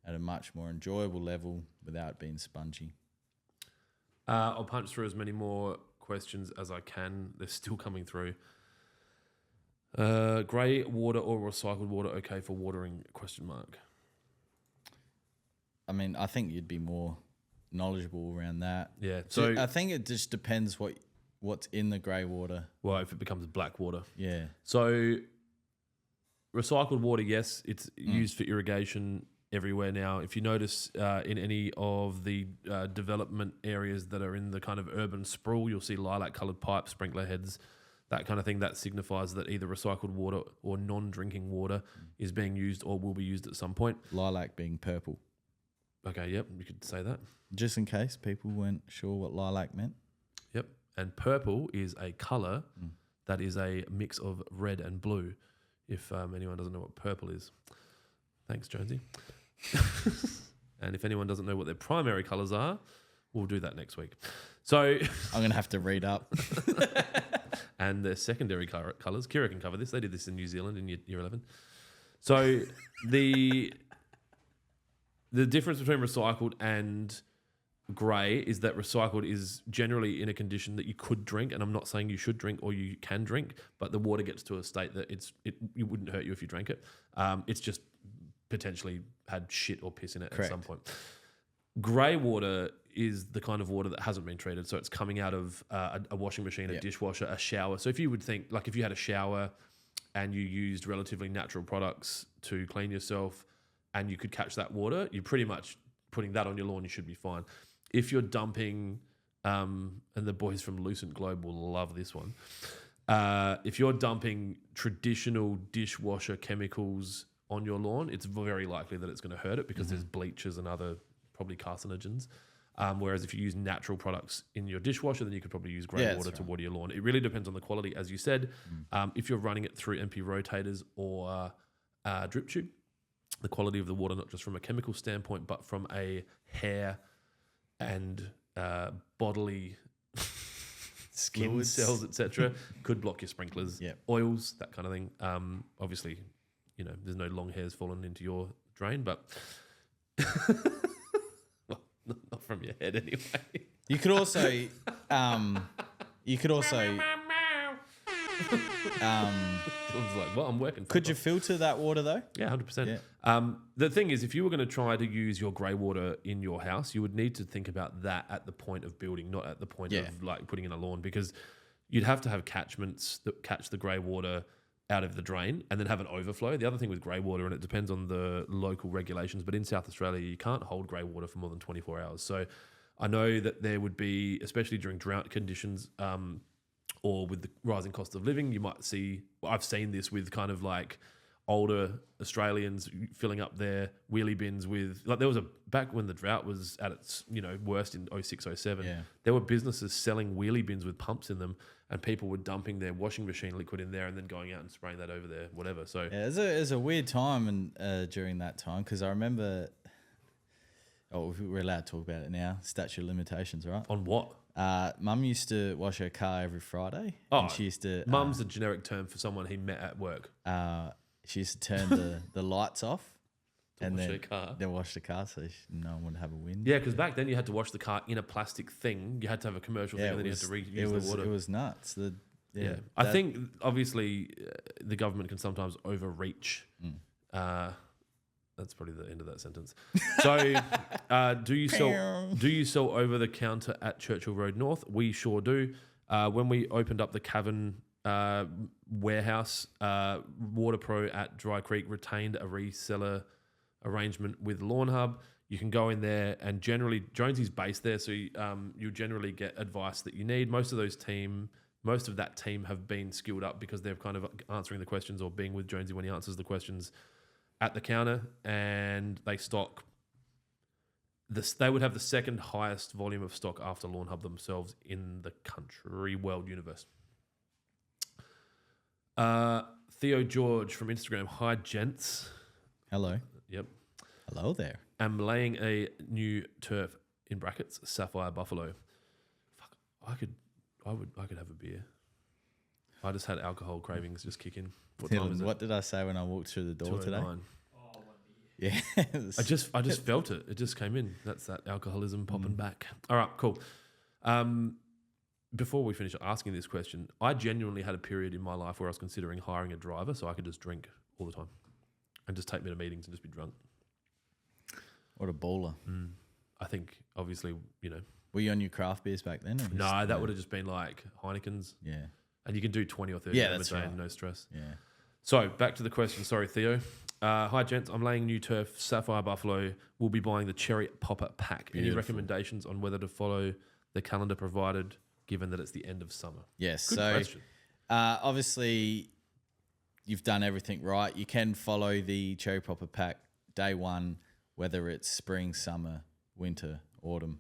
at a much more enjoyable level without it being spongy. I'll punch through as many more questions as I can. They're still coming through. Grey water or recycled water okay for watering? ? I mean, I think you'd be more knowledgeable around that. Yeah. So I think it just depends what's in the grey water. Well, if it becomes black water. Yeah. So recycled water, yes, it's used for irrigation everywhere now. If you notice in any of the development areas that are in the kind of urban sprawl, you'll see lilac coloured pipes, sprinkler heads, that kind of thing. That signifies that either recycled water or non-drinking water is being used or will be used at some point. Lilac being purple. Okay, yep, you could say that. Just in case people weren't sure what lilac meant. Yep. And purple is a colour that is a mix of red and blue, if anyone doesn't know what purple is. Thanks, Jonesy. And if anyone doesn't know what their primary colours are, we'll do that next week. So I'm going to have to read up. And their secondary colours, Kira can cover this. They did this in New Zealand in year 11. So the difference between recycled and grey is that recycled is generally in a condition that you could drink, and I'm not saying you should drink or you can drink, but the water gets to a state that it wouldn't hurt you if you drank it. It's just potentially had shit or piss in it Correct. at some point. Grey water is the kind of water that hasn't been treated, so it's coming out of a washing machine, a dishwasher, a shower. So if you would think, like if you had a shower and you used relatively natural products to clean yourself and you could catch that water, you're pretty much putting that on your lawn, you should be fine. If you're dumping, and the boys from Lucent Globe will love this one, if you're dumping traditional dishwasher chemicals on your lawn, it's very likely that it's going to hurt it because there's bleaches and other probably carcinogens. Whereas if you use natural products in your dishwasher, then you could probably use grey water to water your lawn. It really depends on the quality, as you said. If you're running it through MP rotators or drip tube, the quality of the water, not just from a chemical standpoint, but from a hair and bodily skin Fluids. cells, etc., could block your sprinklers. Yep. Oils, that kind of thing. Obviously, there's no long hairs falling into your drain, but well, not from your head anyway. You could also, Dylan's like, well, I'm working. Could you filter that water though? Yeah, 100%. Yeah. The thing is, if you were going to try to use your grey water in your house, you would need to think about that at the point of building, not at the point of like putting in a lawn, because you'd have to have catchments that catch the grey water out of the drain and then have an overflow. The other thing with grey water, and it depends on the local regulations, but in South Australia, you can't hold grey water for more than 24 hours. So I know that there would be, especially during drought conditions, or with the rising cost of living, you might see, I've seen this with kind of like older Australians filling up their wheelie bins with, like there was back when the drought was at its, worst in 06, 07, there were businesses selling wheelie bins with pumps in them, and people were dumping their washing machine liquid in there and then going out and spraying that over there, whatever. So yeah, it was a weird time during that time, because I remember, we're allowed to talk about it now, statute of limitations, right? On what? Mum used to wash her car every Friday. Oh, and she used to. Mum's a generic term for someone he met at work. She used to turn the lights off and then wash the car so no one would have a wind. Yeah, because back then you had to wash the car in a plastic thing. You had to have a commercial thing, and then you had to reuse the water. It was nuts. I think obviously the government can sometimes overreach. That's probably the end of that sentence. So, do you sell over the counter at Churchill Road North? We sure do. When we opened up the Cavern warehouse, Waterpro at Dry Creek retained a reseller arrangement with Lawnhub. You can go in there, and generally Jonesy's based there, so you generally get advice that you need. Most of that team have been skilled up because they're kind of answering the questions or being with Jonesy when he answers the questions at the counter, and they stock this. They would have the second highest volume of stock after Lawnhub themselves in the country, world, universe. Theo George from Instagram. Hi, gents. Hello. Yep. Hello there. I'm laying a new turf in brackets Sapphire Buffalo. Fuck, I could have a beer. I just had alcohol cravings just kick in. What did I say when I walked through the door today? Yeah. I just felt it. It just came in. That's that alcoholism popping back. All right, cool. Before we finish asking this question, I genuinely had a period in my life where I was considering hiring a driver so I could just drink all the time and just take me to meetings and just be drunk. What a baller. I think, obviously, Were you on your craft beers back then? No, that would have just been like Heineken's. Yeah. And you can do 20 or 30 a day and no stress. Yeah. So, back to the question. Sorry, Theo. Hi, gents. I'm laying new turf, Sapphire Buffalo. We'll be buying the Cherry Popper pack. Beautiful. Any recommendations on whether to follow the calendar provided, given that it's the end of summer? Yes. Good question. Obviously, you've done everything right. You can follow the Cherry Popper pack day one, whether it's spring, summer, winter, autumn.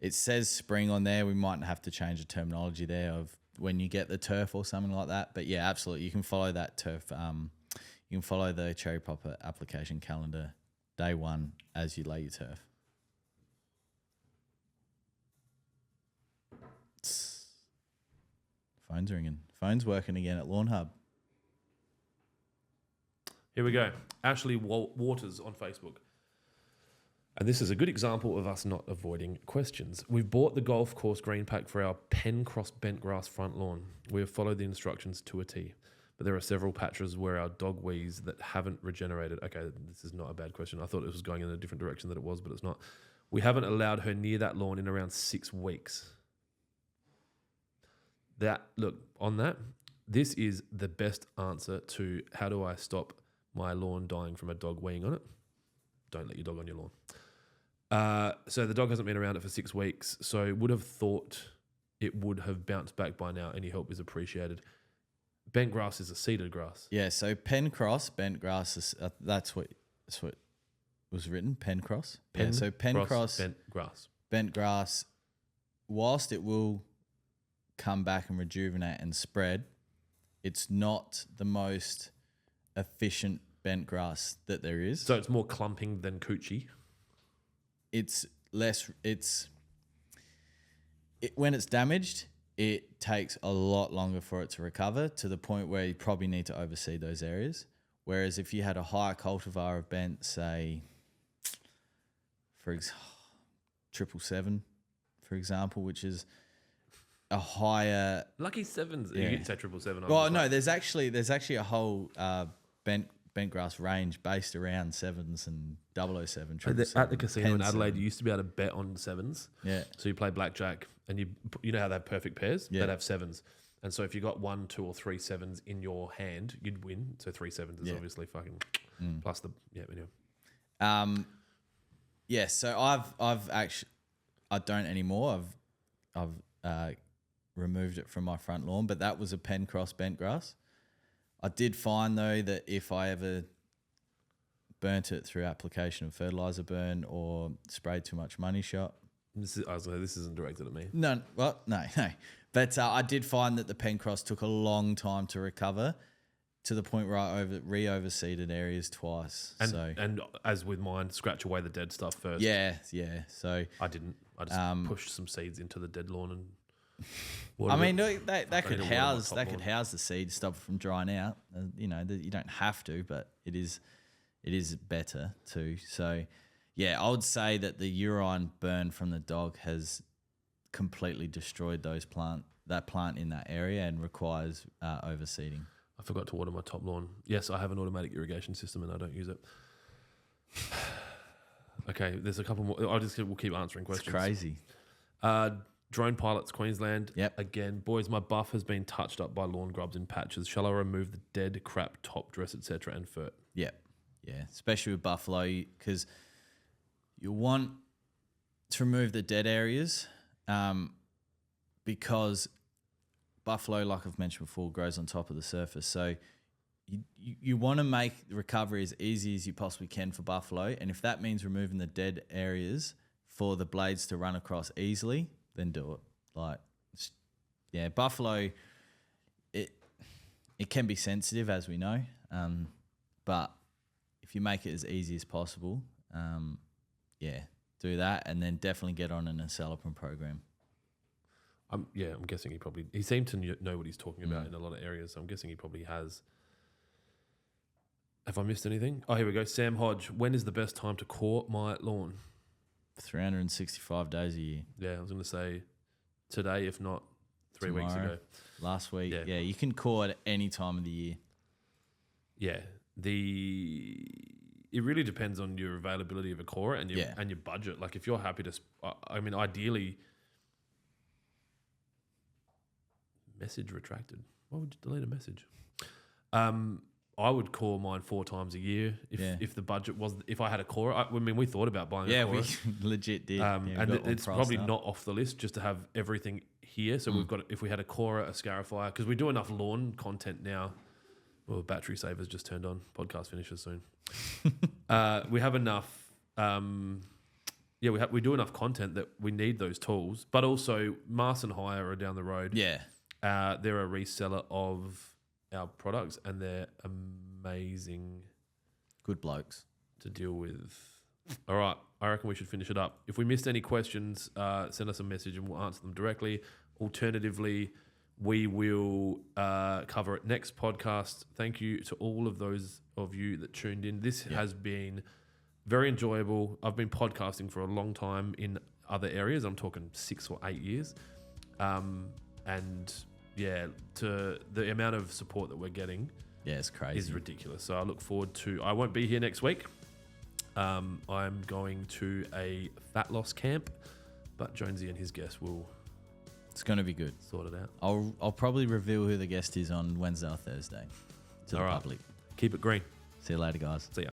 It says spring on there. We might have to change the terminology there of when you get the turf or something like that. But yeah, absolutely. You can follow that turf. You can follow the Cherry Popper application calendar day one as you lay your turf. Phone's ringing. Phone's working again at Lawnhub. Here we go. Ashley Waters on Facebook. And this is a good example of us not avoiding questions. We've bought the golf course green pack for our Pencross bent grass front lawn. We have followed the instructions to a T, but there are several patches where our dog wheeze that haven't regenerated. Okay, this is not a bad question. I thought it was going in a different direction than it was, but it's not. We haven't allowed her near that lawn in around 6 weeks. This is the best answer to how do I stop my lawn dying from a dog weeing on it. Don't let your dog on your lawn. So the dog hasn't been around it for 6 weeks, so would have thought it would have bounced back by now. Any help is appreciated. Bent grass is a seeded grass. Yeah, so Pencross, bent grass, is, that's what was written, Pencross. So Pencross, bent grass, whilst it will come back and rejuvenate and spread, it's not the most efficient bent grass that there is. So it's more clumping than coochie. It's less. When it's damaged, it takes a lot longer for it to recover to the point where you probably need to overseed those areas. Whereas if you had a higher cultivar of bent, say, for 777, for example, which is a higher. Lucky sevens. Yeah. You get 777. Well, no, there's actually a whole bent grass range based around sevens and 007. At the casino in 10-7. Adelaide, you used to be able to bet on sevens. Yeah. So you play blackjack, and you know how they have perfect pairs? Yeah. They'd have sevens. And so if you got 1, 2, or 3 sevens in your hand, you'd win. So 3 sevens is obviously fucking plus the anyway. Yeah. So I've actually I don't anymore. I've removed it from my front lawn, but that was a Pencross bent grass. I did find though that if I ever burnt it through application of fertilizer burn or sprayed too much money shot. This isn't directed at me. No. But I did find that the Pencross took a long time to recover, to the point where I re-overseeded areas twice. And as with mine, scratch away the dead stuff first. Yeah. So I didn't. I just pushed some seeds into the dead lawn and. I mean, that could need to water my house top that could lawn. house the seed, stop it from drying out. You don't have to, but it is better too. So, yeah, I would say that the urine burn from the dog has completely destroyed that plant in that area and requires overseeding. I forgot to water my top lawn. Yes, I have an automatic irrigation system and I don't use it. Okay, there's a couple more. We'll keep answering questions. It's crazy. Drone pilots, Queensland. Yep. Again, boys, my buff has been touched up by lawn grubs in patches. Shall I remove the dead crap top dress, etc., and fert? Yeah, especially with buffalo, because you want to remove the dead areas, because buffalo, like I've mentioned before, grows on top of the surface. So you want to make the recovery as easy as you possibly can for buffalo, and if that means removing the dead areas for the blades to run across easily, then do it. Buffalo, it can be sensitive, as we know, but if you make it as easy as possible, do that, and then definitely get on an accelopin program. I'm guessing he seemed to know what he's talking about in a lot of areas, so I'm guessing he probably has. Have I missed anything? Oh, here we go. Sam Hodge, when is the best time to core my lawn? 365 days a year. Yeah, I was going to say today, if not 3 weeks Tomorrow. ago. Last week. Yeah. Yeah, you can core at any time of the year. Yeah, it really depends on your availability of a core and your budget. Like if you're happy to, ideally, message retracted. Why would you delete a message? I would core mine 4 times a year if the budget was. If I had a core, we thought about buying a core. Yeah, we legit did. And it's probably not off the list just to have everything here. So we've got, if we had a core, a scarifier, because we do enough lawn content now. Well, battery savers just turned on. Podcast finishes soon. We have enough. We do enough content that we need those tools. But also, Mars and Hire are down the road. Yeah. They're a reseller of our products, and they're amazing. Good blokes to deal with. All right, I reckon we should finish it up. If we missed any questions, send us a message and we'll answer them directly. Alternatively, we will cover it next podcast. Thank you to all of those of you that tuned in. This has been very enjoyable. I've been podcasting for a long time in other areas. I'm talking 6 or 8 years. To the amount of support that we're getting, it's crazy. Is ridiculous. So I look forward to. I won't be here next week. I'm going to a fat loss camp, but Jonesy and his guests will. It's going to be good. Sort it out. I'll probably reveal who the guest is on Wednesday or Thursday to the public. Keep it green. See you later, guys. See ya.